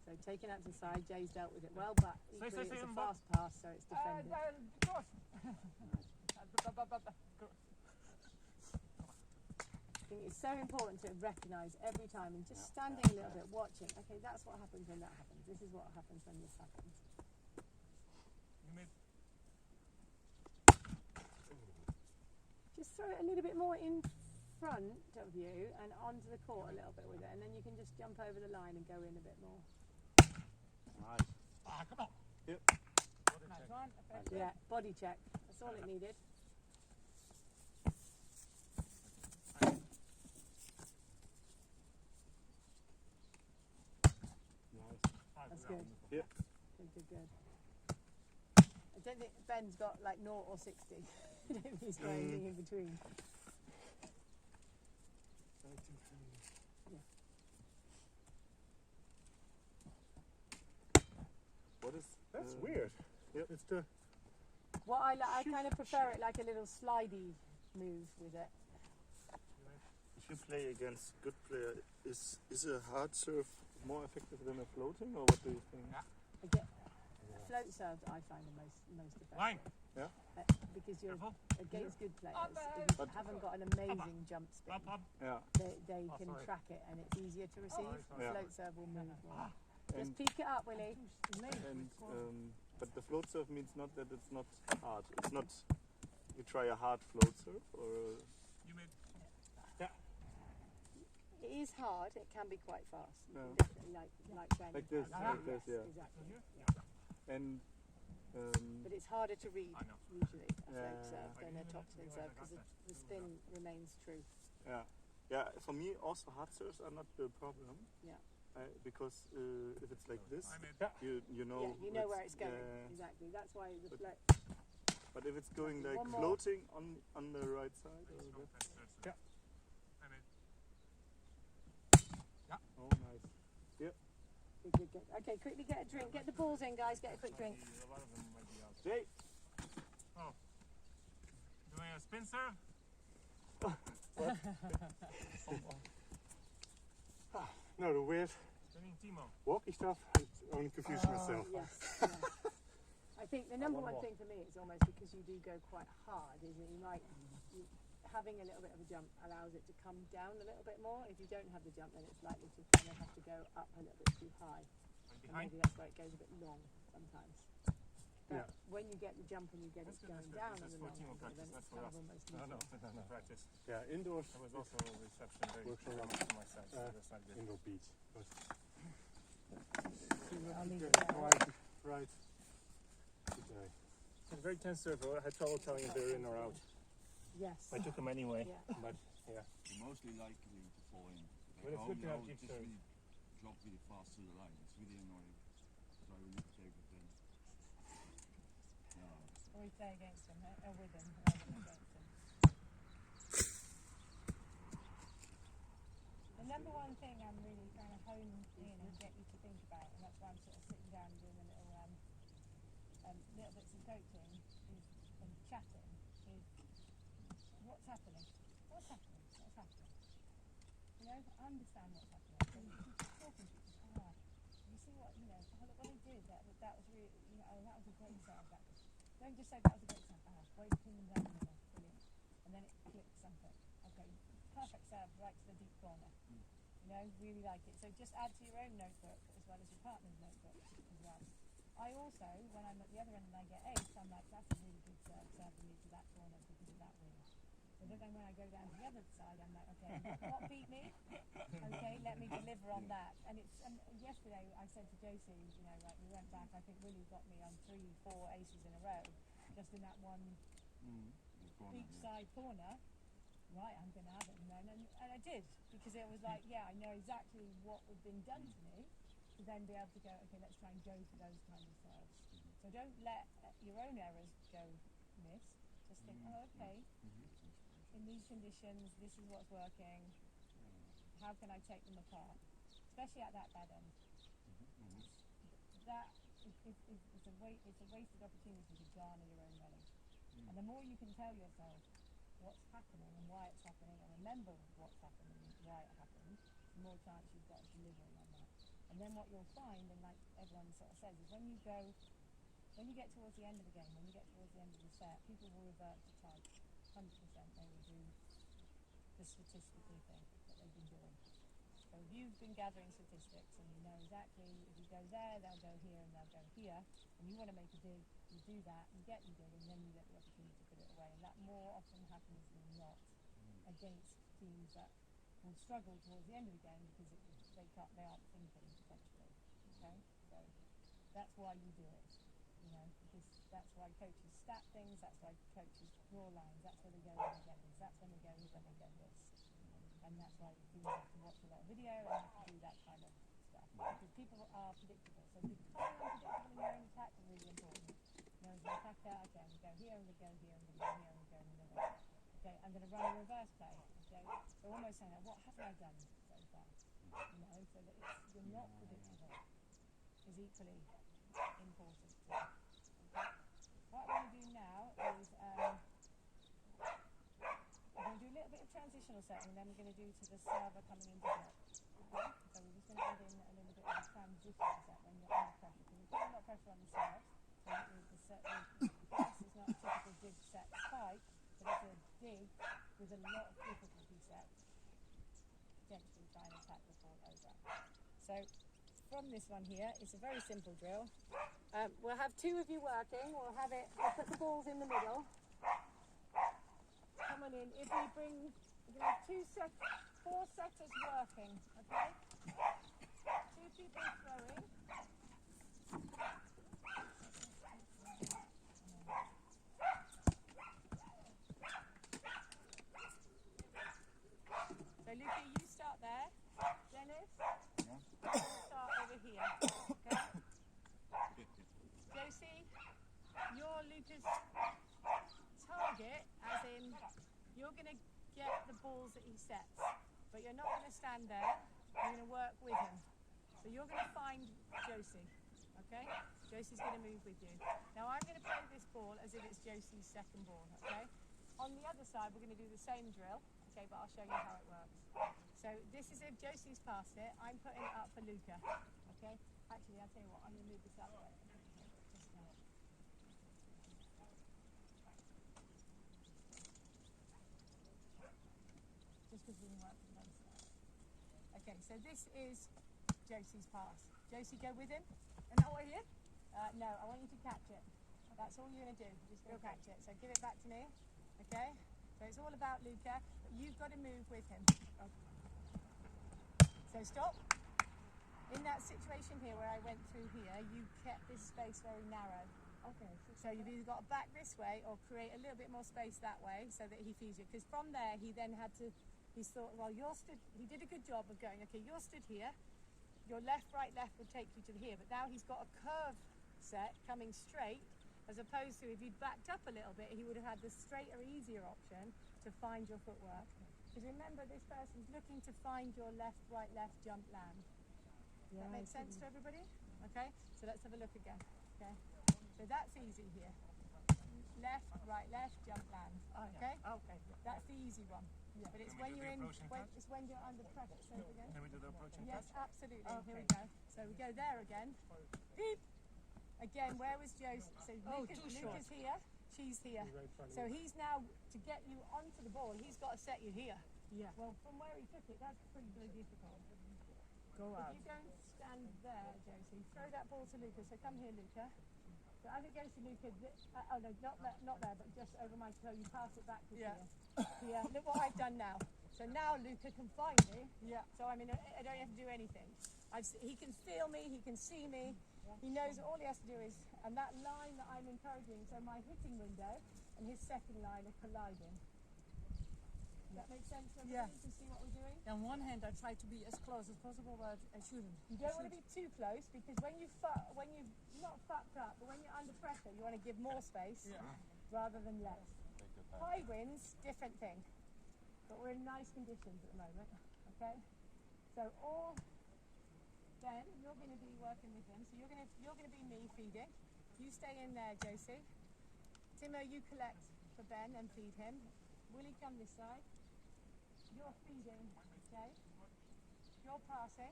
Speaker 2: So taking out to the side, Jay's dealt with it well, but equally
Speaker 1: say,
Speaker 2: it's a
Speaker 1: Bob.
Speaker 2: fast pass, so it's defended. I think it's so important to recognise every time and just standing a little bit, watching. Okay, that's what happens when that happens. This is what happens when this happens. Just throw it a little bit more in front of you and onto the court a little bit with it, and then you can just jump over the line and go in a bit more.
Speaker 4: Nice.
Speaker 8: Nice one.
Speaker 2: Yeah, body check. That's all it needed. That's good.
Speaker 6: Yeah.
Speaker 2: Good. I don't think Ben's got like 0 or 60. I don't think he's got anything in between.
Speaker 7: What is?
Speaker 6: That's weird. It's the
Speaker 2: What I kind of prefer it like a little slidey move with it.
Speaker 7: If you play against good player, is a hard serve more effective than a floating, or what do you think?
Speaker 2: Again, float serve I find the most effective.
Speaker 1: Line.
Speaker 2: Because you're against good players.
Speaker 8: Up,
Speaker 2: If you haven't got an amazing jump spin,
Speaker 7: Yeah.
Speaker 2: they can track it and it's easier to receive.
Speaker 7: Yeah.
Speaker 2: Float serve will move more.
Speaker 7: And,
Speaker 2: Just peek it up, Willie.
Speaker 7: but the float serve means not that it's not hard. It's not. You try a hard float serve, or
Speaker 2: It is hard. It can be quite fast. You
Speaker 7: Yeah.
Speaker 2: can definitely like Ben.
Speaker 7: Like this,
Speaker 2: can.
Speaker 7: like this,
Speaker 2: Yes,
Speaker 7: yeah.
Speaker 2: Exactly.
Speaker 7: and
Speaker 2: But it's harder to read
Speaker 1: I know.
Speaker 2: usually a float
Speaker 7: Yeah.
Speaker 2: serve than a topspin serve because the spin remains true.
Speaker 7: yeah. For me, also hard serves are not the problem.
Speaker 2: Yeah.
Speaker 7: Because if it's like this,
Speaker 1: Yeah.
Speaker 7: you know.
Speaker 2: Yeah, you know where it's going.
Speaker 7: yeah.
Speaker 2: Exactly. That's why the
Speaker 7: But-
Speaker 2: float.
Speaker 7: But if it's going like
Speaker 2: One more.
Speaker 7: floating on the right side, or
Speaker 1: Yeah.
Speaker 7: oh nice.
Speaker 2: Good. Okay, quickly get a drink. Get the balls in, guys. Get a quick drink.
Speaker 1: A lot of them might be out.
Speaker 7: Jay,
Speaker 1: Doing a spin serve?
Speaker 6: no the weird
Speaker 1: Spinning Timo.
Speaker 6: walkie stuff. It's only confused myself.
Speaker 2: Yes. I think the number one thing for me is almost because you do go quite hard, is that having a little bit of a jump allows it to come down a little bit more. If you don't have the jump, then it's likely to kind of have to go up a little bit too high. And
Speaker 1: Behind?
Speaker 2: maybe that's where it goes a bit long sometimes. But
Speaker 6: Yeah.
Speaker 2: when you get the jump and you get it going down on the long
Speaker 1: Timo
Speaker 2: angle, then
Speaker 1: practice.
Speaker 2: it's
Speaker 1: That's for
Speaker 2: kind of
Speaker 1: us.
Speaker 2: almost neutral.
Speaker 1: No. Practice.
Speaker 6: Yeah, indoors.
Speaker 1: There was also a reception very
Speaker 6: Works a lot.
Speaker 1: to my side, so that's not good.
Speaker 6: Indoor beach. But
Speaker 2: I'll leave it there.
Speaker 6: right. Today.
Speaker 3: It's a very tense serve. I had trouble telling if they're in or out.
Speaker 2: Yes.
Speaker 3: I took them anyway.
Speaker 2: Yeah.
Speaker 3: But yeah.
Speaker 9: You're mostly likely to fall in.
Speaker 3: But it's good to have
Speaker 9: it
Speaker 3: deep
Speaker 9: just
Speaker 3: serve.
Speaker 9: really drop really fast to the line. It's really annoying. So I really play with them.
Speaker 8: Or we play against them, or with them, rather than against them. The number one thing I'm really trying to hone in and get you to think about, and that's why I'm sort of sitting down and doing a little bits of coaching and chatting, is what's happening? What's happening? What's happening? You know, understand what's happening. So you keep talking to you, you see what, you know, oh, look what he did, that was really, you know, oh, that was a great serve, that was, don't just say that was a great serve, great pin down the middle, brilliant, and then it clicks something, okay, perfect serve right to the deep corner, you know, really like it. So just add to your own notebook as well as your partner's notebook as well. I also, when I'm at the other end and I get ace, I'm like, that's a really good serve for me to that corner because of that win. But then when I go down to the other side, I'm like, okay, what beat me? Okay, let me deliver on that. And it's yesterday I said to Josie, you know, like we went back, I think Willie got me on 3-4 aces in a row, just in that one beachside corner. Right, I'm going to have it. And I did, because it was like, yeah, I know exactly what had been done to me, to then be able to go, okay, let's try and go for those kind of serves. So don't let your own errors go miss. Just think, oh, okay, in these conditions, this is what's working. How can I take them apart? Especially at that bad end. That it's a wasted opportunity to garner your own money. And the more you can tell yourself what's happening and why it's happening, and remember what's happening and why it happened, the more chance you've got of delivering on that. And then what you'll find, and like everyone sort of says, is when you get towards the end of the game, when you get towards the end of the set, people will revert to type. 100% they will do the statistical thing that they've been doing. So if you've been gathering statistics and you know exactly if you go there, they'll go here and they'll go here, and you want to make a dig, you do that, you get your dig, and then you get the opportunity to put it away. And that more often happens than not against teams that will struggle towards the end of the game because they aren't thinking potentially. Okay, so that's why you do it. You know, because that's why coaches stat things, that's why coaches draw lines, that's where they go when they get this, that's when they go when they get this. And that's why teams have to watch a lot of video and have to do that kind of stuff. Because people are predictable. So becoming unpredictable in your own attack is really important. You know, as an attacker, okay, I'm going to go here, I'm going to go here, I'm going to go here, I'm going to go in the middle. Okay, I'm going to run a reverse play. Okay, so almost saying that, what haven't I done so far? You know, so that you're not predictable is equally important too. Okay? What I'm going to do now is we're going to do a little bit of transitional setting, and then we're going to do to the server coming into block. Okay? So we're just going to add in a little bit of a transitional set when you're under pressure, because we're putting a lot of pressure on the serve. So this is not a typical dig set spike, but it's a dig with a lot of difficulty sets, potentially trying to attack the ball over. So from this one here, it's a very simple drill. We'll have two of you working. We'll put the balls in the middle. Come on in. If we bring, we're going to have 4 setters working, okay? 2 people throwing. So Lucy, you start there. Dennis, you start over here, okay? Josie, you're Luca's target, as in you're going to get the balls that he sets, but you're not going to stand there, you're going to work with him. So you're going to find Josie, okay? Josie's going to move with you. Now I'm going to play this ball as if it's Josie's second ball, okay? On the other side we're going to do the same drill, okay, but I'll show you how it works. So this is if Josie's passed it, I'm putting it up for Luca, okay? Actually, I'll tell you what, I'm going to move this up. Just because we can work from both sides. Okay, so this is Josie's pass. Josie, go with him. And that way here? No, I want you to catch it. That's all you're going to do. Just go catch it. So give it back to me. Okay? So it's all about Luca, but you've got to move with him. Okay. So stop. In that situation here where I went through here, you kept this space very narrow. Okay. So you've either got to back this way or create a little bit more space that way so that he feeds you. Because from there, he then had to, he thought, well, you're stood, he did a good job of going, okay, you're stood here, your left, right, left would take you to here, but now he's got a curve set coming straight, as opposed to if he'd backed up a little bit, he would have had the straighter, easier option to find your footwork. Because remember, this person's looking to find your left, right, left, jump, land. Does that make sense to everybody? Okay, so let's have a look again. Okay, so that's easy here. Left, right, left, jump, land. Okay? Okay. That's the easy one. But it's
Speaker 3: Can we
Speaker 8: when
Speaker 3: do
Speaker 8: you're
Speaker 3: the
Speaker 8: in,
Speaker 3: approaching
Speaker 8: when,
Speaker 3: touch?
Speaker 8: it's when you're under pressure. Say it again.
Speaker 3: Can we do the approaching
Speaker 8: Yes,
Speaker 3: touch?
Speaker 8: absolutely. Here we go. So we go there again. Beep. Again, where was Joe's? So Luca's here, she's here.
Speaker 1: Right in front of
Speaker 8: So
Speaker 1: me.
Speaker 8: he's now, to get you onto the ball, he's got to set you here.
Speaker 5: Yeah.
Speaker 8: Well, from where he took it, that's pretty difficult.
Speaker 5: Go out.
Speaker 8: If you don't stand there, Josie, throw that ball to Luca. So come here, Luca. So as it goes to Luca, oh no, not there, but just over my toe, you pass it back to here. Here, look what I've done now. So now Luca can find me.
Speaker 5: Yeah.
Speaker 8: So I mean, I don't have to do anything. He can feel me, he can see me. He knows all he has to do is, and that line that I'm encouraging, so my hitting window and his setting line are colliding. Does that make sense to everybody?
Speaker 5: Yeah.
Speaker 8: You can see what we're doing?
Speaker 5: On one hand, I try to be as close as possible, but I shouldn't.
Speaker 8: You don't want to be too close because when you've not fucked up, but when you're under pressure, you want to give more space rather than less. High winds, different thing. But we're in nice conditions at the moment, okay? So Ben, you're going to be working with him. So you're going to be me feeding. You stay in there, Josie. Timo, you collect for Ben and feed him. Willie, come this side. You're feeding, okay? You're passing.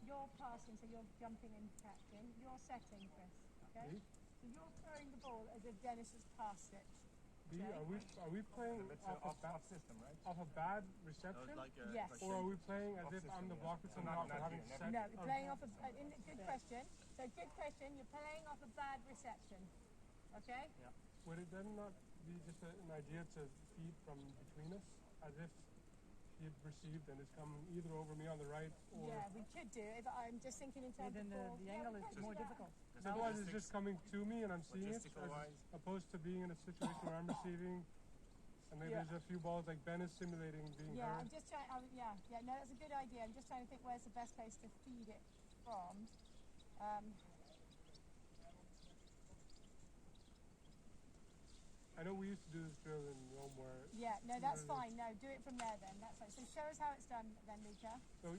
Speaker 8: You're passing, so you're jumping and catching. You're setting, Chris, okay?
Speaker 1: Me?
Speaker 8: So you're throwing the ball as if Dennis has passed it.
Speaker 1: B, are we playing
Speaker 3: It's
Speaker 1: off
Speaker 3: off system, right?
Speaker 1: a bad reception?
Speaker 8: Yes.
Speaker 1: Or are we playing as if I'm the blocker so
Speaker 3: Not-
Speaker 1: not
Speaker 3: not
Speaker 1: having
Speaker 3: here,
Speaker 1: set?
Speaker 8: No, you're playing off good question. So good question, you're playing off a bad reception. Okay?
Speaker 1: Would it then not be just an idea to feed from between us, as if he had received and is coming either over me on the right or...
Speaker 8: Yeah, we could do it. I'm just thinking in terms
Speaker 5: Then
Speaker 8: of ball.
Speaker 5: the
Speaker 8: Yeah,
Speaker 5: angle
Speaker 8: we
Speaker 5: is
Speaker 8: can do
Speaker 5: more
Speaker 8: that.
Speaker 5: difficult.
Speaker 1: Otherwise it's just coming to me and I'm seeing it,
Speaker 3: Logistical wise.
Speaker 1: as opposed to being in a situation where I'm receiving and maybe there's a few balls like Ben is simulating being
Speaker 8: Yeah,
Speaker 1: heard.
Speaker 8: I'm just trying. No, that's a good idea. I'm just trying to think where's the best place to feed it from.
Speaker 1: I know we used to do this drill in Rome where...
Speaker 8: Yeah, no, that's fine. No, do it from there then. That's fine. So show us how it's done then, Luca.
Speaker 1: So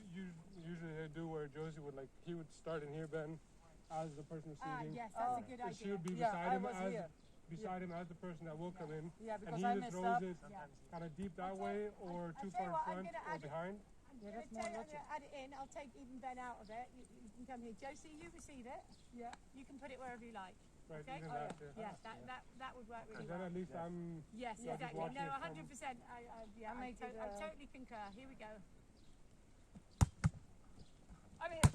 Speaker 1: usually they do where Josie would he would start in here, Ben, as the person receiving.
Speaker 8: Yes, that's a good
Speaker 1: And she
Speaker 8: idea.
Speaker 1: would be
Speaker 5: Yeah,
Speaker 1: beside
Speaker 5: I
Speaker 1: him
Speaker 5: was
Speaker 1: as
Speaker 5: here.
Speaker 1: him as the person that will come in.
Speaker 5: Yeah,
Speaker 1: And
Speaker 5: because
Speaker 1: he
Speaker 5: I
Speaker 1: either
Speaker 5: messed
Speaker 1: throws
Speaker 5: up.
Speaker 1: it kind of deep that way or
Speaker 8: I'll
Speaker 1: too
Speaker 8: tell
Speaker 1: far
Speaker 8: you
Speaker 1: in
Speaker 8: what, I'm
Speaker 1: front
Speaker 8: gonna
Speaker 1: or
Speaker 8: add it-
Speaker 1: behind.
Speaker 8: I'm
Speaker 5: that's
Speaker 8: going
Speaker 5: more
Speaker 8: to add it in. I'll take even Ben out of it. You can come here. Josie, you receive it.
Speaker 5: Yeah.
Speaker 8: You can put it wherever you like.
Speaker 1: Right,
Speaker 8: Okay?
Speaker 1: even that, yeah.
Speaker 8: Yes, that would work really
Speaker 1: And then
Speaker 8: well.
Speaker 1: at least I'm...
Speaker 8: Yes,
Speaker 1: Yeah, just
Speaker 8: exactly.
Speaker 1: watching
Speaker 8: No,
Speaker 1: it
Speaker 8: 100%.
Speaker 5: I make it,
Speaker 8: I totally concur. Here we go.
Speaker 5: I'm here.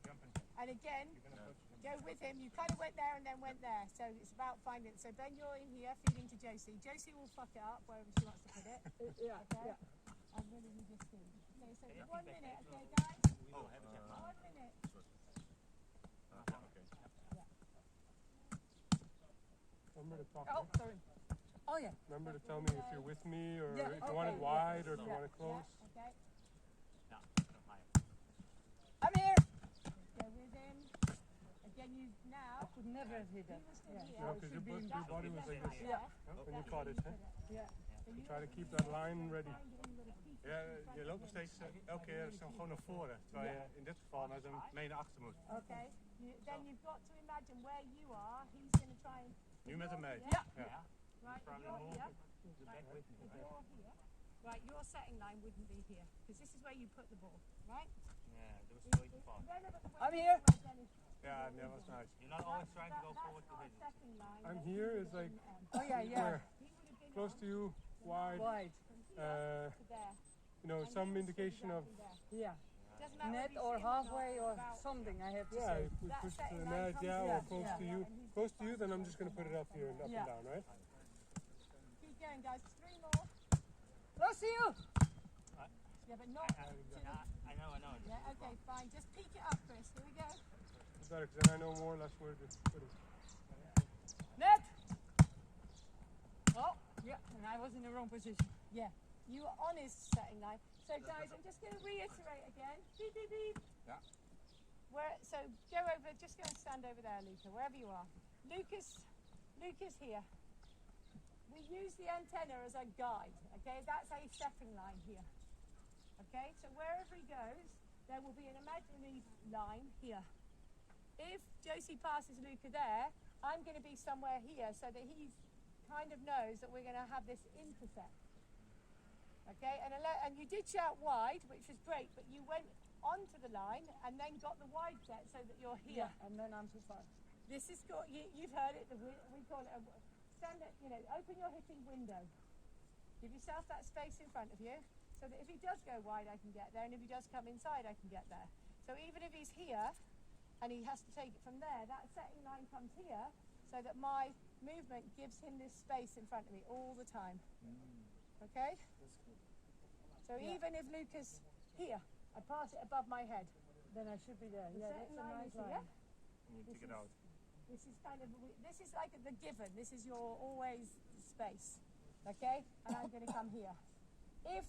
Speaker 3: Jumping.
Speaker 8: And again,
Speaker 3: You're gonna put
Speaker 8: go with him. You kind of went there and then went there. So it's about finding it. So Ben, you're in here feeding to Josie. Josie will fuck it up wherever she wants to put it.
Speaker 5: Yeah,
Speaker 8: Okay?
Speaker 5: yeah.
Speaker 8: And really you just feed. Okay, so 1 minute, okay, guys? 1 minute.
Speaker 1: Remember to talk.
Speaker 5: Oh, sorry. Oh, yeah.
Speaker 1: Remember to tell me if you're with me or
Speaker 5: Yeah,
Speaker 1: if you want it
Speaker 5: okay,
Speaker 1: wide or if you
Speaker 5: yeah.
Speaker 1: want it close.
Speaker 8: Okay.
Speaker 5: I'm here.
Speaker 8: Go with him. Again, you now.
Speaker 5: Could never have hit
Speaker 8: He
Speaker 5: that.
Speaker 8: was still
Speaker 5: Yeah.
Speaker 8: here.
Speaker 1: Yeah, because your body was like this.
Speaker 5: Yeah.
Speaker 1: When you caught it, huh?
Speaker 5: Yeah.
Speaker 1: You try to keep that line ready.
Speaker 3: Ja, je loopt nog steeds elke keer zo gewoon naar voren. Terwijl je in dit geval naar mee naar achter moet.
Speaker 8: Okay. Then you've got to imagine where you are. He's going to try and.
Speaker 3: Nu met hem mee.
Speaker 8: Yeah.
Speaker 3: Ja.
Speaker 8: Right, if you're here. If you're here. Right, your setting line wouldn't be here because this is where you put the ball, right?
Speaker 5: I'm here.
Speaker 3: Ja, that was nice.
Speaker 8: You're not always trying to go forward to hit it.
Speaker 1: I'm here is like
Speaker 5: Oh, yeah, yeah.
Speaker 1: where? Close to you, wide.
Speaker 5: Wide.
Speaker 1: You know, some indication of
Speaker 5: Yeah.
Speaker 8: Doesn't matter
Speaker 5: Net
Speaker 8: if you
Speaker 5: or
Speaker 8: sit him or not,
Speaker 5: halfway
Speaker 8: it's
Speaker 5: or
Speaker 8: about-
Speaker 5: something, I have to
Speaker 1: yeah,
Speaker 5: say.
Speaker 1: if we
Speaker 8: That
Speaker 1: push to
Speaker 8: setting
Speaker 1: the
Speaker 8: line
Speaker 1: net,
Speaker 8: comes
Speaker 1: yeah,
Speaker 5: Yeah,
Speaker 1: or close
Speaker 5: yeah.
Speaker 1: to you. Close to you, then I'm just gonna put it up here and up
Speaker 5: Yeah.
Speaker 1: and down, right?
Speaker 8: Keep going, guys. 3 more.
Speaker 5: Close to you.
Speaker 8: Yeah, but not to the.
Speaker 3: I know.
Speaker 8: Yeah, okay, fine. Just peek it up, Chris. Here we go.
Speaker 1: It's better because then I know more or less where to put it.
Speaker 5: Net. Oh, yeah. And I was in the wrong position.
Speaker 8: Yeah, you were on his setting line. So, guys, I'm just going to reiterate again. Beep, beep, beep.
Speaker 3: Yeah.
Speaker 8: So go over. Just go and stand over there, Luca, wherever you are. Lucas here. We use the antenna as a guide. Okay, that's a setting line here. Okay, so wherever he goes, there will be an imaginary line here. If Josie passes Luca there, I'm going to be somewhere here so that he's kind of knows that we're going to have this intersect. Okay, and you did shout wide, which was great, but you went onto the line and then got the wide set so that you're here.
Speaker 2: Yeah, and then I'm too far.
Speaker 8: This is you've heard it. We call it open your hitting window. Give yourself that space in front of you, so that if he does go wide, I can get there, and if he does come inside, I can get there. So even if he's here, and he has to take it from there, that setting line comes here, so that my movement gives him this space in front of me all the time. Okay? So even if Luca's here, I pass it above my head.
Speaker 2: Then I should be there.
Speaker 8: The
Speaker 2: Yeah,
Speaker 8: setting
Speaker 2: that's a
Speaker 8: line
Speaker 2: nice
Speaker 8: is here.
Speaker 2: line.
Speaker 3: And you take it out.
Speaker 8: This is this is like the given. This is your always space. Okay? And I'm going to come here. If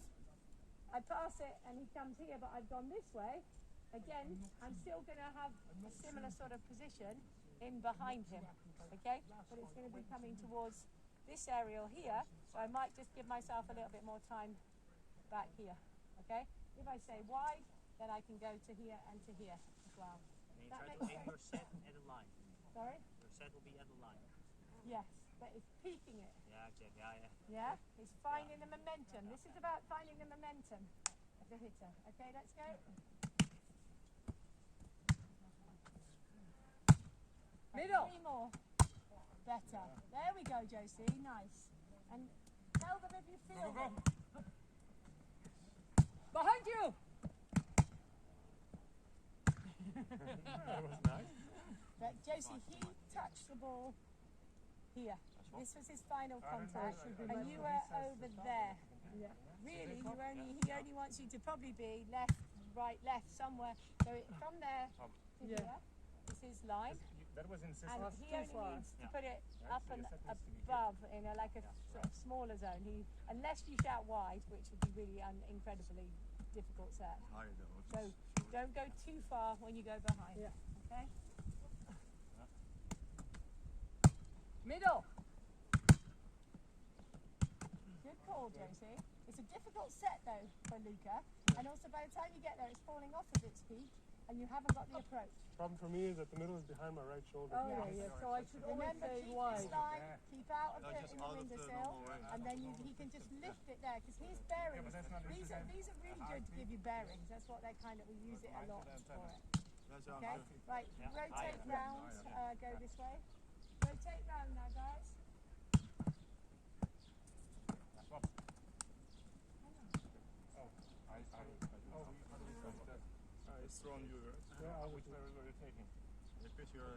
Speaker 8: I pass it and he comes here, but I've gone this way, again, I'm still going to have a similar sort of position in behind him. Okay? But it's going to be coming towards this aerial here, so I might just give myself a little bit more time back here. Okay? If I say wide, then I can go to here and to here as well.
Speaker 4: And you
Speaker 8: That
Speaker 4: try to
Speaker 8: makes
Speaker 4: aim
Speaker 8: sense.
Speaker 4: your set at a line.
Speaker 8: Sorry?
Speaker 4: Your set will be at a line.
Speaker 8: Yes, but it's peaking it.
Speaker 4: Yeah, exactly.
Speaker 8: Yeah?
Speaker 4: Yeah.
Speaker 8: It's finding the momentum. This is about finding the momentum of the hitter. Okay, let's go.
Speaker 2: Middle.
Speaker 8: 3 more. Better. There we go, Josie. Nice. And tell them if you feel them.
Speaker 2: Behind you!
Speaker 3: That was nice.
Speaker 8: But Josie, he touched the ball here. This was his final contact, and you were over there.
Speaker 2: Yeah.
Speaker 8: Really, he only wants you to probably be left, right, left, somewhere. So from there to
Speaker 2: Yeah.
Speaker 8: here is his line,
Speaker 3: That was
Speaker 8: and
Speaker 3: insistent.
Speaker 8: he
Speaker 2: too
Speaker 8: only
Speaker 2: far.
Speaker 8: needs to put it up
Speaker 3: So
Speaker 8: and
Speaker 3: your set needs to be
Speaker 8: above in like a sort of smaller zone. Unless you shout wide, which would be really incredibly difficult set.
Speaker 9: Higher though.
Speaker 8: So don't go too far when you go behind.
Speaker 2: Yeah.
Speaker 8: Okay.
Speaker 2: Middle.
Speaker 8: Good call, Josie. It's a difficult set though for Luca, and also by the time you get there, it's falling off of its peak, and you haven't got the approach.
Speaker 1: Problem for me is that the middle is behind my right shoulder.
Speaker 2: Oh yeah, yeah. So I should always
Speaker 8: Remember,
Speaker 2: say
Speaker 8: keep
Speaker 2: wide.
Speaker 8: this line, keep out of
Speaker 9: No,
Speaker 8: the
Speaker 9: just
Speaker 8: in the
Speaker 9: out of the
Speaker 8: windowsill,
Speaker 9: normal range.
Speaker 8: and then he can just lift it there because his bearings.
Speaker 3: but that's not
Speaker 8: These are really good to give you bearings. That's what they're kind of we use it a lot for it.
Speaker 9: That sounds
Speaker 8: Okay,
Speaker 9: good.
Speaker 8: right.
Speaker 4: Yeah.
Speaker 8: Rotate round. Go this way. Rotate round now, guys.
Speaker 7: It's thrown you.
Speaker 1: Yeah, I
Speaker 3: Which
Speaker 1: would.
Speaker 3: way were you taking?
Speaker 7: Because you're.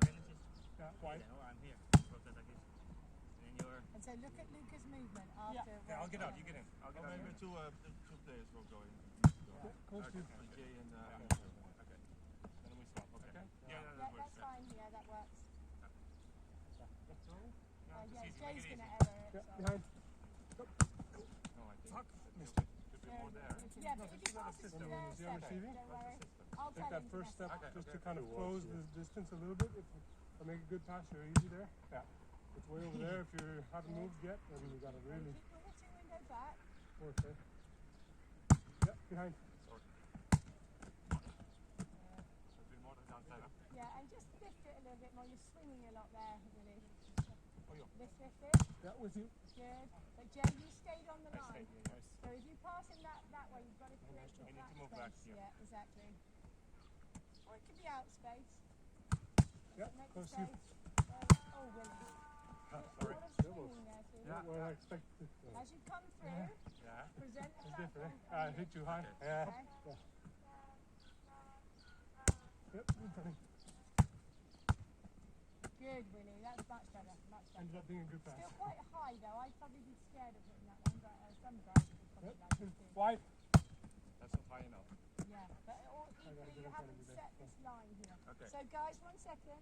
Speaker 1: Yeah, wide.
Speaker 4: I'm here. Rotate like this. And then you're.
Speaker 8: And so look at Luca's movement after.
Speaker 3: Yeah, I'll get out. You get in. I'll get
Speaker 9: Oh,
Speaker 3: out.
Speaker 9: maybe two players will go in.
Speaker 1: Close to.
Speaker 9: Jay and
Speaker 3: Okay. Then we swap. Okay. Yeah,
Speaker 8: Yeah,
Speaker 3: that works.
Speaker 8: that's fine. Yeah, that works.
Speaker 3: No, it's
Speaker 8: Yeah,
Speaker 3: easy. Make
Speaker 8: Jay's
Speaker 3: it
Speaker 8: gonna
Speaker 3: easy.
Speaker 8: error it.
Speaker 1: Yeah,
Speaker 8: So.
Speaker 1: behind.
Speaker 3: No, I think.
Speaker 1: Missed it.
Speaker 3: Should be more there.
Speaker 8: Yeah, but if he passes
Speaker 3: system.
Speaker 8: from there,
Speaker 1: Is he on
Speaker 8: separate,
Speaker 1: receiving?
Speaker 8: don't worry. I'll
Speaker 1: Take
Speaker 8: tell
Speaker 1: that
Speaker 8: him to
Speaker 1: first
Speaker 8: mess
Speaker 1: step
Speaker 8: it up.
Speaker 1: just to kind of close the distance a little bit. If I make a good pass, you're easy there. Yeah. It's way over there. If you haven't moved yet, then you got to really
Speaker 8: Keep your hitting window back.
Speaker 1: work there. Yeah, behind.
Speaker 3: Should be more than downside.
Speaker 8: Yeah, and just lift it a little bit more. You're swinging a lot there, Willie.
Speaker 3: Oh, yeah.
Speaker 8: Lift it.
Speaker 1: Yeah, with you.
Speaker 8: Good. But Jay, you stayed on the line.
Speaker 3: Nice.
Speaker 8: So if you pass him that way, you've got to create
Speaker 3: You need
Speaker 8: that
Speaker 3: to move
Speaker 8: space.
Speaker 3: back here.
Speaker 8: Yeah, exactly. Or it could be out space.
Speaker 1: Yeah,
Speaker 8: Make
Speaker 1: close to
Speaker 8: space.
Speaker 1: you.
Speaker 8: Oh, Willie.
Speaker 3: Sorry.
Speaker 8: A lot of swinging there, too.
Speaker 1: Yeah, what I expected.
Speaker 8: As you come through,
Speaker 3: Yeah.
Speaker 8: present the
Speaker 1: It's
Speaker 8: platform.
Speaker 1: different, eh? I hit you high. Yeah.
Speaker 8: Okay.
Speaker 1: Yep, good timing.
Speaker 8: Good, Willie. That's much better. Much better.
Speaker 1: Ended up being a good pass.
Speaker 8: Still quite high, though. I'd probably be scared of hitting that one, but some guys would probably
Speaker 1: Yep.
Speaker 8: like it too.
Speaker 1: Wide.
Speaker 3: That's not high enough.
Speaker 8: Yeah, but equally you haven't set this line here.
Speaker 3: Okay.
Speaker 8: So guys, 1 second.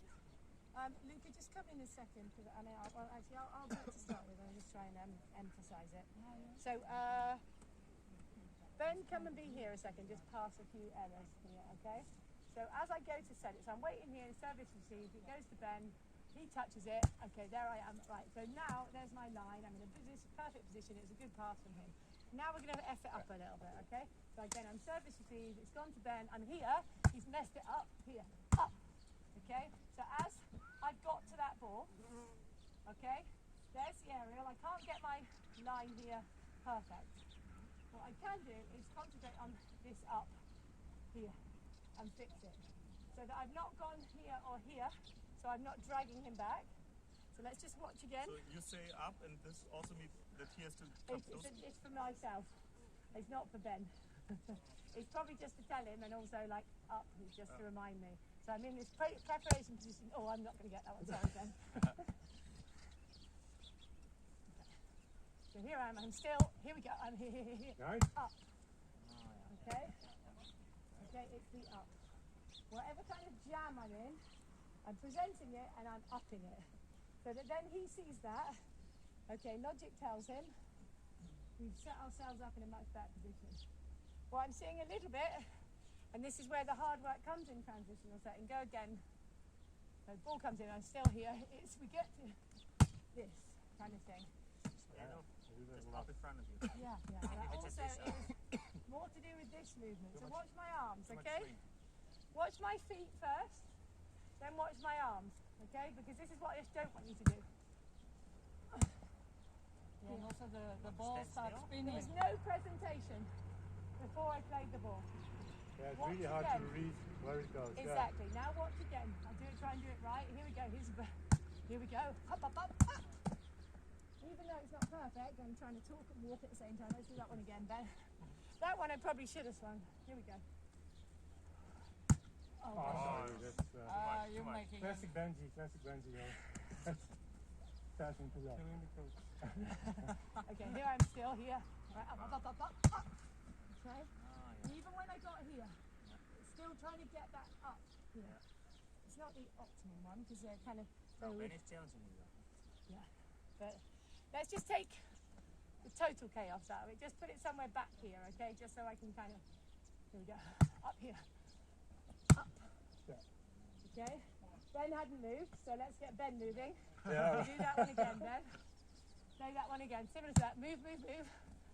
Speaker 8: Luca, just come in a second because I mean, I'll do it to start with. I'm just trying to emphasise it. So Ben, come and be here a second. Just pass a few errors here, okay? So as I go to set it, so I'm waiting here. Service received. It goes to Ben. He touches it. Okay, there I am. Right. So now there's my line. I'm in a perfect position. It was a good pass from him. Now we're going to F it up a little bit, okay? So again, I'm service received, it's gone to Ben, I'm here, he's messed it up, here, up, okay? So as I've got to that ball, okay, there's the aerial. I can't get my line here perfect. What I can do is concentrate on this up here and fix it. So that I've not gone here or here, so I'm not dragging him back. So let's just watch again.
Speaker 7: So you say up, and this also means that he has to come close?
Speaker 8: It's for myself. It's not for Ben. It's probably just to tell him, and also like up, it's just to remind me. So I'm in this preparation position. Oh, I'm not going to get that one. Sorry, Ben. So here I am. I'm still. Here we go. I'm here.
Speaker 1: Nice.
Speaker 8: Up. Okay. Okay. It's the up. Whatever kind of jam I'm in, I'm presenting it and I'm upping it. So that then he sees that. Okay. Logic tells him we've set ourselves up in a much better position. What I'm seeing a little bit, and this is where the hard work comes in transitional setting. Go again. So the ball comes in. I'm still here. It's we get to this kind of thing.
Speaker 4: Just up in front of you.
Speaker 8: Yeah. That also is more to do with this movement. So watch my arms, okay? Watch my feet first, then watch my arms, okay? Because this is what I don't want you to do.
Speaker 5: Yeah, and also the ball starts spinning.
Speaker 8: There's no presentation before I played the ball.
Speaker 1: Yeah, it's
Speaker 8: Watch
Speaker 1: really hard
Speaker 8: again.
Speaker 1: to read where it goes.
Speaker 8: Exactly. Now watch again. Try and do it right. Here we go. Here we go. Up, up, up, up. Even though it's not perfect, I'm trying to talk and walk at the same time. Let's do that one again, Ben. That one I probably should have swung. Here we go.
Speaker 1: Oh, sorry. That's
Speaker 5: You're making
Speaker 1: classic Benji. Passing to that. Killing the coach.
Speaker 8: Okay, here I'm still here. Right, up, up, up, up, up. Okay. Even when I got here, it's still trying to get that up here. It's not the optimum one because they're kind of.
Speaker 4: No, Ben is challenging you though.
Speaker 8: Yeah, but let's just take the total chaos out of it. Just put it somewhere back here, okay? Just so I can kind of. Here we go. Up here. Up.
Speaker 1: Yeah.
Speaker 8: Okay. Ben hadn't moved, so let's get Ben moving.
Speaker 1: Yeah.
Speaker 8: Do that one again, Ben. Play that one again. Similar to that. Move, move, move.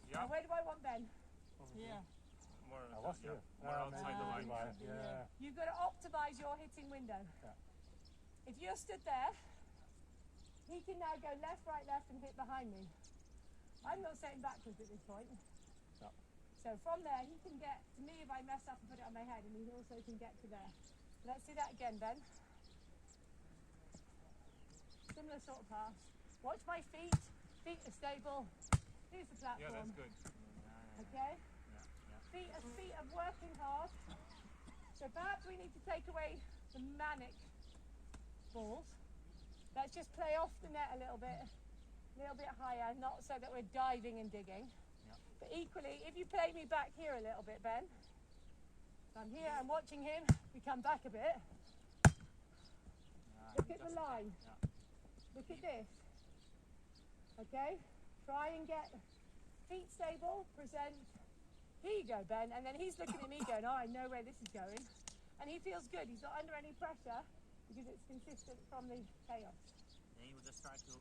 Speaker 3: Yeah.
Speaker 8: Now, where do I want Ben?
Speaker 5: Yeah.
Speaker 3: More,
Speaker 1: I was here.
Speaker 3: more outside the line.
Speaker 1: Yeah.
Speaker 8: You've got to optimise your hitting window.
Speaker 1: Yeah.
Speaker 8: If you're stood there, he can now go left, right, left and hit behind me. I'm not setting backwards at this point.
Speaker 1: No.
Speaker 8: So from there, he can get to me if I mess up and put it on my head, and he also can get to there. Let's do that again, Ben. Similar sort of pass. Watch my feet. Feet are stable. Here's the platform.
Speaker 3: Yeah, that's good.
Speaker 8: Okay? Feet are working hard. So perhaps we need to take away the manic balls. Let's just play off the net a little bit higher, not so that we're diving and digging. But equally, if you play me back here a little bit, Ben, I'm here, I'm watching him, we come back a bit. Look at the line. Look at this. Okay? Try and get feet stable, present. Here you go, Ben. And then he's looking at me going, oh, I know where this is going. And he feels good. He's not under any pressure because it's consistent from the chaos.
Speaker 4: Then you will just try to,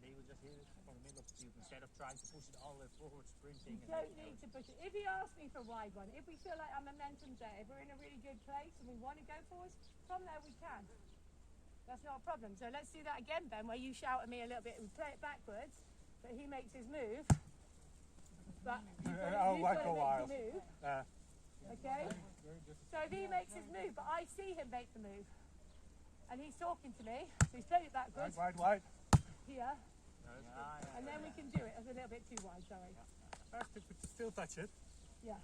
Speaker 4: they will just hit it from the middle of the field instead of trying to push it all the way forward, sprinting.
Speaker 8: You don't need to push it. If he asks me for a wide one, if we feel like our momentum's there, if we're in a really good place and we want to go forwards, from there we can. That's not a problem. So let's do that again, Ben, where you shout at me a little bit and play it backwards, but he makes his move. But you've got to make the move. Okay? So if he makes his move, but I see him make the move, and he's talking to me, so he's played it backwards.
Speaker 1: Wide.
Speaker 8: Here. And then we can do it. That's a little bit too wide, sorry.
Speaker 1: First, still touch it.
Speaker 8: Yeah.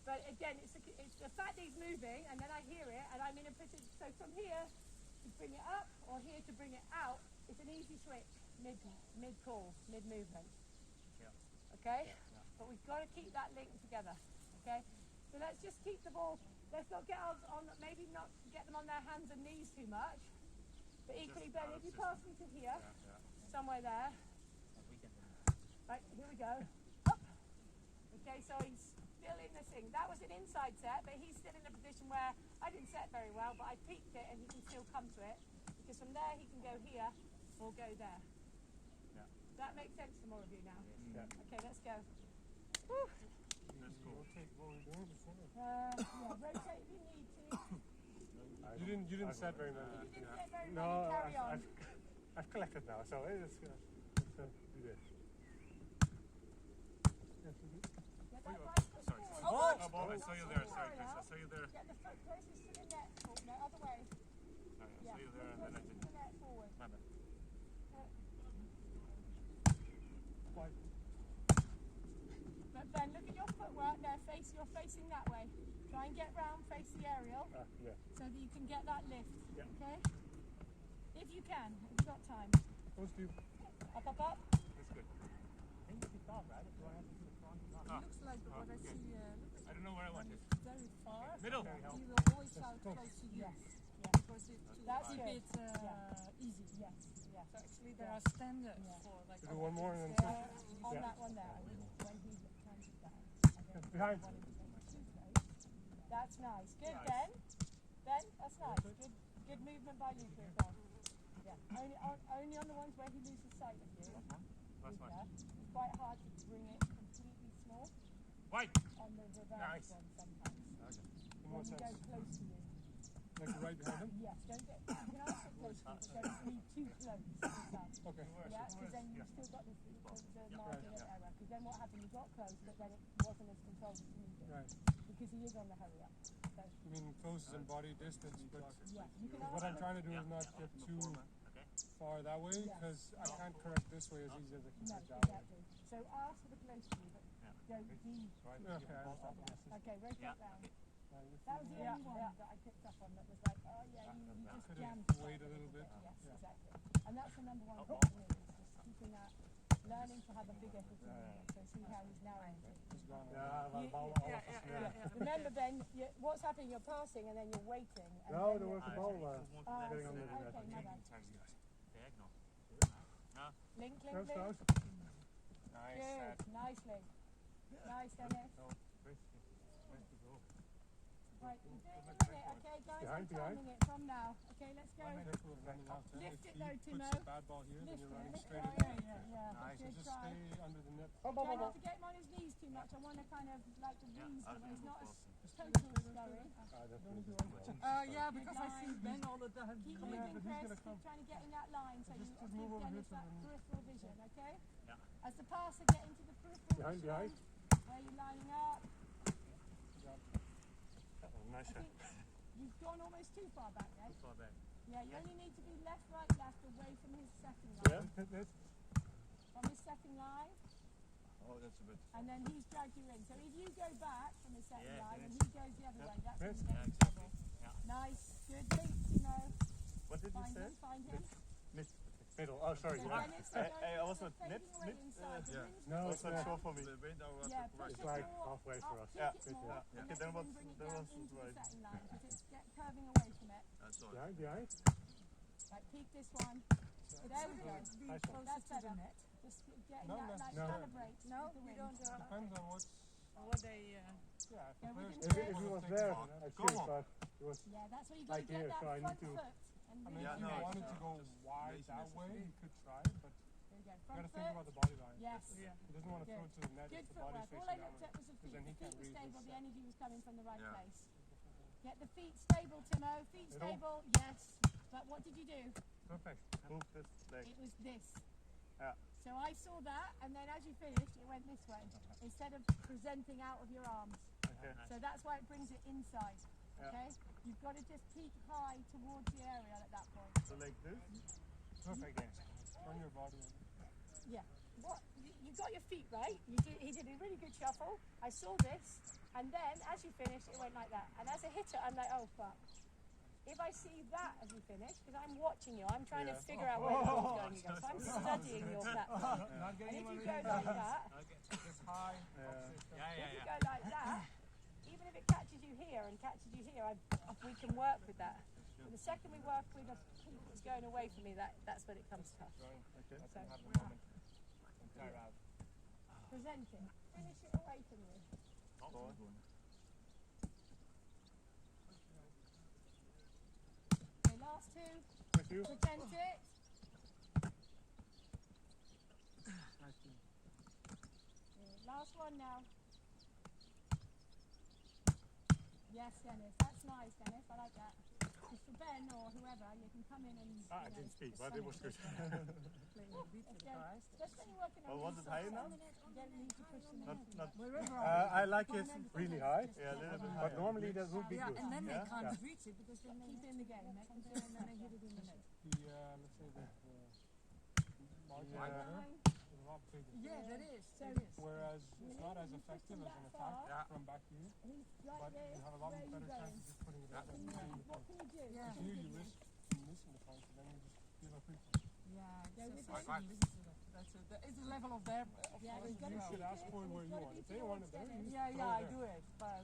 Speaker 8: But again, it's the fact that he's moving, and then I hear it, and I'm in a position. So from here to bring it up, or here to bring it out, it's an easy switch, mid-call, mid-movement. Okay? But we've got to keep that link together. Okay? So let's just keep the ball. Let's not get ours on. Maybe not get them on their hands and knees too much. But equally, Ben, if you pass me to here, somewhere there. Right, here we go. Up. Okay, so he's still in this thing. That was an inside set, but he's still in a position where I didn't set very well, but I peaked it and he can still come to it. Because from there he can go here or go there. That makes sense to more of you now. Okay, let's go. Woo.
Speaker 3: That's cool.
Speaker 1: Rotate what we're doing before.
Speaker 8: Rotate if you need to.
Speaker 1: You didn't set very many.
Speaker 8: You didn't set very
Speaker 1: No,
Speaker 8: many, carry on.
Speaker 1: I've collected now, so it's Okay, so
Speaker 8: Get that right foot
Speaker 3: Sorry.
Speaker 8: forward.
Speaker 3: Oh, Bob, I saw you there. Sorry, Chris. I saw you there.
Speaker 8: Get the foot closest to the net. Oh, no, other way.
Speaker 3: Sorry, I
Speaker 8: Yeah,
Speaker 3: saw you there, and
Speaker 8: foot
Speaker 3: then I
Speaker 8: closest to
Speaker 3: didn't.
Speaker 8: the net forward.
Speaker 3: My bad.
Speaker 1: wide.
Speaker 8: But Ben, look at your footwork there. You're facing that way. Try and get round, face the aerial,
Speaker 3: Yeah.
Speaker 8: so that you can get that lift.
Speaker 3: Yeah.
Speaker 8: Okay? If you can, if you've got time.
Speaker 1: Close to you.
Speaker 8: Up, up, up.
Speaker 3: That's good.
Speaker 4: Then you pick up, right? Do I have to do the front? No.
Speaker 3: Ah,
Speaker 5: Looks like what I
Speaker 3: okay.
Speaker 5: see.
Speaker 3: I don't know where I want it.
Speaker 5: Very far.
Speaker 3: Middle.
Speaker 5: He will always shout close to you.
Speaker 8: Yes.
Speaker 5: Because it
Speaker 8: That's
Speaker 5: keep
Speaker 8: good.
Speaker 5: it easy.
Speaker 8: Yes. Yes.
Speaker 5: So actually there are standards for like.
Speaker 1: Do one more and then
Speaker 8: On
Speaker 1: Yeah.
Speaker 8: that one there, when he turns it down.
Speaker 1: behind.
Speaker 8: That's nice. Good, Ben. Ben, that's nice. Good movement by Luca as well. Yeah. Only on the ones where he loses sight of you.
Speaker 3: Last one.
Speaker 8: Yeah. It's quite hard to bring it completely small
Speaker 3: White.
Speaker 8: on the reverse
Speaker 3: Nice.
Speaker 8: one sometimes.
Speaker 1: In
Speaker 8: When
Speaker 1: what
Speaker 8: you go
Speaker 1: sense?
Speaker 8: close to you.
Speaker 1: Like right behind him?
Speaker 8: Yes, don't get, you can ask it close to you, but don't be too close to the sun.
Speaker 1: Okay.
Speaker 8: Yeah, because then you've still got the margin of error. Because then what happened, you got close, but then it wasn't as controlled as you needed.
Speaker 1: Right.
Speaker 8: Because he is on the hurry up. So,
Speaker 1: You mean close is in body distance, but
Speaker 8: yeah, you can
Speaker 1: what
Speaker 8: ask
Speaker 1: I'm
Speaker 8: it.
Speaker 1: trying to do is not get too far that way, because I can't correct this way as easy as I can
Speaker 8: No,
Speaker 1: correct that way.
Speaker 8: exactly. So ask for the close to you, but don't be.
Speaker 1: Okay, I understand.
Speaker 8: Okay, rotate round.
Speaker 1: Now you're
Speaker 8: That was the
Speaker 1: feeling
Speaker 8: only one that I picked up on that was like, oh yeah, you just
Speaker 1: Could
Speaker 8: jammed.
Speaker 1: have wait a little bit.
Speaker 8: Yes,
Speaker 1: Yeah.
Speaker 8: exactly. And that's the number one thing for me, is just keeping that, learning to have a bigger hit in the So see how he's now entering.
Speaker 1: It's gone.
Speaker 8: Remember Ben, what's happening, you're passing and then you're waiting. And
Speaker 6: No,
Speaker 8: then
Speaker 6: there was
Speaker 8: you're-
Speaker 6: a ball
Speaker 8: getting
Speaker 6: on the net.
Speaker 8: Okay, my bad.
Speaker 4: Diagonal.
Speaker 8: Link, link,
Speaker 1: Close,
Speaker 8: link.
Speaker 1: close.
Speaker 3: Nice.
Speaker 8: Good, nice link. Nice, Dennis. Right, you're doing a minute, okay guys, I'm
Speaker 1: Behind.
Speaker 8: timing it from now. Okay, let's go.
Speaker 1: Careful of running out there.
Speaker 8: Lift
Speaker 1: If
Speaker 8: it
Speaker 1: he
Speaker 8: though,
Speaker 1: puts
Speaker 8: Timo.
Speaker 1: the bad ball here, then
Speaker 8: Lift
Speaker 1: you're
Speaker 8: it,
Speaker 1: running
Speaker 8: lift
Speaker 1: straight
Speaker 8: it.
Speaker 1: into it.
Speaker 8: Yeah.
Speaker 1: So
Speaker 8: Good
Speaker 1: just
Speaker 8: try.
Speaker 1: stay under the net.
Speaker 8: Try not to get him on his knees too much. I want to kind of like the knees, but he's not as total as going.
Speaker 5: Yeah, because I see Ben all the time.
Speaker 8: Keep
Speaker 1: Come in,
Speaker 8: moving,
Speaker 1: but he's
Speaker 8: Chris.
Speaker 1: gonna come.
Speaker 8: Keep trying to get in that line so you
Speaker 1: Just move over here
Speaker 8: Dennis
Speaker 1: to
Speaker 8: that
Speaker 1: the-
Speaker 8: peripheral vision, okay?
Speaker 4: Yeah.
Speaker 8: As the passer, get into the peripheral
Speaker 1: Behind,
Speaker 8: vision.
Speaker 1: behind.
Speaker 8: Where you're lining up.
Speaker 3: Nice
Speaker 8: I think you've gone almost too far back then.
Speaker 4: Far back.
Speaker 8: Yeah, you only need to be left, right, left, away from his setting
Speaker 1: Yeah.
Speaker 8: line. From his setting line,
Speaker 9: Oh, that's a bit.
Speaker 8: and then he's dragged you in. So if you go back from his setting
Speaker 4: Yeah,
Speaker 8: line
Speaker 4: then
Speaker 8: and he goes the other way, that's when
Speaker 1: Yes.
Speaker 8: you get
Speaker 4: Yeah,
Speaker 8: in
Speaker 4: exactly.
Speaker 8: trouble.
Speaker 4: Yeah.
Speaker 8: Nice, good link, Timo.
Speaker 3: What did you
Speaker 8: Find
Speaker 3: say?
Speaker 8: him, find him.
Speaker 3: Middle. Oh, sorry.
Speaker 8: So
Speaker 3: Yeah.
Speaker 8: Dennis,
Speaker 3: I was not
Speaker 8: fading
Speaker 3: net.
Speaker 8: away inside. The
Speaker 9: yeah.
Speaker 8: wind's
Speaker 1: No,
Speaker 8: pushing
Speaker 1: it's not
Speaker 8: down.
Speaker 3: sure for me.
Speaker 9: The wind hour was
Speaker 8: Yeah,
Speaker 9: the
Speaker 8: push
Speaker 1: It's
Speaker 8: it
Speaker 1: like
Speaker 8: more
Speaker 1: halfway for
Speaker 8: up,
Speaker 1: us.
Speaker 8: kick
Speaker 3: Yeah.
Speaker 8: it more,
Speaker 3: Yeah.
Speaker 8: and
Speaker 3: Okay,
Speaker 8: then
Speaker 3: then what's-
Speaker 8: bring it
Speaker 3: then
Speaker 8: down
Speaker 3: what's
Speaker 8: into the
Speaker 3: right?
Speaker 8: setting line, because it's curving away from it.
Speaker 9: That's all.
Speaker 1: Behind, behind.
Speaker 8: Like peek this one. There we go.
Speaker 5: Be
Speaker 1: Nice one.
Speaker 5: closer
Speaker 8: That's
Speaker 5: to the
Speaker 8: better.
Speaker 5: net.
Speaker 8: Just getting
Speaker 1: No,
Speaker 8: that
Speaker 1: no,
Speaker 8: like
Speaker 1: no.
Speaker 8: calibrate.
Speaker 5: No,
Speaker 8: with the
Speaker 5: we
Speaker 8: wind.
Speaker 5: don't.
Speaker 1: Depends on what's.
Speaker 5: What they.
Speaker 1: Yeah, if
Speaker 8: Yeah,
Speaker 1: the
Speaker 8: we
Speaker 1: player's
Speaker 8: can
Speaker 1: taking
Speaker 6: If he
Speaker 1: it,
Speaker 6: was
Speaker 1: take
Speaker 6: there,
Speaker 1: it off.
Speaker 6: I
Speaker 3: Come
Speaker 6: should,
Speaker 3: on.
Speaker 6: but he was
Speaker 8: Yeah, that's where you got to
Speaker 6: Like
Speaker 8: get
Speaker 6: here,
Speaker 8: that
Speaker 6: so I
Speaker 8: front
Speaker 6: need to-
Speaker 8: foot and
Speaker 1: I
Speaker 8: really
Speaker 1: mean,
Speaker 3: Yeah,
Speaker 1: if
Speaker 3: no,
Speaker 1: you
Speaker 3: it's
Speaker 1: wanted to
Speaker 3: just
Speaker 1: go wide
Speaker 9: laziness,
Speaker 1: that way,
Speaker 9: I think.
Speaker 1: you could try, but
Speaker 8: there you go.
Speaker 1: you
Speaker 8: Front
Speaker 1: gotta think
Speaker 8: foot.
Speaker 1: about the body line.
Speaker 8: Yes.
Speaker 5: Yeah.
Speaker 1: He doesn't want to throw it to the net
Speaker 8: Good
Speaker 1: if the body's
Speaker 8: footwork.
Speaker 1: facing
Speaker 8: All I
Speaker 1: that
Speaker 8: looked
Speaker 1: way.
Speaker 8: at was the feet.
Speaker 1: then
Speaker 8: The
Speaker 1: he
Speaker 8: feet
Speaker 1: can't
Speaker 8: were
Speaker 1: read
Speaker 8: stable.
Speaker 1: his
Speaker 8: The
Speaker 1: set.
Speaker 8: energy was coming from the right
Speaker 9: Yeah.
Speaker 8: place. Get the feet stable, Timo. Feet
Speaker 1: Middle.
Speaker 8: stable. Yes. But what did you do?
Speaker 3: Perfect. Move this leg.
Speaker 8: It was this.
Speaker 3: Yeah.
Speaker 8: So I saw that, and then as you finished, it went this way instead of presenting out of your arms.
Speaker 3: Okay.
Speaker 8: So that's why it brings it inside.
Speaker 3: Yeah.
Speaker 8: Okay? You've got to just peek high towards the area at that point.
Speaker 3: So like this.
Speaker 1: Perfect. Turn your body.
Speaker 8: Yeah. What? You got your feet right. He did a really good shuffle. I saw this, and then as you finished, it went like that. And as a hitter, I'm like, oh fuck. If I see that as you finish, because I'm watching you, I'm trying to figure out where the ball's going. You go. So I'm studying your platform.
Speaker 1: Not
Speaker 8: And
Speaker 1: getting
Speaker 8: if
Speaker 1: him on
Speaker 8: you
Speaker 1: the
Speaker 8: go like that,
Speaker 1: just high.
Speaker 8: if you go like that, even if it catches you here and catches you here, we can work with that. But the second we work with a peak that's going away from me, that's when it comes tough.
Speaker 3: Okay.
Speaker 8: So
Speaker 3: Have the moment. And tire out.
Speaker 8: presenting, finish it away from you.
Speaker 3: Go on.
Speaker 8: Okay, last two,
Speaker 1: With you.
Speaker 8: present it. Yeah, last one now. Yes, Dennis, that's nice, Dennis. I like that. Because for Ben or whoever, you can come in and.
Speaker 3: I didn't speak, but it was good.
Speaker 5: Playing the beat with the guys.
Speaker 8: Just when you're working on
Speaker 7: Oh, was it high enough?
Speaker 8: you don't need to push them in.
Speaker 7: Not
Speaker 3: I like it really high,
Speaker 7: yeah, a little bit
Speaker 3: but
Speaker 7: higher.
Speaker 3: normally that would be
Speaker 5: Yeah,
Speaker 3: good.
Speaker 5: and then they
Speaker 7: Yeah.
Speaker 5: can't
Speaker 3: Yeah.
Speaker 5: reach it because then they
Speaker 8: Keep it in the game, make them feel and then they hit it in the net.
Speaker 1: Let's say the margin
Speaker 3: Yeah.
Speaker 1: is a lot bigger.
Speaker 5: Yeah, that is.
Speaker 8: So
Speaker 1: Whereas it's not as effective as an attack from back here,
Speaker 8: he's like
Speaker 1: but
Speaker 8: this,
Speaker 1: you have a lot
Speaker 8: where are you
Speaker 1: better chance
Speaker 8: going?
Speaker 1: of just putting it over.
Speaker 8: What can you do?
Speaker 5: Yeah.
Speaker 1: Here you risk missing the point, and then you just give a free point.
Speaker 5: Yeah,
Speaker 8: Go
Speaker 5: it's
Speaker 8: with
Speaker 5: so
Speaker 8: it.
Speaker 5: fun. Listen to that. That is the level of their
Speaker 8: Yeah,
Speaker 5: of
Speaker 8: you've got
Speaker 1: You
Speaker 8: to
Speaker 1: should
Speaker 8: shoot
Speaker 1: ask
Speaker 8: it,
Speaker 1: for
Speaker 8: and
Speaker 1: where
Speaker 8: it's
Speaker 1: you
Speaker 8: gotta
Speaker 1: want
Speaker 8: be
Speaker 1: it. They want it there,
Speaker 8: towards
Speaker 1: you
Speaker 8: Dennis.
Speaker 5: Yeah,
Speaker 1: throw
Speaker 5: yeah, I
Speaker 1: there.
Speaker 5: do it, but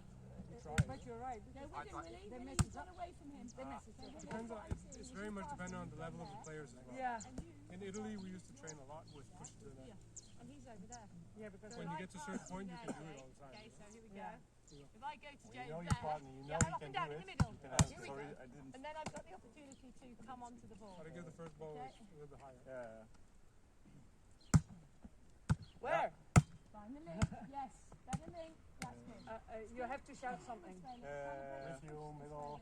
Speaker 1: try
Speaker 5: but
Speaker 1: it.
Speaker 5: you're right.
Speaker 8: Go
Speaker 5: Because
Speaker 8: with him, Willie.
Speaker 5: they
Speaker 8: Willie's
Speaker 5: mess it
Speaker 8: gone
Speaker 5: up.
Speaker 8: away from him.
Speaker 5: They mess it up.
Speaker 1: It depends on, it's very much dependent on the level of the players as well.
Speaker 5: Yeah,
Speaker 1: In Italy, we used to train a lot with push to the net.
Speaker 8: And he's over there.
Speaker 5: yeah, because
Speaker 1: When you get to a certain point, you can do it all the time.
Speaker 8: Okay, so here we go.
Speaker 5: Yeah.
Speaker 8: If I go to Joe
Speaker 7: You know
Speaker 8: there,
Speaker 7: your partner, you know
Speaker 8: yeah,
Speaker 7: he
Speaker 8: up
Speaker 7: can
Speaker 8: and down
Speaker 7: do
Speaker 8: in
Speaker 7: it.
Speaker 8: the middle.
Speaker 7: You can
Speaker 8: Here we
Speaker 7: sorry,
Speaker 8: go.
Speaker 7: I didn't.
Speaker 8: And then I've got the opportunity to come onto the ball.
Speaker 1: Got to give the first ball
Speaker 8: Okay.
Speaker 1: a little bit higher.
Speaker 7: Yeah.
Speaker 5: where?
Speaker 8: Find the link. Yes, better link. That's good.
Speaker 5: You have to shout something.
Speaker 7: With you, middle,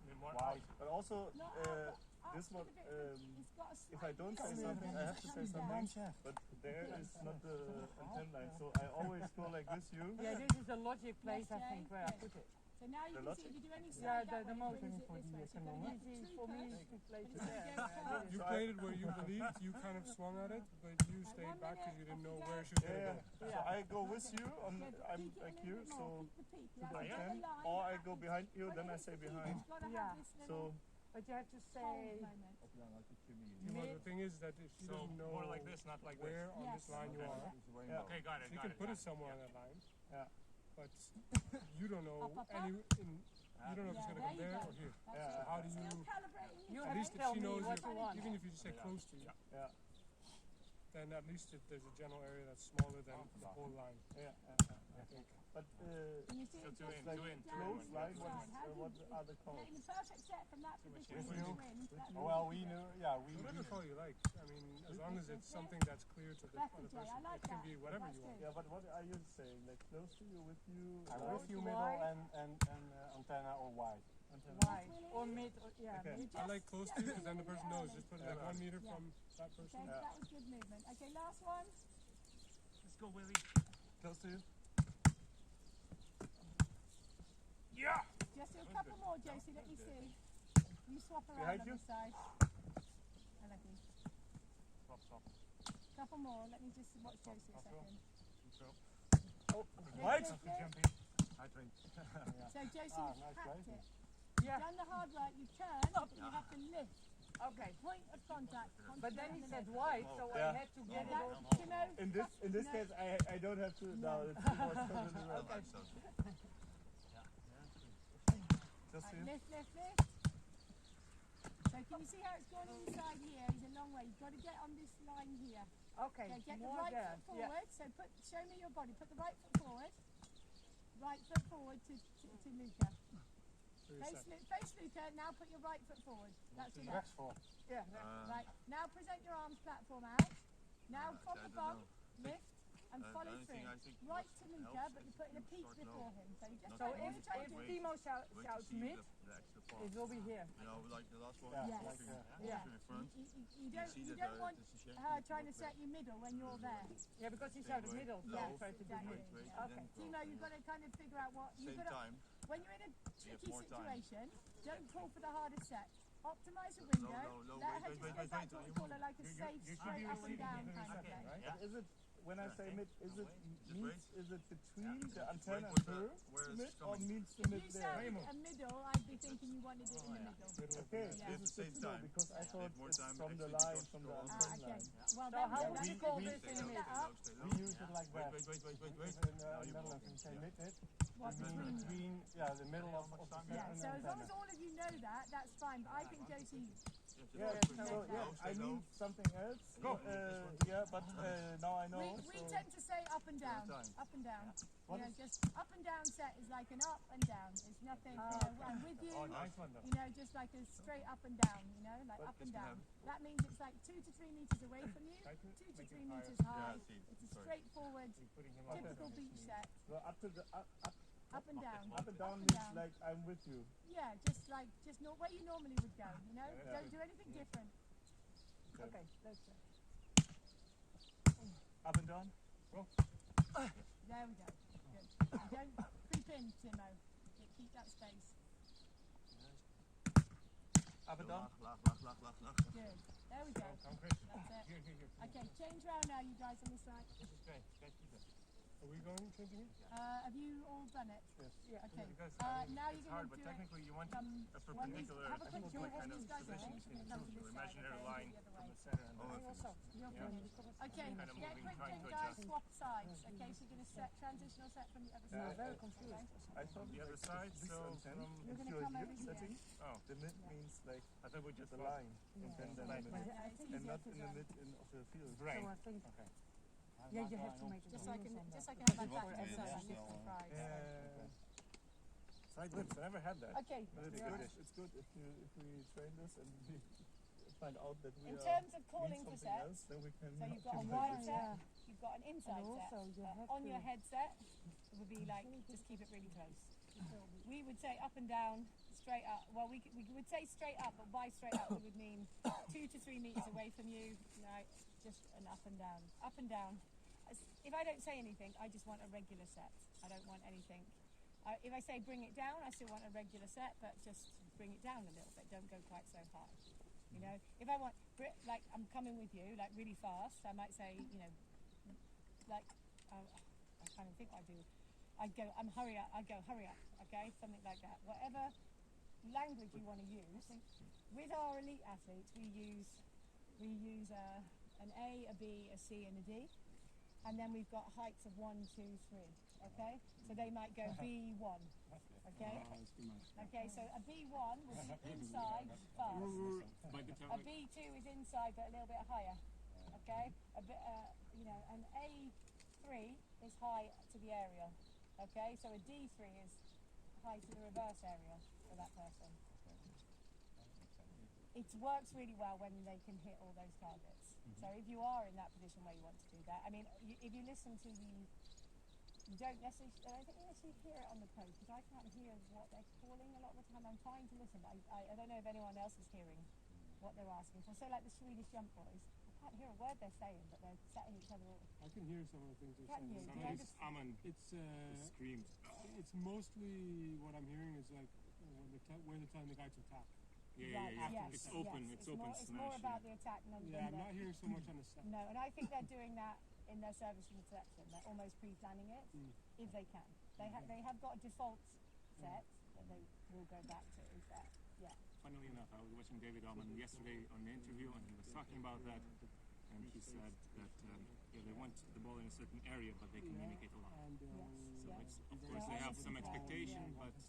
Speaker 8: It's
Speaker 7: wide. But also,
Speaker 8: not up,
Speaker 7: this
Speaker 8: up
Speaker 7: one,
Speaker 8: to the bit. It's got a
Speaker 7: if I don't say something, I have to say something. But there is not the antenna line, so I always go like this, you.
Speaker 5: Yeah, this is the logic place, I
Speaker 8: Yes,
Speaker 5: think,
Speaker 8: Jay.
Speaker 5: where I
Speaker 8: Good.
Speaker 5: put it.
Speaker 8: So now you
Speaker 7: The
Speaker 8: can
Speaker 7: logic?
Speaker 8: see if you do any
Speaker 5: Yeah,
Speaker 8: side
Speaker 5: the
Speaker 8: that way,
Speaker 5: most
Speaker 8: it brings it this way. So you've got to get
Speaker 5: Easy
Speaker 8: two
Speaker 5: for me
Speaker 8: push.
Speaker 5: to place it
Speaker 8: And then
Speaker 5: there.
Speaker 8: you go first.
Speaker 1: You
Speaker 7: So
Speaker 1: played it where you believed, you kind of swung at it, but you stayed back because you didn't know where she was going
Speaker 7: Yeah,
Speaker 1: to go.
Speaker 7: so I go with you, on,
Speaker 8: Yeah, but
Speaker 7: I'm
Speaker 8: peek it a
Speaker 7: like
Speaker 8: little
Speaker 7: you,
Speaker 8: bit
Speaker 7: so
Speaker 8: more. Keep the peak.
Speaker 7: to
Speaker 8: That's
Speaker 7: the
Speaker 8: it.
Speaker 7: ten,
Speaker 8: The line,
Speaker 7: or I
Speaker 8: that
Speaker 7: go
Speaker 8: is-
Speaker 7: behind you,
Speaker 8: when
Speaker 7: then
Speaker 8: it
Speaker 7: I
Speaker 8: hits
Speaker 7: say
Speaker 8: the peak,
Speaker 7: behind.
Speaker 8: it's gotta
Speaker 5: Yeah.
Speaker 8: have this little
Speaker 7: So,
Speaker 5: But you have to
Speaker 8: hold
Speaker 5: say
Speaker 8: moment.
Speaker 1: But the thing is that if she doesn't know
Speaker 3: more like this, not like this.
Speaker 1: where on
Speaker 8: Yes.
Speaker 1: this line you are,
Speaker 7: yeah.
Speaker 3: Okay, got it.
Speaker 1: she can put it somewhere on that line.
Speaker 7: Yeah.
Speaker 1: But you don't know
Speaker 8: Up, up, up.
Speaker 1: you don't know if it's
Speaker 8: Yeah,
Speaker 1: going to
Speaker 8: there
Speaker 1: come
Speaker 8: you
Speaker 1: there
Speaker 8: go.
Speaker 1: or here.
Speaker 8: That's
Speaker 7: Yeah.
Speaker 8: it.
Speaker 1: How do
Speaker 8: Still
Speaker 1: you?
Speaker 8: calibrating
Speaker 5: You
Speaker 8: it.
Speaker 1: At
Speaker 5: have
Speaker 1: least
Speaker 5: to
Speaker 1: if
Speaker 5: tell
Speaker 1: she
Speaker 5: me
Speaker 1: knows
Speaker 5: what
Speaker 1: you're,
Speaker 5: you want.
Speaker 1: even if you just say close to,
Speaker 7: Yeah,
Speaker 1: then at least there's a general area that's smaller than the whole line.
Speaker 7: yeah,
Speaker 1: I think.
Speaker 7: But
Speaker 8: And you see
Speaker 3: So
Speaker 8: it
Speaker 3: two
Speaker 8: just
Speaker 3: in,
Speaker 8: like
Speaker 3: two in, two in.
Speaker 8: down
Speaker 7: close
Speaker 8: to
Speaker 7: line,
Speaker 8: the
Speaker 7: what,
Speaker 8: side. How do
Speaker 7: what
Speaker 8: you-
Speaker 7: are the calls?
Speaker 8: Getting the perfect set from that position
Speaker 1: With
Speaker 8: to
Speaker 1: you.
Speaker 8: win. That's
Speaker 7: Well, we knew, yeah, we
Speaker 1: Whatever call you like. I mean, as long as it's something that's clear to the
Speaker 8: That's
Speaker 1: other
Speaker 8: the J. I
Speaker 1: person,
Speaker 8: like
Speaker 1: it can
Speaker 8: that.
Speaker 1: be whatever
Speaker 8: That's
Speaker 1: you want.
Speaker 8: good.
Speaker 7: Yeah, but what are you saying? Like close to you, with you?
Speaker 4: With you, middle,
Speaker 5: Wide.
Speaker 4: and antenna or wide.
Speaker 5: Wide or mid, or, yeah.
Speaker 7: Okay.
Speaker 5: mid.
Speaker 1: I like close to because then the person knows. Just put it like
Speaker 7: Yeah.
Speaker 1: 1 meter
Speaker 8: Yeah.
Speaker 1: from that person.
Speaker 8: Okay, that was good movement. Okay, last one.
Speaker 3: Let's go, Willie.
Speaker 7: Close to you?
Speaker 3: Yeah!
Speaker 8: Just do a couple more, Josie. Let me see. You swap around
Speaker 7: Behind
Speaker 8: on
Speaker 7: you?
Speaker 8: this side. I like you.
Speaker 3: Stop.
Speaker 8: Couple more. Let me just watch Josie a second.
Speaker 7: Right.
Speaker 8: Flip, flip, flip.
Speaker 3: I drink.
Speaker 8: So Josie,
Speaker 4: Ah,
Speaker 8: you've
Speaker 4: nice
Speaker 8: hacked
Speaker 4: play.
Speaker 8: it.
Speaker 5: Yeah.
Speaker 8: Done the hard right. You turn, but you have to lift.
Speaker 5: Okay.
Speaker 8: Point of contact.
Speaker 5: But then he
Speaker 8: concentrate on
Speaker 5: said
Speaker 8: the
Speaker 5: wide, so
Speaker 7: Yeah.
Speaker 5: I had to
Speaker 8: lift.
Speaker 5: get it
Speaker 8: Yeah,
Speaker 5: all.
Speaker 8: that, Timo,
Speaker 7: In this
Speaker 8: no.
Speaker 7: case, I don't have to. No, it's totally well.
Speaker 5: Okay.
Speaker 7: Just
Speaker 8: Right,
Speaker 7: you.
Speaker 8: lift, lift, lift. So can you see how it's gone inside here? He's a long way. You've got to get on this line here.
Speaker 5: Okay.
Speaker 8: Okay, get the
Speaker 5: More
Speaker 8: right
Speaker 5: there.
Speaker 8: foot
Speaker 5: Yeah.
Speaker 8: forward. So show me your body. Put the right foot forward. Right foot forward to Luca.
Speaker 1: So you're
Speaker 8: Face,
Speaker 1: set.
Speaker 8: face Luca. Now put your right foot forward. That's it.
Speaker 4: Rechts voor.
Speaker 5: Yeah.
Speaker 8: Right. Now present your arms platform out. Now from the bump, lift and follow through. Right to Luca, but you're putting a peak before him. So you just
Speaker 5: So
Speaker 8: all
Speaker 5: if
Speaker 8: you're trying to do.
Speaker 5: Timo shouts mid, it will be here.
Speaker 9: You know, like the last one,
Speaker 4: Yeah,
Speaker 8: Yes.
Speaker 4: like,
Speaker 8: Yeah.
Speaker 9: in front.
Speaker 8: You don't want her trying to set you middle when you're there.
Speaker 5: Yeah, because he shouted middle, so I
Speaker 8: Yes,
Speaker 5: tried to do
Speaker 8: exactly.
Speaker 5: mid.
Speaker 8: Yeah.
Speaker 5: Okay.
Speaker 8: Timo, you've got to kind of figure out what you've
Speaker 9: Same
Speaker 8: got to.
Speaker 9: time.
Speaker 8: When you're in a tricky
Speaker 9: more time.
Speaker 8: situation, don't call for the hardest set. Optimize the window.
Speaker 9: no,
Speaker 8: Let her
Speaker 9: wait,
Speaker 8: just
Speaker 9: wait,
Speaker 8: go
Speaker 9: wait,
Speaker 8: back
Speaker 9: wait,
Speaker 8: to what we
Speaker 9: you
Speaker 8: call her like a safe, straight up and down kind of play.
Speaker 3: Right?
Speaker 7: But is it, when I say mid, is it
Speaker 9: Just
Speaker 7: means, is it between the antenna
Speaker 9: wait
Speaker 7: and
Speaker 9: for
Speaker 7: her
Speaker 9: where
Speaker 7: to
Speaker 9: it's
Speaker 7: mid, or
Speaker 9: coming.
Speaker 7: means the
Speaker 8: If
Speaker 7: mid
Speaker 8: you
Speaker 7: there?
Speaker 8: said a middle, I'd be thinking you wanted it in the middle.
Speaker 7: Okay,
Speaker 8: Yeah.
Speaker 7: this is good to know
Speaker 9: Same
Speaker 7: because I
Speaker 9: time.
Speaker 7: thought
Speaker 9: More
Speaker 7: it's
Speaker 9: time,
Speaker 7: from the
Speaker 9: actually,
Speaker 7: line,
Speaker 9: because
Speaker 7: from the
Speaker 9: scroll.
Speaker 7: antenna
Speaker 8: Okay.
Speaker 7: line.
Speaker 8: Well,
Speaker 5: So
Speaker 8: then
Speaker 5: how
Speaker 8: then
Speaker 5: would
Speaker 8: let's
Speaker 5: you call
Speaker 8: pick
Speaker 5: this in the
Speaker 8: that
Speaker 5: middle?
Speaker 8: up.
Speaker 7: We use it like that.
Speaker 9: Wait.
Speaker 4: In the Netherlands we say mid it.
Speaker 8: What
Speaker 4: It means
Speaker 8: between?
Speaker 4: between, yeah, the middle of the set
Speaker 8: Yeah,
Speaker 4: and
Speaker 8: so
Speaker 4: the
Speaker 8: as long as
Speaker 4: antenna.
Speaker 8: all of you know that, that's fine. But I think Josie,
Speaker 7: Yeah, so yeah, I mean something else. Yeah, but now I know.
Speaker 8: we
Speaker 7: so
Speaker 8: tend to say up and down,
Speaker 9: time.
Speaker 8: up and down.
Speaker 7: What
Speaker 8: You know,
Speaker 7: is-
Speaker 8: just up and down set is like an up and down. It's nothing. You know, I'm with you.
Speaker 3: Oh, nice one though.
Speaker 8: You know, just like a straight up and down. You know, like
Speaker 7: But
Speaker 8: up and
Speaker 9: this can
Speaker 8: down.
Speaker 9: have-
Speaker 8: That means it's like 2 to 3 meters away from you,
Speaker 1: Try to
Speaker 8: 2 to
Speaker 1: make
Speaker 8: 3
Speaker 1: it higher.
Speaker 8: meters high.
Speaker 9: Yeah, I see.
Speaker 8: It's a
Speaker 9: Sorry.
Speaker 8: straightforward,
Speaker 1: You're putting him up.
Speaker 8: typical beach set.
Speaker 7: so up to the up
Speaker 8: Up and down.
Speaker 7: Up and down
Speaker 8: Up and
Speaker 7: means
Speaker 8: down.
Speaker 7: like I'm with you.
Speaker 8: Yeah, just where you normally would go, you know? Don't do anything different. Okay, let's go.
Speaker 7: Up and down.
Speaker 8: There we go. Good. Don't creep in, Timo. Keep that space.
Speaker 7: Up and down.
Speaker 8: Good. There we go.
Speaker 3: Come, Chris.
Speaker 8: That's it.
Speaker 3: Here.
Speaker 8: Okay, change round now, you guys on this side.
Speaker 3: This is great. Great, keep it.
Speaker 1: Are we going changing it?
Speaker 8: Have you all done it?
Speaker 1: Yes.
Speaker 8: Yeah. Okay.
Speaker 3: Because
Speaker 8: Now
Speaker 3: it's
Speaker 8: you're
Speaker 3: hard,
Speaker 8: going
Speaker 3: but
Speaker 8: to do it.
Speaker 3: technically you want
Speaker 8: Have
Speaker 3: a
Speaker 8: a
Speaker 3: perpendicular
Speaker 8: quick view of what
Speaker 3: kind of
Speaker 8: these guys are
Speaker 3: position
Speaker 8: doing.
Speaker 3: between
Speaker 8: Come
Speaker 3: the
Speaker 8: to
Speaker 3: two.
Speaker 8: this
Speaker 3: Imaginary
Speaker 8: side,
Speaker 3: line
Speaker 8: the other
Speaker 3: from
Speaker 8: way.
Speaker 3: the center and
Speaker 8: You're
Speaker 3: Yeah.
Speaker 8: finished. Okay,
Speaker 3: Kind of
Speaker 8: get
Speaker 3: moving,
Speaker 8: quick
Speaker 3: trying
Speaker 8: thing,
Speaker 3: to
Speaker 8: guys,
Speaker 3: adjust.
Speaker 8: swap sides. Okay, so you're going to set transitional set from the other side.
Speaker 7: very
Speaker 8: confused.
Speaker 7: I thought
Speaker 3: The other
Speaker 7: like
Speaker 3: side,
Speaker 7: this
Speaker 3: so
Speaker 7: and 10.
Speaker 3: from
Speaker 8: You're
Speaker 7: If
Speaker 8: going to
Speaker 7: you're
Speaker 8: come
Speaker 7: here
Speaker 8: over here.
Speaker 7: setting,
Speaker 3: oh,
Speaker 7: the mid means like
Speaker 3: I thought we just
Speaker 7: the
Speaker 3: thought-
Speaker 7: line, and then the
Speaker 3: Right.
Speaker 7: mid,
Speaker 8: It's
Speaker 7: and
Speaker 8: easier
Speaker 7: not
Speaker 8: to
Speaker 7: in the
Speaker 8: run.
Speaker 7: mid of the field.
Speaker 3: Right.
Speaker 5: Yeah,
Speaker 8: Just so I can have my back
Speaker 9: Yeah,
Speaker 8: inside.
Speaker 9: so,
Speaker 3: Side lips, I never had that.
Speaker 8: Okay,
Speaker 7: But it's good. It's good if we train this and we find out that we
Speaker 8: in
Speaker 7: are
Speaker 8: terms of
Speaker 7: mean
Speaker 8: calling for
Speaker 7: something
Speaker 8: sets,
Speaker 7: else, then we can.
Speaker 8: so you've got a
Speaker 7: can
Speaker 8: wide
Speaker 7: practice.
Speaker 8: set, you've got an inside set. On your headset, it would be like, just keep it really close. We would say up and down, straight up. Well, we would say straight up, but by straight up we would mean 2 to 3 meters away from you. No, just an up and down. Up and down. If I don't say anything, I just want a regular set. I don't want anything. If I say bring it down, I still want a regular set, but just bring it down a little bit. Don't go quite so high. You know, if I want, like I'm coming with you, like really fast, I might say, you know, like, I kind of think I do. I go hurry up, okay? Something like that. Whatever language you want to use. With our elite athletes, we use an A, a B, a C, and a D. And then we've got heights of 1, 2, 3, okay? So they might go B1, okay? Okay, so a B1 would be inside fast. A B2 is inside but a little bit higher, okay? A bit, you know, an A3 is high to the aerial, okay? So a D3 is high to the reverse aerial for that person. It works really well when they can hit all those targets. So if you are in that position where you want to do that, I mean, if you listen to you don't necessarily, I don't necessarily hear it on the post because I can't hear what they're calling a lot of the time. I'm trying to listen, but I don't know if anyone else is hearing what they're asking for. So like the Swedish jump boys, I can't hear a word they're saying, but they're setting each other all.
Speaker 1: I can hear some of the things they're
Speaker 8: Can
Speaker 1: saying.
Speaker 8: you?
Speaker 3: Some
Speaker 8: Did I
Speaker 3: of
Speaker 8: just-
Speaker 3: these Amen
Speaker 1: It's
Speaker 3: screams.
Speaker 1: it's mostly what I'm hearing is like when where they're telling the guy to attack.
Speaker 3: Yeah.
Speaker 8: Yes,
Speaker 3: It's open.
Speaker 8: yes.
Speaker 3: It's open
Speaker 8: It's
Speaker 3: smash.
Speaker 8: more about the attack than
Speaker 1: Yeah, I'm
Speaker 8: the,
Speaker 1: not hearing so much on the set.
Speaker 8: No, and I think they're doing that in their service and selection. They're almost pre-planning it if they can. They have got a default set that they will go back to. But yeah,
Speaker 3: Funnily enough, I was watching David Allman yesterday on the interview, and he was talking about that. And he said that they want the ball in a certain area, but they communicate a lot.
Speaker 1: And
Speaker 3: So
Speaker 8: yeah.
Speaker 3: it's, of course, they have some expectation, but it's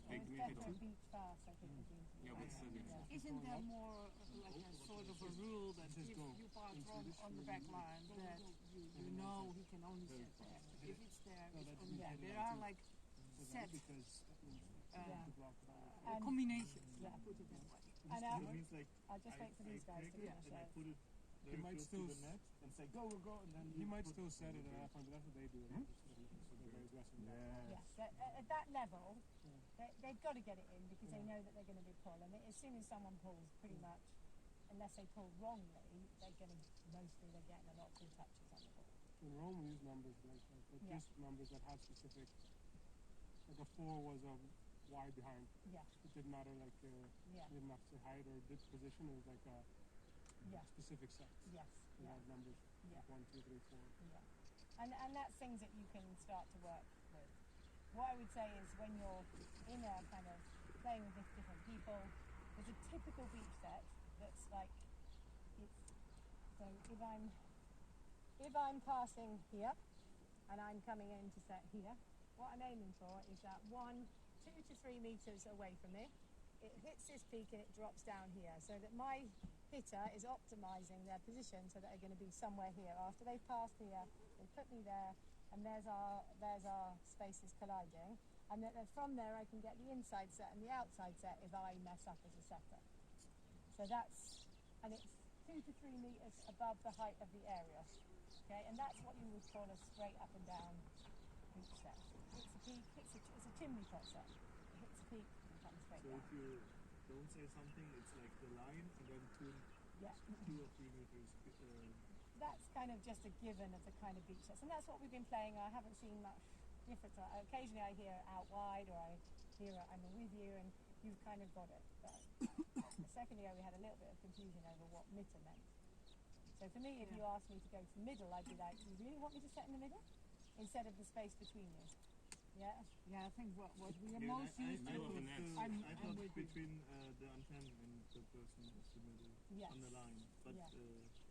Speaker 3: they
Speaker 8: It's
Speaker 3: communicate a
Speaker 8: better
Speaker 3: lot.
Speaker 8: beach fast, I think.
Speaker 3: Yeah, but still, yeah.
Speaker 5: Isn't there more like a sort of a rule that if you pass on the back line, that you know he can only set there? If it's there, it's only there. There are like set combinations.
Speaker 8: Yeah.
Speaker 5: Put it that way.
Speaker 8: And
Speaker 7: It means like
Speaker 8: I'll just wait for these guys to
Speaker 7: break it
Speaker 8: finish
Speaker 7: and I
Speaker 8: it.
Speaker 7: put it
Speaker 1: He
Speaker 7: very
Speaker 1: might
Speaker 7: close
Speaker 1: still
Speaker 7: to the net and say go, and then
Speaker 1: he
Speaker 7: you
Speaker 1: might
Speaker 7: put
Speaker 1: still set it at that point, but that's what they do. So they're very aggressive.
Speaker 8: Yes, at that level, they've got to get it in because they know that they're going to be pulled. And as soon as someone pulls, pretty much, unless they pull wrongly, they're getting a lot of good touches on the ball.
Speaker 1: In Rome, we use numbers like just numbers that have specific. Like a 4 was a wide behind.
Speaker 8: Yeah,
Speaker 1: It didn't matter like
Speaker 8: yeah,
Speaker 1: didn't have to height or did position. It was like a
Speaker 8: yeah,
Speaker 1: specific set.
Speaker 8: yes,
Speaker 1: We
Speaker 8: yeah,
Speaker 1: have numbers
Speaker 8: yeah.
Speaker 1: like 1, 2, 3, 4.
Speaker 8: yeah. And that's things that you can start to work with. What I would say is when you're in a kind of playing with different people, there's a typical beach set that's like it's so if I'm passing here and I'm coming in to set here, what I'm aiming for is that 1, 2 to 3 meters away from me. It hits this peak and it drops down here, so that my hitter is optimizing their position so that they're going to be somewhere here. After they've passed here, they put me there, and there's our spaces colliding, and then from there I can get the inside set and the outside set if I mess up as a setter. So and it's 2 to 3 meters above the height of the area, okay, and that's what you would call a straight up and down beach set. hits the peak, it's a chimney pot set. It hits the peak and comes straight
Speaker 7: So
Speaker 8: down.
Speaker 7: if you don't say something, it's like the line and then
Speaker 8: Yeah.
Speaker 7: 2 or 3 meters.
Speaker 8: That's kind of just a given of the kind of beach sets, and that's what we've been playing. I haven't seen much difference. Occasionally I hear out wide, or I hear I'm with you, and you've kind of got it. But the second year we had a little bit of confusion over what mitter meant. So for me, if you asked me to go to the middle, I'd be like, you really want me to set in the middle instead of the space between you? Yeah.
Speaker 5: Yeah, I think what we are
Speaker 3: Yeah,
Speaker 5: most used to.
Speaker 3: middle of the net.
Speaker 5: I'm
Speaker 7: I thought
Speaker 5: with you.
Speaker 7: between the antenna and the person is the middle
Speaker 8: Yes.
Speaker 7: on the line. But
Speaker 8: Yeah.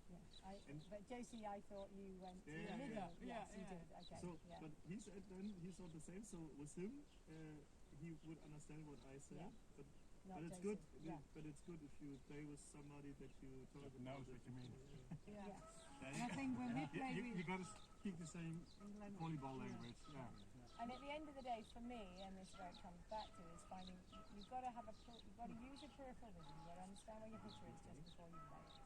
Speaker 8: Yeah.
Speaker 7: And-
Speaker 8: But JC, I thought you went to
Speaker 7: Yeah,
Speaker 8: the middle.
Speaker 5: yeah,
Speaker 8: Yes, you
Speaker 5: yeah.
Speaker 8: did. Okay.
Speaker 7: so,
Speaker 8: yeah.
Speaker 7: but he said then he thought the same. So with him, he would understand what I said.
Speaker 8: Yeah.
Speaker 7: But
Speaker 8: Not
Speaker 7: it's
Speaker 8: JC.
Speaker 7: good.
Speaker 8: Yeah.
Speaker 7: But it's good if you play with somebody that you talk
Speaker 1: That
Speaker 7: about
Speaker 1: knows
Speaker 7: it.
Speaker 1: what you mean.
Speaker 5: Yeah.
Speaker 8: Yes.
Speaker 5: And I think when we play,
Speaker 1: You gotta speak the same
Speaker 5: England,
Speaker 1: volleyball language. Yeah.
Speaker 8: And at the end of the day, for me, and this is where it comes back to, is finding you've got to have you've got to use your peripheral vision. You've got to understand where your hitter is just before you play it.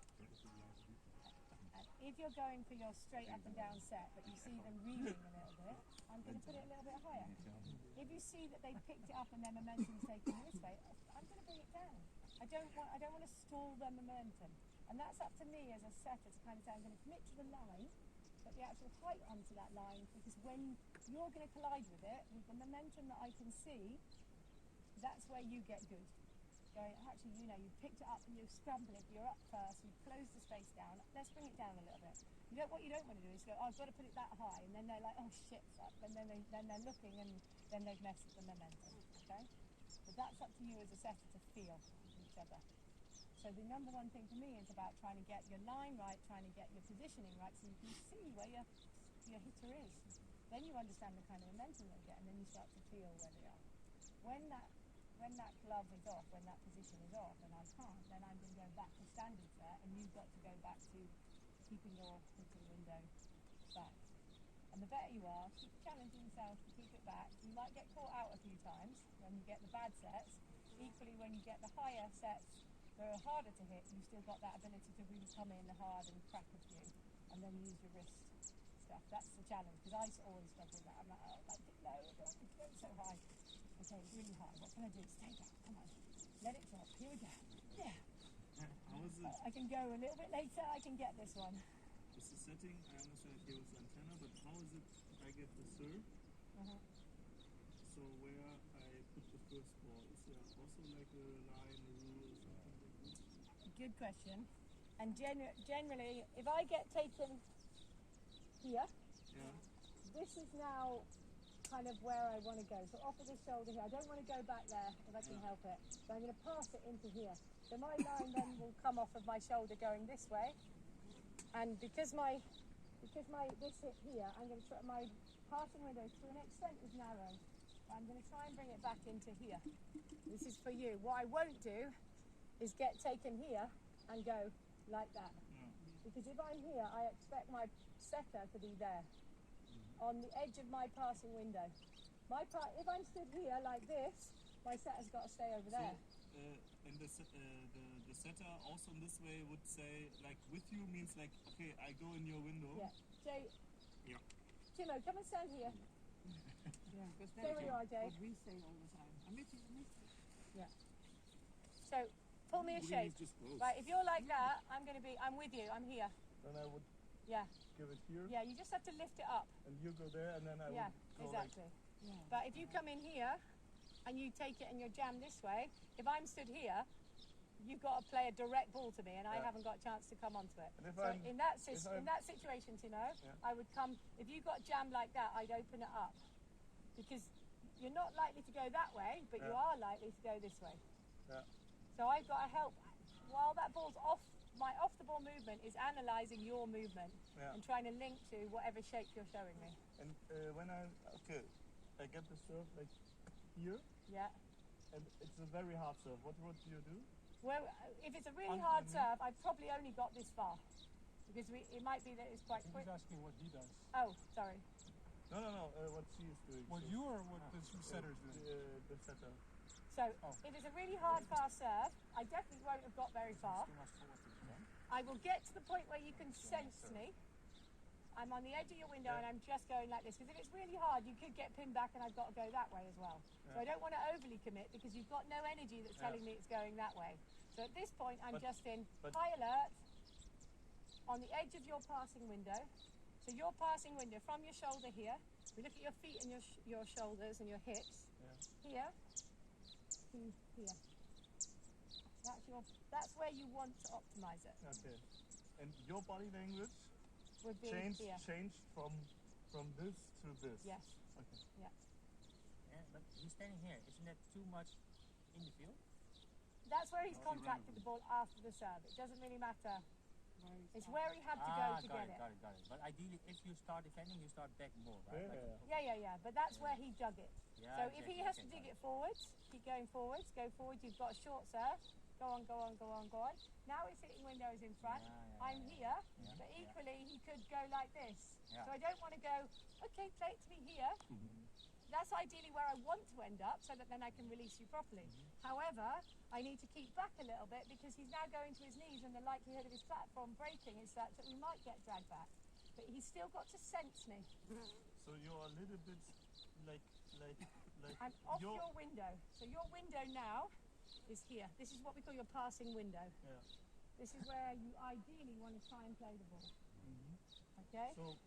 Speaker 8: And if you're going for your straight up and down set, but you see them reading a little bit, I'm going to put it a little bit higher. If you see that they picked it up and their momentum's taking this way, I'm going to bring it down. I don't want to stall their momentum, and that's up to me as a setter to kind of say I'm going to commit to the line, but the actual height onto that line, because when you're going to collide with it, with the momentum that I can see, that's where you get good. Going, actually, you picked it up and you're scrambling, you're up first, you've closed the space down, let's bring it down a little bit. What you don't want to do is go, oh, I've got to put it that high, and then they're like, oh shit, fuck, and then they're looking, and then they've messed with the momentum, okay? But that's up to you as a setter to feel each other. So the number one thing for me is about trying to get your line right, trying to get your positioning right, so you can see where your hitter is. Then you understand the kind of momentum they get, and then you start to feel where they are. When that glove is off, when that position is off, and I can't, then I'm going to go back to standard set, and you've got to go back to keeping your hitting window back. And the better you are, keep challenging yourself to keep it back. You might get caught out a few times when you get the bad sets. Equally, when you get the higher sets that are harder to hit, you've still got that ability to really come in hard and crack a few, and then use your wrist stuff. That's the challenge, because I always struggle with that. I'm like, oh, like it low, I don't want it to go so high. Okay, it's really high. What can I do? Stay down. Come on. Let it drop. Here we go. Yeah.
Speaker 7: How is it?
Speaker 8: I can go a little bit later. I can get this one.
Speaker 7: Is the setting? I understand here with the antenna, but how is it if I get the serve? So where I put the first ball, is there also like a line, a rule, or something like that?
Speaker 8: Good question. And generally, if I get taken here,
Speaker 7: Yeah.
Speaker 8: this is now kind of where I want to go. So off of the shoulder here. I don't want to go back there if I can help it. So I'm going to pass it into here. So my line then will come off of my shoulder going this way. And because this hit here, I'm going to try, my passing window to an extent is narrow. I'm going to try and bring it back into here. This is for you. What I won't do is get taken here and go like that. Because if I'm here, I expect my setter to be there, on the edge of my passing window. If I'm stood here like this, my setter's got to stay over there.
Speaker 7: And the setter also in this way would say, like, with you means like, okay, I go in your window.
Speaker 8: Yeah. Jay.
Speaker 3: Yeah.
Speaker 8: Timo, come and stand here.
Speaker 5: Yeah, because
Speaker 8: Stay where you are, Jay.
Speaker 5: what we say all the time. I'm with you, I'm with you.
Speaker 8: Yeah. So pull me a shape.
Speaker 3: Just close.
Speaker 8: Right, if you're like that, I'm with you. I'm here.
Speaker 7: Then I would
Speaker 8: Yeah.
Speaker 7: give it here,
Speaker 8: Yeah. You just have to lift it up.
Speaker 7: and you go there, and then I
Speaker 8: Yeah.
Speaker 7: would go
Speaker 8: Exactly.
Speaker 5: Yeah.
Speaker 8: But if you come in here and you take it and you're jammed this way, if I'm stood here, you've got to play a direct ball to me, and I
Speaker 7: Yeah.
Speaker 8: haven't got a chance to come onto it.
Speaker 7: And if
Speaker 8: So
Speaker 7: I'm-
Speaker 8: in that
Speaker 7: if I'm-
Speaker 8: in that situation, Timo,
Speaker 7: Yeah.
Speaker 8: I would come. If you got jammed like that, I'd open it up, because you're not likely to go that way, but you
Speaker 7: Yeah.
Speaker 8: are likely to go this way.
Speaker 7: Yeah.
Speaker 8: So I've got to help. While that ball's off, my off-the-ball movement is analysing your movement
Speaker 7: Yeah.
Speaker 8: and trying to link to whatever shape you're showing me.
Speaker 7: And when I get the serve like here,
Speaker 8: Yeah.
Speaker 7: and it's a very hard serve. What would you do?
Speaker 8: Well, if it's a really
Speaker 7: On-
Speaker 8: hard
Speaker 7: mhm.
Speaker 8: serve, I've probably only got this far, because it might be that it's quite quick.
Speaker 1: He's asking what he does.
Speaker 8: Oh, sorry.
Speaker 7: No. What she is doing.
Speaker 1: What
Speaker 7: so,
Speaker 1: you or what the two setters do?
Speaker 7: the setter.
Speaker 8: So
Speaker 1: Oh.
Speaker 8: if it's a really hard, fast serve, I definitely won't have got very far. I will get to the point where you can sense me, I'm on the edge of your window and I'm just going like this. Because if it's really hard, you could get pinned back and I've got to go that way as well. So I don't want to overly commit because you've got no energy that's telling me it's going that way. So at this point, I'm just in high alert on the edge of your passing window. So your passing window from your shoulder here. We look at your feet and your shoulders and your hips. Here to here. That's where you want to optimize it.
Speaker 7: Okay. And your body language
Speaker 8: Would be
Speaker 7: changed
Speaker 8: here.
Speaker 7: from this to this.
Speaker 8: Yes.
Speaker 7: Okay.
Speaker 8: Yeah.
Speaker 4: Yeah, but he's standing here. Isn't that too much in the field?
Speaker 8: That's where he's contacted the ball after the serve. It doesn't really matter. It's where he had to go to get it.
Speaker 4: Got it. But ideally, if you start defending, you start back more, right?
Speaker 8: Yeah. But that's where he dug it.
Speaker 4: Yeah,
Speaker 8: So if he has to dig it forwards, keep going forwards, go forward. You've got a short serve. Go on. Now his hitting window is in front. I'm here, but equally he could go like this.
Speaker 4: Yeah.
Speaker 8: So I don't want to go, okay, play it to me here. That's ideally where I want to end up so that then I can release you properly. However, I need to keep back a little bit because he's now going to his knees and the likelihood of his platform breaking is such that we might get dragged back. But he's still got to sense me.
Speaker 7: So you're a little bit like
Speaker 8: I'm off your window. So your window now is here. This is what we call your passing window.
Speaker 7: Yeah.
Speaker 8: This is where you ideally want to try and play the ball. Okay?
Speaker 7: So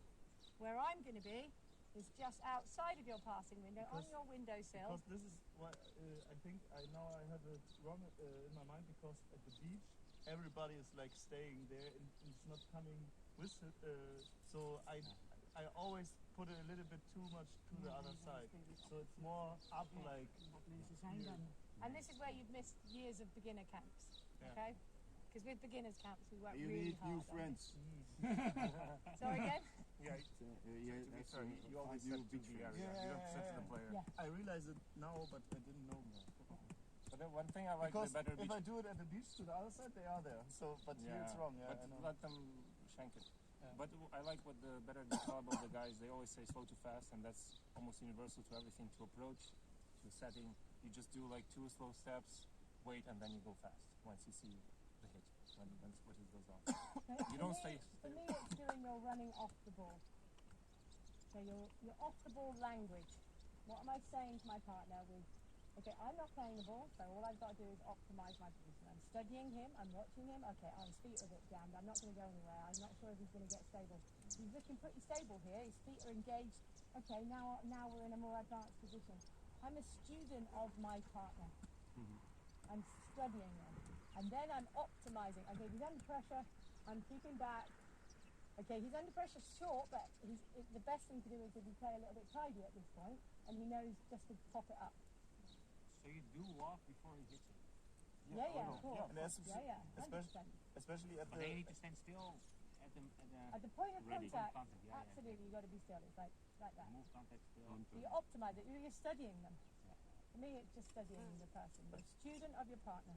Speaker 8: where I'm going to be is just outside of your passing window, on your windowsill.
Speaker 7: because this is what I think I have it wrong in my mind, because at the beach everybody is like staying there and it's not coming with it. So I always put it a little bit too much to the other side. So it's more up like here.
Speaker 8: And this is where you've missed years of beginner camps.
Speaker 7: Yeah.
Speaker 8: Okay? Because with beginners camps we work
Speaker 9: You
Speaker 8: really
Speaker 9: need new
Speaker 8: hard.
Speaker 9: friends.
Speaker 8: Sorry again?
Speaker 3: Yeah,
Speaker 9: Yeah,
Speaker 3: to be
Speaker 9: that's
Speaker 3: fair,
Speaker 9: a-
Speaker 3: you always
Speaker 9: new
Speaker 3: set to
Speaker 9: beach
Speaker 3: the
Speaker 9: friends.
Speaker 3: area. You don't set to the player.
Speaker 8: Yeah.
Speaker 7: I realize it now, but I didn't know.
Speaker 3: But then one thing I like
Speaker 7: Because
Speaker 3: the better
Speaker 7: if
Speaker 3: beach.
Speaker 7: I do it at the beach to the other side, they are there. So, but here it's wrong. Yeah,
Speaker 3: but
Speaker 7: I know.
Speaker 3: let them shank it. But I like what the better the club of the guys, they always say slow to fast, and that's almost universal to everything, to approach, to setting. You just do like 2 slow steps, wait, and then you go fast once you see the hit, when it goes off. You don't stay.
Speaker 8: For me it's doing your running off the ball. So your off the ball language. What am I saying to my partner with, okay, I'm not playing the ball, so all I've got to do is optimise my position. I'm studying him, I'm watching him, okay, his feet are a bit jammed, I'm not going to go anywhere, I'm not sure if he's going to get stable. He's looking pretty stable here, his feet are engaged, okay, now we're in a more advanced position. I'm a student of my partner. I'm studying them. And then I'm optimising. Okay, he's under pressure, I'm keeping back. Okay, he's under pressure short, but the best thing to do is if you play a little bit tidy at this point, and he knows just to pop it up.
Speaker 4: So you do walk before he hits it.
Speaker 8: Yeah, of course.
Speaker 7: And that's
Speaker 8: Yeah, 100%.
Speaker 7: especially at
Speaker 4: But then you need to stand still
Speaker 8: At the point of
Speaker 3: Ready.
Speaker 8: contact,
Speaker 4: Yeah.
Speaker 8: absolutely, you've got to be still. It's like that.
Speaker 4: Move contact still.
Speaker 8: So you optimise it, you're studying them. For me, it's just studying the person. You're a student of your partner.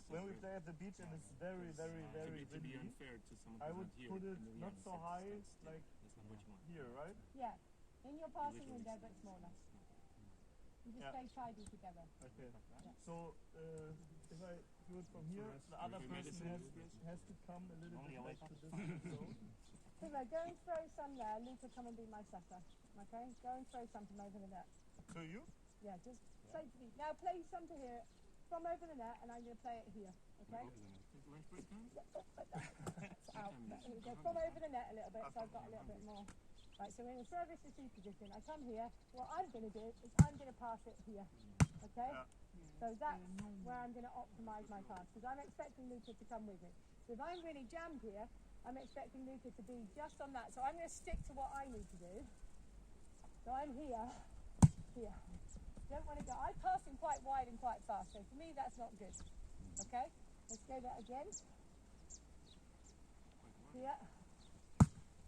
Speaker 7: when we play at the beach and it's very, very, very
Speaker 3: To be
Speaker 7: windy,
Speaker 3: unfair to someone
Speaker 7: I
Speaker 3: who's
Speaker 7: would
Speaker 3: not here.
Speaker 7: put it
Speaker 3: in the
Speaker 7: not
Speaker 3: end,
Speaker 7: so
Speaker 3: it's
Speaker 7: high,
Speaker 3: still-
Speaker 7: like
Speaker 3: that's not what you want.
Speaker 7: here, right?
Speaker 8: Yeah, in your passing window, but smaller. You just
Speaker 7: Yeah.
Speaker 8: play tidy together.
Speaker 7: Okay. So if I do it from here, the other person has to come a little bit like to this zone.
Speaker 8: So go and throw some there. Luca, come and be my setter. Okay? Go and throw some from over the net.
Speaker 7: So you?
Speaker 8: Yeah, just play to me. Now play some to here from over the net, and I'm going to play it here. Okay? It's out. Here we go. From over the net a little bit, so I've got a little bit more. Right, so we're in a service receive position. I come here. What I'm going to do is I'm going to pass it here. Okay? So that's where I'm going to optimise my pass, because I'm expecting Luca to come with me. So if I'm really jammed here, I'm expecting Luca to be just on that. So I'm going to stick to what I need to do. So I'm here. Don't want to go. I'm passing quite wide and quite fast, so for me that's not good. Okay? Let's go that again. Here.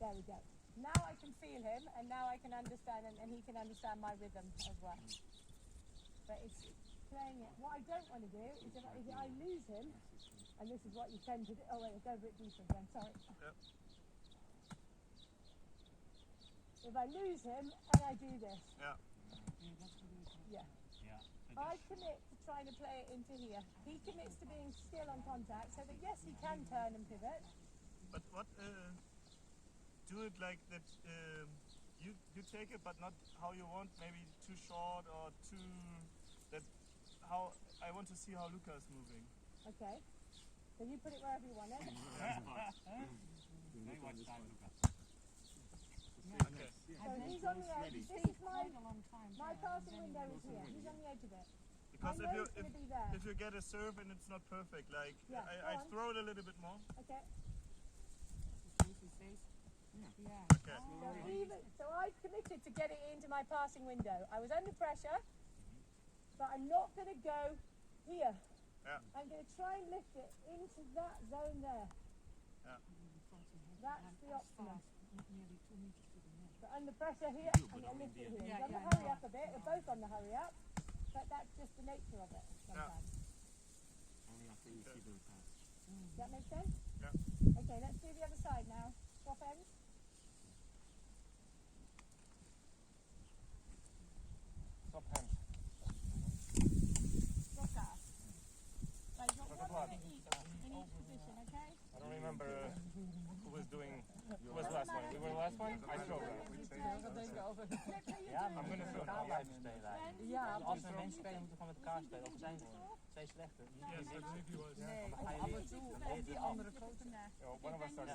Speaker 8: There we go. Now I can feel him, and now I can understand, and he can understand my rhythm as well. But it's playing it. What I don't want to do is if I lose him, and this is what you tend to do. Oh wait, I'll go a bit deeper again, sorry. If I lose him, and I do this. Yeah. I commit to trying to play it into here. He commits to being still on contact, so that yes, he can turn and pivot.
Speaker 7: But what do it like that. You take it, but not how you want. Maybe too short or too. That how I want to see how Luca is moving.
Speaker 2: Okay. So you put it wherever you want it.
Speaker 7: Okay.
Speaker 2: So he's on the edge. This is my passing window is here. He's on the edge of it.
Speaker 7: Because
Speaker 2: I know it's going to be there.
Speaker 7: if you get a serve and it's not perfect, like
Speaker 2: Yeah,
Speaker 7: I
Speaker 2: go on.
Speaker 7: throw it a little bit more.
Speaker 2: Okay.
Speaker 5: Yeah.
Speaker 7: Okay.
Speaker 2: So I've committed to getting it into my passing window. I was under pressure, but I'm not going to go here.
Speaker 7: Yeah.
Speaker 2: I'm going to try and lift it into that zone there.
Speaker 7: Yeah.
Speaker 2: That's the optimum.
Speaker 5: Nearly 2 meters to the net.
Speaker 2: But under pressure here, I'm going to lift it here.
Speaker 5: Yeah,
Speaker 2: He's on the
Speaker 5: yeah,
Speaker 2: hurry
Speaker 5: no.
Speaker 2: up a bit. We're both on the hurry up, but that's just the nature of it sometimes.
Speaker 4: Only after you see the pass.
Speaker 2: Does that make sense?
Speaker 7: Yeah.
Speaker 2: Okay, let's do the other side now. Swap ends.
Speaker 3: Top hand.
Speaker 2: Swap out. Right, you've got 1 minute each in each position, okay?
Speaker 3: I don't remember who was doing. Who was the last one? We were the last one. I throw that. I'm gonna throw
Speaker 4: Elkaar
Speaker 3: now.
Speaker 4: blijven spelen eigenlijk.
Speaker 2: Ja,
Speaker 4: Als we mensen spelen, moeten we gewoon met elkaar spelen. Of we zijn gewoon 2 slechte.
Speaker 1: Yes, I believe he was.
Speaker 4: Dan ga je weer die andere
Speaker 3: One of us starts.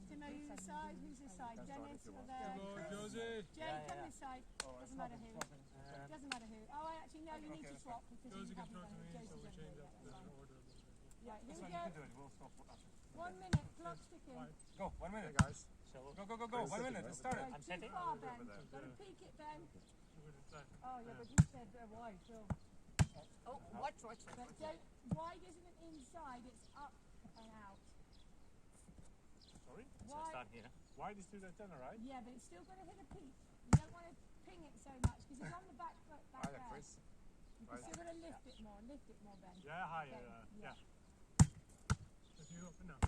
Speaker 8: Timo, you this side, who's this side? Dennis, you're there.
Speaker 1: Hello, Josie.
Speaker 8: Jay,
Speaker 4: Yeah,
Speaker 8: come
Speaker 4: yeah.
Speaker 8: this side. Doesn't matter who. Doesn't matter who. Oh, I actually know you need to swap because
Speaker 1: Josie
Speaker 8: you
Speaker 1: can
Speaker 8: haven't
Speaker 1: throw
Speaker 8: done
Speaker 1: to
Speaker 8: it.
Speaker 1: me, so we
Speaker 8: Josie's
Speaker 1: change
Speaker 8: over
Speaker 1: up
Speaker 8: here.
Speaker 1: the order a little bit.
Speaker 8: Right, here
Speaker 3: That's
Speaker 8: we
Speaker 3: fine, you
Speaker 8: go.
Speaker 3: can do it. We'll stop after.
Speaker 8: 1 minute, clock ticking.
Speaker 3: Go, 1 minute.
Speaker 1: guys.
Speaker 4: So,
Speaker 3: Go, go, go, go. 1 minute. It started.
Speaker 8: Right,
Speaker 4: I'm
Speaker 8: too
Speaker 4: setting.
Speaker 8: far, Ben. Gotta peek it, Ben.
Speaker 2: Oh, yeah, but you said wide, so.
Speaker 8: Oh, watch.
Speaker 2: But don't, wide isn't it inside, it's up and out.
Speaker 1: Sorry?
Speaker 4: so
Speaker 2: Wide,
Speaker 4: start here.
Speaker 1: Why did you do that then, alright?
Speaker 2: yeah, but it's still going to hit a peak. You don't want to ping it so much because it's on the back foot back
Speaker 3: Hi there,
Speaker 2: there.
Speaker 3: Chris.
Speaker 2: You're still going to lift it more, Ben.
Speaker 1: Yeah, higher.
Speaker 2: Okay,
Speaker 1: Yeah. If you open up.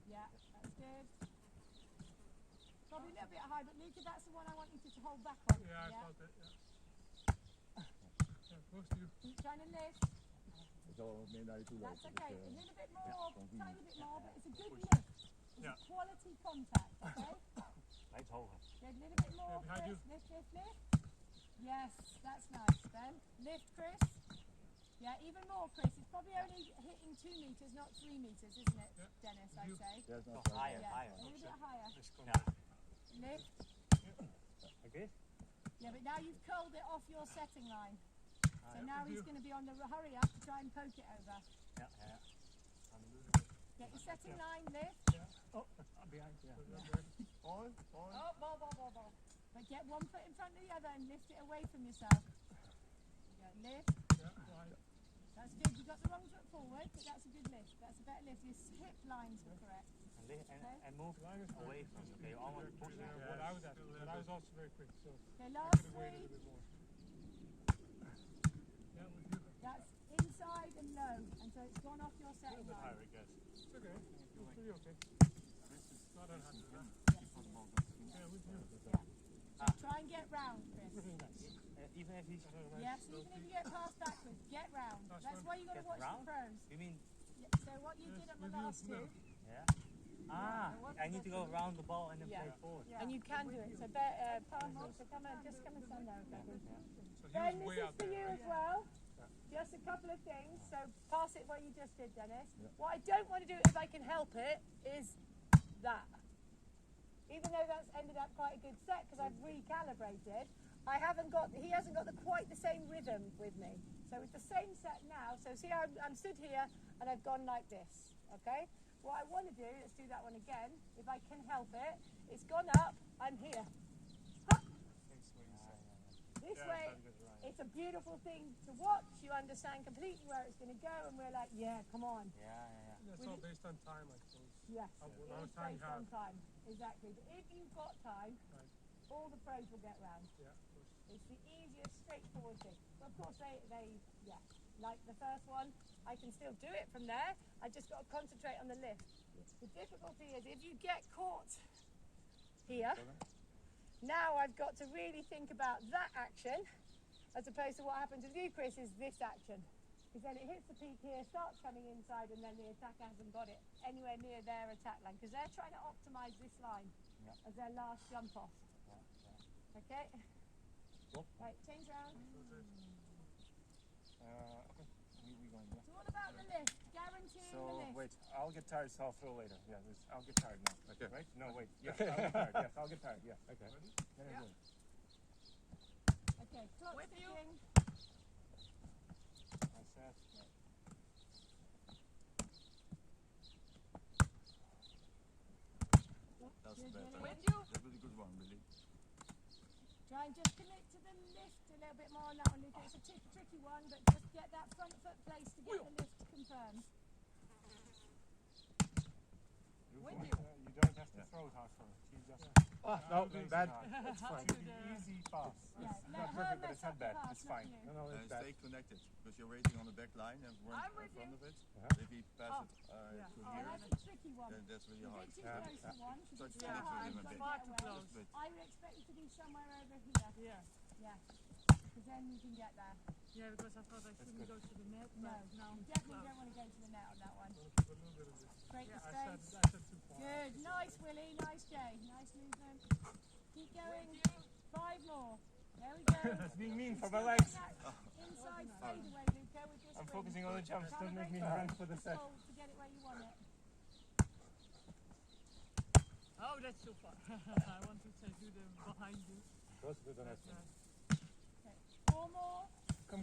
Speaker 2: Yeah, that's good. Probably a little bit high, but Luca, that's the one I want you to hold back on.
Speaker 1: Yeah, I felt it. Yeah. Yeah, close to you.
Speaker 2: Keep trying to lift. That's okay. A little bit more, tiny bit more, but it's a good lift. It's
Speaker 7: Yeah.
Speaker 2: a quality contact, okay?
Speaker 4: Iets hoger.
Speaker 2: Good, a little bit more,
Speaker 1: behind
Speaker 2: Chris.
Speaker 1: you.
Speaker 2: Lift. Yes, that's nice, Ben. Lift, Chris. Yeah, even more, Chris. It's probably only hitting 2 meters, not 3 meters, isn't it,
Speaker 1: Yeah.
Speaker 2: Dennis, I'd say?
Speaker 4: Toch higher,
Speaker 2: Yeah,
Speaker 4: higher.
Speaker 2: a little bit higher.
Speaker 4: Ja.
Speaker 2: Lift.
Speaker 4: Okay.
Speaker 2: Yeah, but now you've curled it off your setting line. So
Speaker 4: yeah.
Speaker 2: now he's going to be on the hurry up to try and poke it over.
Speaker 4: Ja, ja, ja.
Speaker 2: Get your setting line, lift.
Speaker 4: Behind, ja.
Speaker 7: Ball.
Speaker 2: Oh, ball. But get one foot in front of the other and lift it away from yourself. There you go, lift.
Speaker 1: Yeah, right.
Speaker 2: That's good. You got the wrong foot forward, but that's a good lift. That's a better lift. Your hip lines were correct.
Speaker 4: And move away from you. Okay, you almost push it.
Speaker 1: Yeah, what I was at, but I was also very quick, so
Speaker 2: Okay,
Speaker 1: I
Speaker 2: last
Speaker 1: could have waited a
Speaker 2: three.
Speaker 1: bit more. Yeah, with you.
Speaker 2: That's inside and low, and so it's gone off your setting line.
Speaker 7: Higher, I guess.
Speaker 1: It's okay. It's pretty okay. Not unhappy with that. Yeah, with you.
Speaker 2: So try and get round, Chris.
Speaker 4: Even if he's...
Speaker 2: Yes, even if you get past backwards, get round. That's why you got to
Speaker 4: Get
Speaker 2: watch
Speaker 4: round?
Speaker 2: the pros.
Speaker 4: You mean...
Speaker 2: Yeah, so what you did at the
Speaker 1: with you,
Speaker 2: last two,
Speaker 4: Yeah. Ah, I need to go around the ball and then play forward.
Speaker 2: and you can do it. So pass me. So come and just come and stand there.
Speaker 1: So he
Speaker 2: Ben,
Speaker 1: was
Speaker 2: this
Speaker 1: way
Speaker 2: is
Speaker 1: out
Speaker 2: for
Speaker 1: there.
Speaker 2: you as well. Just a couple of things. So pass it what you just did, Dennis. What I don't want to do, if I can help it, is that. Even though that's ended up quite a good set because I've recalibrated, he hasn't got quite the same rhythm with me. So it's the same set now. So see, I'm stood here and I've gone like this. Okay. What I want to do, let's do that one again. If I can help it, it's gone up. I'm here. Huh. This way, it's a beautiful thing to watch. You understand completely where it's going to go, and we're like, yeah, come on.
Speaker 4: Yeah, yeah, yeah.
Speaker 1: That's all based on time, I suppose.
Speaker 2: Yes,
Speaker 1: How
Speaker 2: it's
Speaker 1: much time you
Speaker 2: based
Speaker 1: have.
Speaker 2: on time. Exactly. But if you've got time,
Speaker 1: Right.
Speaker 2: all the pros will get round.
Speaker 1: Yeah, of course.
Speaker 2: It's the easiest, straightforward thing. But of course, they like the first one, I can still do it from there. I just got to concentrate on the lift. The difficulty is if you get caught here, now I've got to really think about that action as opposed to what happens with you, Chris, is this action.
Speaker 8: Because then it hits the peak here, starts coming inside, and then the attacker hasn't got it anywhere near their attack line. Because they're trying to optimise this line as their last jump off. Okay? Right, change round.
Speaker 3: Okay. We going, yeah.
Speaker 8: It's all about the lift, guaranteeing the
Speaker 3: So,
Speaker 8: lift.
Speaker 3: wait, I'll get tired, so I'll throw later. Yeah, I'll get tired now.
Speaker 9: Okay.
Speaker 3: Right? No, wait. Yeah, I'll get tired. Yes, I'll get tired. Yeah.
Speaker 9: Okay.
Speaker 3: Yeah.
Speaker 8: Okay, clock
Speaker 5: With you.
Speaker 8: ticking.
Speaker 3: I said.
Speaker 9: That's
Speaker 8: Good,
Speaker 9: better.
Speaker 8: Willie.
Speaker 5: With you.
Speaker 9: That was a good one, Billy.
Speaker 8: Try and just commit to the lift a little bit more on that one, Luca. It's a tricky one, but just get that front foot placed to get the lift confirmed.
Speaker 5: With
Speaker 3: You
Speaker 5: you.
Speaker 3: don't have to throw it hard for it. You just
Speaker 4: No, bad.
Speaker 3: It's
Speaker 4: fine.
Speaker 3: easy pass.
Speaker 8: Yeah,
Speaker 3: It's
Speaker 8: let
Speaker 3: not
Speaker 8: her
Speaker 3: perfect, but
Speaker 8: mess
Speaker 3: it's
Speaker 8: up
Speaker 3: not
Speaker 8: the
Speaker 3: bad.
Speaker 8: pass,
Speaker 3: It's
Speaker 8: not
Speaker 3: fine.
Speaker 8: you.
Speaker 4: No, it's bad.
Speaker 9: Stay connected because you're waiting on the back line and run
Speaker 5: I'm
Speaker 9: in
Speaker 5: with
Speaker 9: front
Speaker 5: you.
Speaker 9: of it.
Speaker 4: Uh-huh.
Speaker 9: If he passes
Speaker 5: Oh,
Speaker 9: to
Speaker 5: yeah.
Speaker 8: Oh,
Speaker 9: here,
Speaker 8: that's a tricky one.
Speaker 9: then that's really
Speaker 8: A
Speaker 9: hard.
Speaker 8: bit too
Speaker 4: Yeah.
Speaker 8: close for one, because
Speaker 9: Try
Speaker 8: it's
Speaker 9: to
Speaker 8: so
Speaker 9: connect
Speaker 8: high,
Speaker 9: with
Speaker 8: you've
Speaker 9: him a
Speaker 8: got to
Speaker 9: bit.
Speaker 5: Far
Speaker 8: get
Speaker 5: too
Speaker 8: away.
Speaker 5: close.
Speaker 9: Just a bit.
Speaker 8: I would expect you to be somewhere over here.
Speaker 5: Yeah.
Speaker 8: Yeah. Because then you can get there.
Speaker 5: Yeah, because I thought I shouldn't go to the net,
Speaker 8: No,
Speaker 5: but now
Speaker 8: you
Speaker 5: it's
Speaker 8: definitely
Speaker 5: close.
Speaker 8: don't want to go to the net on that one.
Speaker 1: I'm gonna keep a little bit of this.
Speaker 8: Break the
Speaker 1: I
Speaker 8: space.
Speaker 1: said too far.
Speaker 8: Good. Nice, Willie. Nice, Jay. Nice movement. Keep going. 5 more. There we go.
Speaker 3: It's being mean for
Speaker 8: Still
Speaker 3: my legs.
Speaker 8: getting that inside fade away, Luca, with your
Speaker 3: I'm
Speaker 8: swing.
Speaker 3: focusing on the jumps. Don't make me
Speaker 8: Calibrate
Speaker 3: run for the set.
Speaker 8: control to get it where you want it.
Speaker 5: Oh, that's too far. I want to say do them behind you.
Speaker 4: Close to the net.
Speaker 8: Okay. 4 more.
Speaker 3: Come.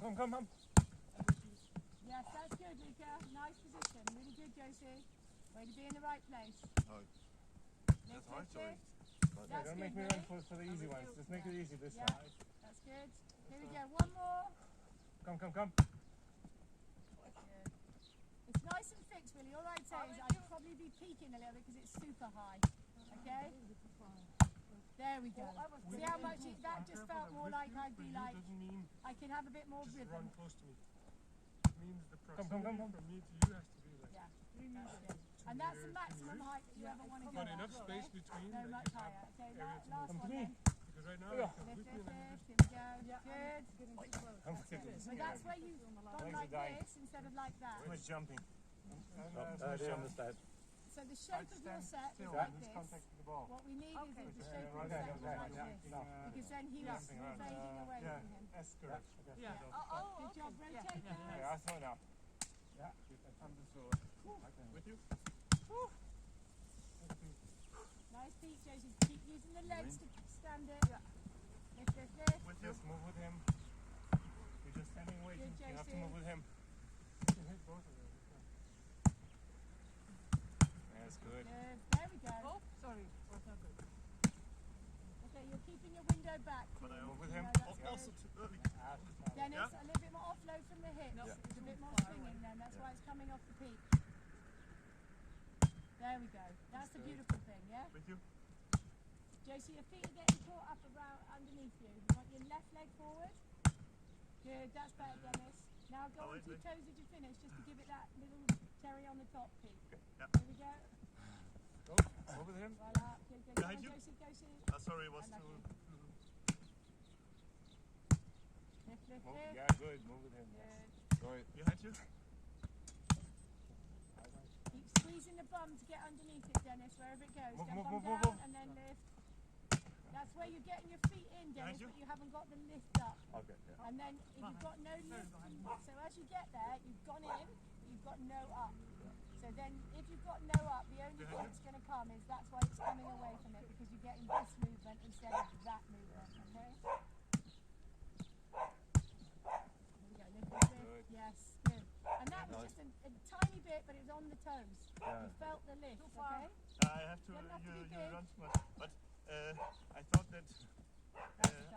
Speaker 8: Yes, that's good, Luca. Nice position. Really good, Josie. Way to be in the right place.
Speaker 9: Oh,
Speaker 8: Lift,
Speaker 9: that's hard,
Speaker 8: lift,
Speaker 9: sorry.
Speaker 8: lift.
Speaker 9: But
Speaker 8: That's
Speaker 3: Don't
Speaker 8: good,
Speaker 3: make me
Speaker 8: Willie.
Speaker 3: run for the easy ones. Just make it easy this
Speaker 8: Yeah,
Speaker 3: time.
Speaker 8: that's good. Here we go. 1 more.
Speaker 3: Come.
Speaker 8: Good. It's nice and fixed, Willie. All I'd say is I'd probably be peaking a little bit because it's super high. Okay? There we go. See how much that just felt more like I'd be like,
Speaker 1: Doesn't mean
Speaker 8: I can have a bit more
Speaker 1: just
Speaker 8: rhythm.
Speaker 1: run close to me. It means the proximity
Speaker 3: come.
Speaker 1: from me to you has to be like
Speaker 8: Yeah, that's good. And that's the maximum height that you ever want to go
Speaker 1: but
Speaker 8: at.
Speaker 1: enough space between
Speaker 8: No,
Speaker 1: that
Speaker 8: much
Speaker 1: you have
Speaker 8: higher. Okay,
Speaker 1: area to
Speaker 8: last
Speaker 3: Come to
Speaker 8: one
Speaker 3: me.
Speaker 8: then.
Speaker 1: because right now
Speaker 3: Yeah.
Speaker 1: you can
Speaker 8: Lift,
Speaker 1: whip me
Speaker 8: lift,
Speaker 1: and then
Speaker 8: lift. Here we go. Good.
Speaker 5: Getting too close.
Speaker 3: I'm
Speaker 5: That's
Speaker 3: kidding.
Speaker 5: it.
Speaker 8: But that's where you've gone
Speaker 3: Legs
Speaker 8: like
Speaker 3: are dying.
Speaker 8: this instead of like that.
Speaker 3: Too much jumping.
Speaker 4: They understand.
Speaker 8: So the shape of your set is
Speaker 3: Still,
Speaker 8: like
Speaker 3: lose
Speaker 8: this.
Speaker 3: contact with the ball.
Speaker 8: What we need is the shape of
Speaker 3: Okay,
Speaker 8: the set is
Speaker 3: okay,
Speaker 8: like
Speaker 3: yeah.
Speaker 8: this.
Speaker 3: No.
Speaker 8: Because then he was
Speaker 3: Jumping around.
Speaker 8: fading away
Speaker 3: Yeah,
Speaker 8: from him.
Speaker 3: that's correct. Okay.
Speaker 5: Yeah.
Speaker 8: Yeah.
Speaker 5: Oh,
Speaker 8: Good job,
Speaker 5: okay.
Speaker 8: rotate
Speaker 5: Yeah.
Speaker 8: guys.
Speaker 3: Okay, I'll throw now. Yeah, I'm just
Speaker 7: With you.
Speaker 8: Nice feet, Josie. Keep using the legs to stand it. Lift, lift, lift.
Speaker 7: With you.
Speaker 3: Just move with him. You're just standing waiting.
Speaker 8: Good,
Speaker 3: You have to
Speaker 8: Josie.
Speaker 3: move with him.
Speaker 1: you can hit both of them.
Speaker 3: That's good.
Speaker 8: Good. There we go.
Speaker 5: Oh, sorry. Was not good.
Speaker 8: Okay, you're keeping your window back.
Speaker 7: But I
Speaker 8: Tim.
Speaker 3: move with
Speaker 8: You
Speaker 3: him.
Speaker 8: know, that's
Speaker 7: Also
Speaker 8: good.
Speaker 7: too early.
Speaker 8: Dennis,
Speaker 7: Yeah.
Speaker 8: a little bit more offload from the hips.
Speaker 5: No,
Speaker 8: There's a bit more
Speaker 5: far
Speaker 8: swinging
Speaker 5: away.
Speaker 8: then. That's why it's coming off the peak. There we go. That's the beautiful thing, yeah?
Speaker 7: With you.
Speaker 8: Josie, your feet are getting caught up around underneath you. You want your left leg forward. Good, that's better, Dennis. Now go on
Speaker 7: Oh, wait,
Speaker 8: 2
Speaker 7: wait.
Speaker 8: toes as you finish, just to give it that little cherry on the top peak.
Speaker 7: Yeah.
Speaker 8: There we go.
Speaker 3: Go. Move with him.
Speaker 8: Voila. Good, good. Come
Speaker 7: Behind
Speaker 8: on,
Speaker 7: you.
Speaker 8: Josie.
Speaker 7: Sorry, it was
Speaker 8: I like
Speaker 7: too.
Speaker 8: Lift, lift,
Speaker 3: Move.
Speaker 8: lift.
Speaker 3: Yeah, good. Move with him.
Speaker 8: Good.
Speaker 9: Sorry.
Speaker 7: Behind you.
Speaker 8: Keep squeezing the bum to get underneath it, Dennis, wherever it goes.
Speaker 3: Move,
Speaker 8: Jump
Speaker 3: move,
Speaker 8: on
Speaker 3: move,
Speaker 8: down
Speaker 3: move.
Speaker 8: and then lift. That's where you're getting your feet in, Dennis,
Speaker 7: you.
Speaker 8: but you haven't got the lift up.
Speaker 4: Okay. Yeah.
Speaker 8: And then if you've got no lift, so as you get there, you've gone in, but you've got no up. So then if you've got no up, the only thing that's going to come is that's why it's coming away from it, because you're getting this movement instead of that movement, okay? There we go, lift, lift, lift.
Speaker 3: Good.
Speaker 8: Yes, good. And that was just a tiny bit, but it was on the toes.
Speaker 4: Yeah.
Speaker 8: You felt the lift,
Speaker 5: Too far.
Speaker 8: okay?
Speaker 7: I have to.
Speaker 8: Doesn't have to
Speaker 7: You
Speaker 8: be big.
Speaker 7: run too much. But I thought that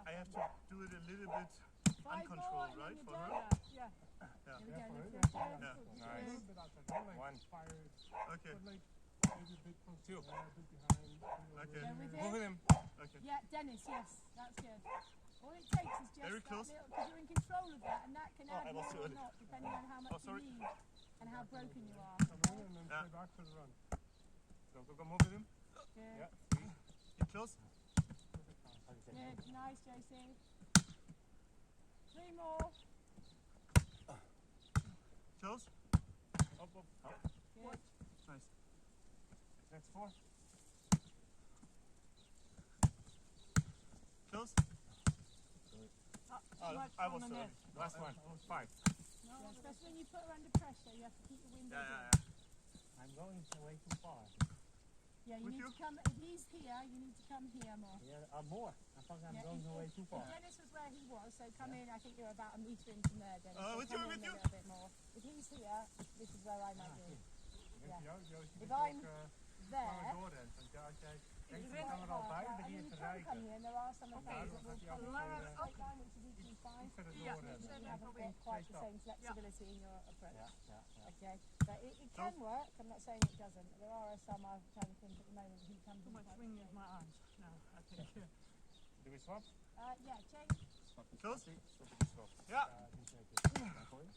Speaker 7: I have to do it a little bit
Speaker 8: 5 more
Speaker 7: uncontrolled,
Speaker 8: and
Speaker 7: right,
Speaker 8: then
Speaker 7: for
Speaker 8: you're
Speaker 7: her?
Speaker 8: done.
Speaker 5: Yeah.
Speaker 8: There we go,
Speaker 1: for
Speaker 8: lift,
Speaker 1: her,
Speaker 8: lift,
Speaker 1: yeah.
Speaker 8: lift.
Speaker 7: Yeah.
Speaker 1: A
Speaker 3: Nice.
Speaker 1: little bit outside. Not like
Speaker 3: One.
Speaker 1: fire,
Speaker 7: Okay.
Speaker 1: but like maybe a bit close to
Speaker 3: Two.
Speaker 1: there, a bit behind.
Speaker 7: Okay.
Speaker 8: Go with
Speaker 3: Move
Speaker 8: it.
Speaker 3: with him.
Speaker 7: Okay.
Speaker 8: Yeah, Dennis, yes, that's good. All it takes is just
Speaker 7: Very
Speaker 8: that
Speaker 7: close.
Speaker 8: little, because you're in control of that, and that can
Speaker 7: Oh,
Speaker 8: add
Speaker 7: I was
Speaker 8: more
Speaker 7: too
Speaker 8: or
Speaker 7: early.
Speaker 8: not, depending on how much you
Speaker 7: sorry.
Speaker 8: need and how broken you are.
Speaker 1: Come in and then
Speaker 7: Yeah.
Speaker 1: stay back for the run.
Speaker 3: Go. Move with him.
Speaker 8: Good,
Speaker 3: Yeah.
Speaker 7: Get close.
Speaker 8: good, nice, Josie. 3 more.
Speaker 2: Good.
Speaker 7: Nice.
Speaker 3: That's 4.
Speaker 7: Close?
Speaker 5: Too much
Speaker 7: I
Speaker 5: on
Speaker 7: was
Speaker 5: the net.
Speaker 3: Last one. 5.
Speaker 5: No,
Speaker 2: Yeah,
Speaker 5: but
Speaker 2: especially when you put her under pressure, you have to keep the windows in.
Speaker 4: I'm going way too far.
Speaker 2: Yeah, you
Speaker 7: With
Speaker 2: need
Speaker 7: you?
Speaker 2: to come. If he's here, you need to come here more.
Speaker 4: Yeah, more. I think I'm
Speaker 2: Yeah,
Speaker 4: going way too far.
Speaker 2: Dennis was where he was, so come in. I think you're about a metre in from there, Dennis. So
Speaker 7: with
Speaker 2: come
Speaker 7: you,
Speaker 2: in
Speaker 7: with
Speaker 2: a
Speaker 7: you.
Speaker 2: little bit more. If he's here, this is where I might be. Ja. If I'm there,
Speaker 1: doorrent. Want ja, als jij denkt
Speaker 2: it's
Speaker 1: van ik
Speaker 2: quite
Speaker 1: kan er al
Speaker 2: hard.
Speaker 1: bij,
Speaker 2: I
Speaker 1: begin
Speaker 2: mean,
Speaker 1: je
Speaker 2: you
Speaker 1: te
Speaker 2: can come
Speaker 1: rijken.
Speaker 2: here, and there are some effects that will probably straight line, which is equally fine.
Speaker 1: Verder
Speaker 2: You
Speaker 1: doorrennen.
Speaker 2: haven't got quite the same flexibility in your approach. Okay, but it can work. I'm not saying it doesn't. There are some I'm trying to think at the moment. He comes
Speaker 5: too
Speaker 2: in
Speaker 5: much
Speaker 2: quite
Speaker 5: swing with
Speaker 2: straight.
Speaker 5: my arms. No, I think.
Speaker 3: Do we swap?
Speaker 2: Yeah, change.
Speaker 7: Close?
Speaker 3: Swap.
Speaker 7: Yeah.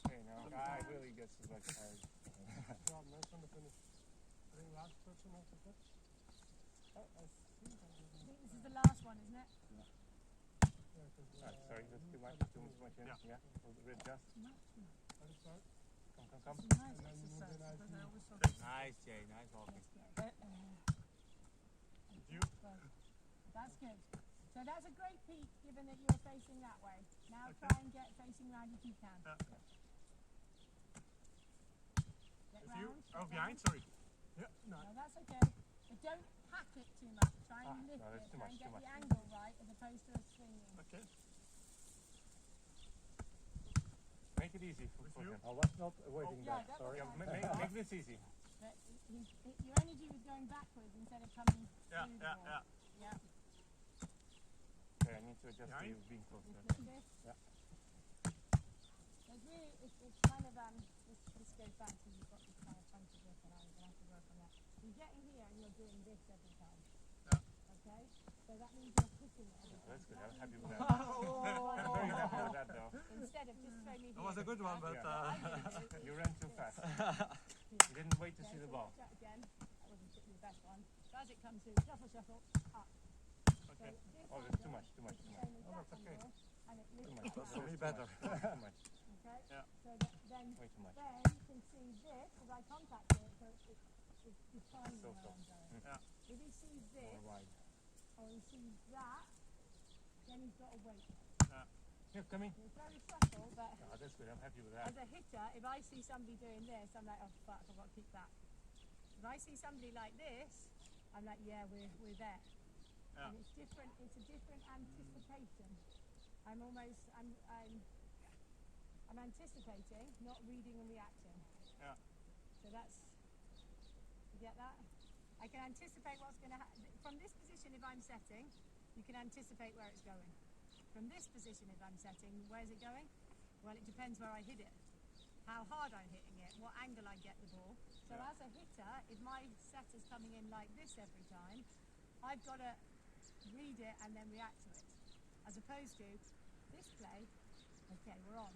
Speaker 3: Okay, now guy really gets like tired.
Speaker 1: Ja, mensen van de finish. I think last person has the fit.
Speaker 2: I think this is the last one, isn't it?
Speaker 1: Yeah, because
Speaker 3: Sorry, that's too much in.
Speaker 7: Yeah.
Speaker 3: We'll readjust.
Speaker 1: let it start.
Speaker 3: Come.
Speaker 5: It's a nice
Speaker 1: And then you move
Speaker 5: exercise,
Speaker 1: in as
Speaker 5: but I
Speaker 1: you-
Speaker 5: always thought
Speaker 4: Nice, Jay. Nice walking.
Speaker 7: You?
Speaker 2: That's good. So that's a great peak, given that you're facing that way. Now try and get facing round if you can.
Speaker 7: Yeah.
Speaker 2: Get
Speaker 7: With you?
Speaker 2: round.
Speaker 7: Oh,
Speaker 2: get
Speaker 7: behind,
Speaker 2: round.
Speaker 7: sorry. Yeah.
Speaker 2: No, that's okay. But don't pack it too much. Try and lift
Speaker 3: no, that's
Speaker 2: it.
Speaker 3: too
Speaker 2: Try
Speaker 3: much,
Speaker 2: and get
Speaker 3: too
Speaker 2: the
Speaker 3: much.
Speaker 2: angle right as opposed to swinging.
Speaker 7: Okay.
Speaker 3: Make it easy
Speaker 7: With
Speaker 3: for
Speaker 7: you?
Speaker 3: him.
Speaker 4: I was not avoiding
Speaker 2: Yeah,
Speaker 4: that.
Speaker 2: that
Speaker 4: Sorry.
Speaker 2: was
Speaker 3: Yeah,
Speaker 2: fine.
Speaker 3: make this easy.
Speaker 2: But your energy was going backwards instead of coming
Speaker 7: Yeah,
Speaker 2: through the
Speaker 7: yeah,
Speaker 2: ball.
Speaker 7: yeah.
Speaker 2: Yeah.
Speaker 3: Okay, I need to adjust
Speaker 7: Behind?
Speaker 3: you being closer.
Speaker 2: Look at this.
Speaker 3: Yeah.
Speaker 2: It's really, it's kind of, this goes back to you've got this kind of funky grip and I'm going to have to work on that. You're getting here and you're doing this every time.
Speaker 7: Yeah.
Speaker 2: Okay? So that means you're hitting it every time.
Speaker 3: That's good.
Speaker 2: So
Speaker 3: I'm
Speaker 2: that
Speaker 3: happy
Speaker 2: means
Speaker 3: with
Speaker 2: you're-
Speaker 3: that. I'm very happy with that though.
Speaker 2: Instead of just throw me here.
Speaker 7: That was a good one, but
Speaker 3: You ran too fast. You didn't wait to
Speaker 2: Okay,
Speaker 3: see the
Speaker 2: so
Speaker 3: ball.
Speaker 2: watch that again. That wasn't particularly the best one. So as it comes through, shuffle, shuffle, up.
Speaker 7: Okay.
Speaker 2: So this
Speaker 3: Oh, that's too
Speaker 2: angle
Speaker 3: much, too much,
Speaker 2: is
Speaker 3: too
Speaker 2: the
Speaker 3: much.
Speaker 2: same as
Speaker 3: Oh,
Speaker 2: that
Speaker 3: that's okay.
Speaker 2: angle, and it
Speaker 3: Too
Speaker 2: lifts
Speaker 3: much.
Speaker 2: it
Speaker 3: That's
Speaker 2: up.
Speaker 3: for me better. Too much.
Speaker 2: Okay?
Speaker 7: Yeah.
Speaker 2: So that then
Speaker 3: Way too much.
Speaker 2: then you can see this, as I contact it, so it's defining
Speaker 3: So
Speaker 2: where
Speaker 3: soft.
Speaker 2: I'm going.
Speaker 7: Yeah.
Speaker 2: If he sees this,
Speaker 3: More wide.
Speaker 2: or he sees that, then he's got to wait.
Speaker 3: Here, come in.
Speaker 2: It's very subtle, but
Speaker 3: Oh, that's good. I'm happy with that.
Speaker 2: as a hitter, if I see somebody doing this, I'm like, oh fuck, I've got to keep that. If I see somebody like this, I'm like, yeah, we're there.
Speaker 7: Yeah.
Speaker 2: And it's different. It's a different anticipation. I'm anticipating, not reading and reacting.
Speaker 7: Yeah.
Speaker 2: So that's, you get that? I can anticipate what's going to happen. From this position, if I'm setting, you can anticipate where it's going. From this position, if I'm setting, where's it going? Well, it depends where I hit it, how hard I'm hitting it, what angle I get the ball. So as a hitter, if my setter's coming in like this every time, I've got to read it and then react to it. As opposed to this play, okay, we're on.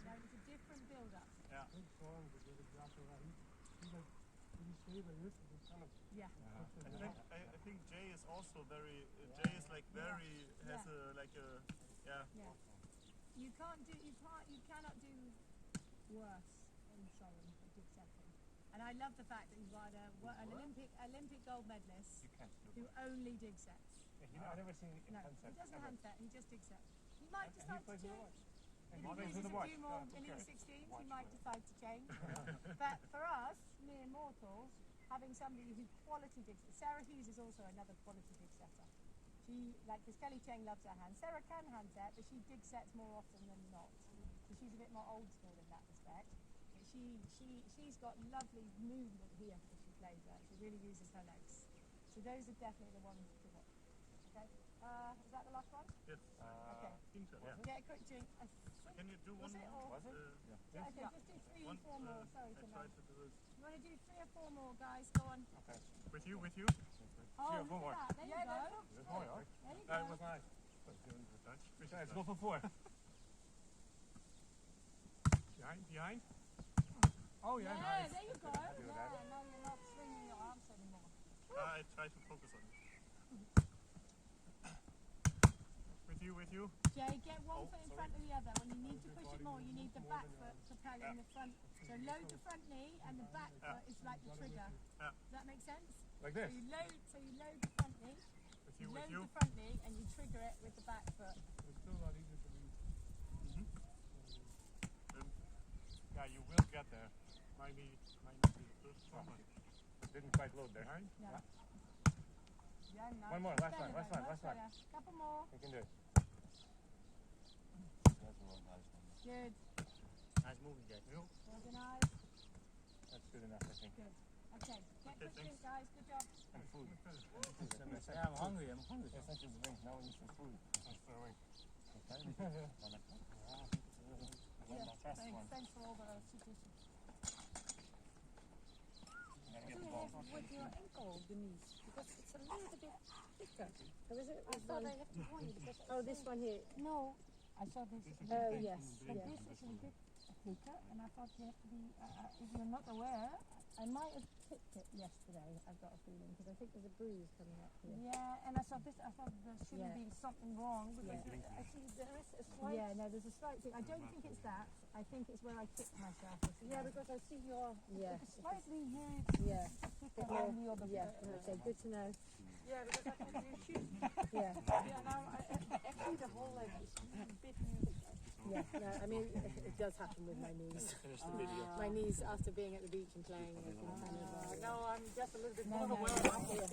Speaker 2: You know, it's a different build-up.
Speaker 7: Yeah.
Speaker 1: Big song, but with exactly right. He's like, when you stay like this, it's kind of
Speaker 2: Yeah.
Speaker 7: I think Jay is also very. Jay is like very has a like a yeah.
Speaker 2: Yeah. You cannot do worse in slalom or dig setting. And I love the fact that you've got an Olympic gold medalist
Speaker 3: You can't do
Speaker 2: who
Speaker 3: it.
Speaker 2: only dig sets.
Speaker 3: I've never seen it in
Speaker 2: No,
Speaker 3: handset.
Speaker 2: he doesn't
Speaker 3: ever.
Speaker 2: hand set, he just dig sets. He might
Speaker 3: And he
Speaker 2: decide to
Speaker 3: plays with the
Speaker 2: change.
Speaker 3: watch.
Speaker 2: If
Speaker 3: And
Speaker 2: he
Speaker 3: he plays
Speaker 2: loses
Speaker 3: with
Speaker 2: a
Speaker 3: the watch.
Speaker 2: few more
Speaker 3: Yeah,
Speaker 2: in
Speaker 3: okay.
Speaker 2: the 16s, he
Speaker 3: Watch
Speaker 2: might
Speaker 3: with it.
Speaker 2: decide to change. But for us, mere mortals, having somebody who quality digs, Sarah Hughes is also another quality dig setter. She, like, because Kelly Cheng loves her hand. Sarah can hand set, but she dig sets more often than not. So she's a bit more old school in that respect. But she's got lovely movement here as she plays that. She really uses her legs. So those are definitely the ones to watch. Okay. Is that the last one?
Speaker 7: Yes.
Speaker 2: Okay.
Speaker 7: Think so, yeah.
Speaker 2: We'll get a quick drink. I think.
Speaker 7: Can you do
Speaker 2: Was
Speaker 7: one
Speaker 2: it
Speaker 7: more?
Speaker 2: or-
Speaker 3: Was it?
Speaker 2: Yeah, okay, just do three,
Speaker 7: One,
Speaker 2: 4 more. Sorry,
Speaker 7: I
Speaker 2: Tim.
Speaker 7: tried to do it
Speaker 2: You want to do 3 or 4 more, guys? Go on.
Speaker 3: Okay.
Speaker 7: with you.
Speaker 2: Oh,
Speaker 3: Three or
Speaker 2: look
Speaker 3: four more.
Speaker 2: at that. There you go.
Speaker 3: That's more, hoor.
Speaker 2: There you
Speaker 3: It
Speaker 2: go.
Speaker 3: was nice.
Speaker 7: Which
Speaker 3: Let's go for 4.
Speaker 7: behind?
Speaker 3: Oh yeah,
Speaker 2: Yeah,
Speaker 3: nice.
Speaker 2: there you go.
Speaker 3: Happy with
Speaker 2: Yeah,
Speaker 3: that.
Speaker 2: now you're not swinging your arms anymore.
Speaker 7: I try to focus on it. With with you.
Speaker 8: Jay, get one foot in front of the other. When you need to push it more, you need the back foot propelling the front. So load the front knee and the back foot is like the trigger. Does that make sense?
Speaker 1: Like this?
Speaker 8: So you load the front knee,
Speaker 7: With
Speaker 8: load
Speaker 7: you.
Speaker 8: the front knee, and you trigger it with the back foot.
Speaker 1: It's still a lot easier to read.
Speaker 7: Yeah, you will get there. Might not be the first one, but
Speaker 3: Didn't quite load there.
Speaker 7: behind.
Speaker 8: Yeah. Yeah, nice.
Speaker 3: One more, last one,
Speaker 8: Better,
Speaker 3: last one,
Speaker 8: much
Speaker 3: last one.
Speaker 8: better. Couple more.
Speaker 3: You can do it.
Speaker 9: That's a lot nice one.
Speaker 8: Good.
Speaker 4: Nice moving, Jay.
Speaker 8: Organized.
Speaker 3: That's good enough, I think.
Speaker 8: Good. Okay. Get good
Speaker 7: thanks.
Speaker 8: drink, guys. Good job.
Speaker 3: And food.
Speaker 4: Yeah, I'm hungry.
Speaker 3: Essential drink. Now we need some food.
Speaker 1: That's the way.
Speaker 8: Yeah.
Speaker 3: Fast
Speaker 8: Thanks.
Speaker 3: one.
Speaker 8: Thanks for all the suggestions.
Speaker 3: Gotta
Speaker 8: What
Speaker 3: get
Speaker 8: do
Speaker 3: the
Speaker 8: you
Speaker 3: ball.
Speaker 8: have with your ankle, Denise? Because it's a little bit thicker.
Speaker 2: Oh, is it?
Speaker 8: I thought I left it one because
Speaker 2: Oh, this one here.
Speaker 8: no, I saw this.
Speaker 2: Oh, yes.
Speaker 8: But
Speaker 2: Yeah.
Speaker 8: this is a bit thicker, and I thought you have to be. If you're not aware, I might have tipped it yesterday. I've got a feeling
Speaker 2: Because I think there's a bruise coming up here.
Speaker 8: Yeah, and I thought this. I thought there shouldn't
Speaker 2: Yeah.
Speaker 8: be something wrong because
Speaker 2: Yeah.
Speaker 8: I see there is a slight.
Speaker 2: Yeah, no, there's a slight thing.
Speaker 8: I don't think it's that. I think it's where I kicked myself.
Speaker 2: Yeah, because I see your. Yeah.
Speaker 8: It's slightly here.
Speaker 2: Yeah.
Speaker 8: Thicker than the other.
Speaker 2: Yeah. Okay, good to know.
Speaker 8: Yeah, because I thought you should.
Speaker 2: Yeah.
Speaker 8: Yeah, now actually the whole leg is a bit.
Speaker 2: Yeah. No, I mean, it does happen with my knees. My knees after being at the beach and playing. They can kind of.
Speaker 8: No, I'm just a little bit
Speaker 2: No,
Speaker 8: more
Speaker 2: no,
Speaker 8: aware.
Speaker 2: yeah.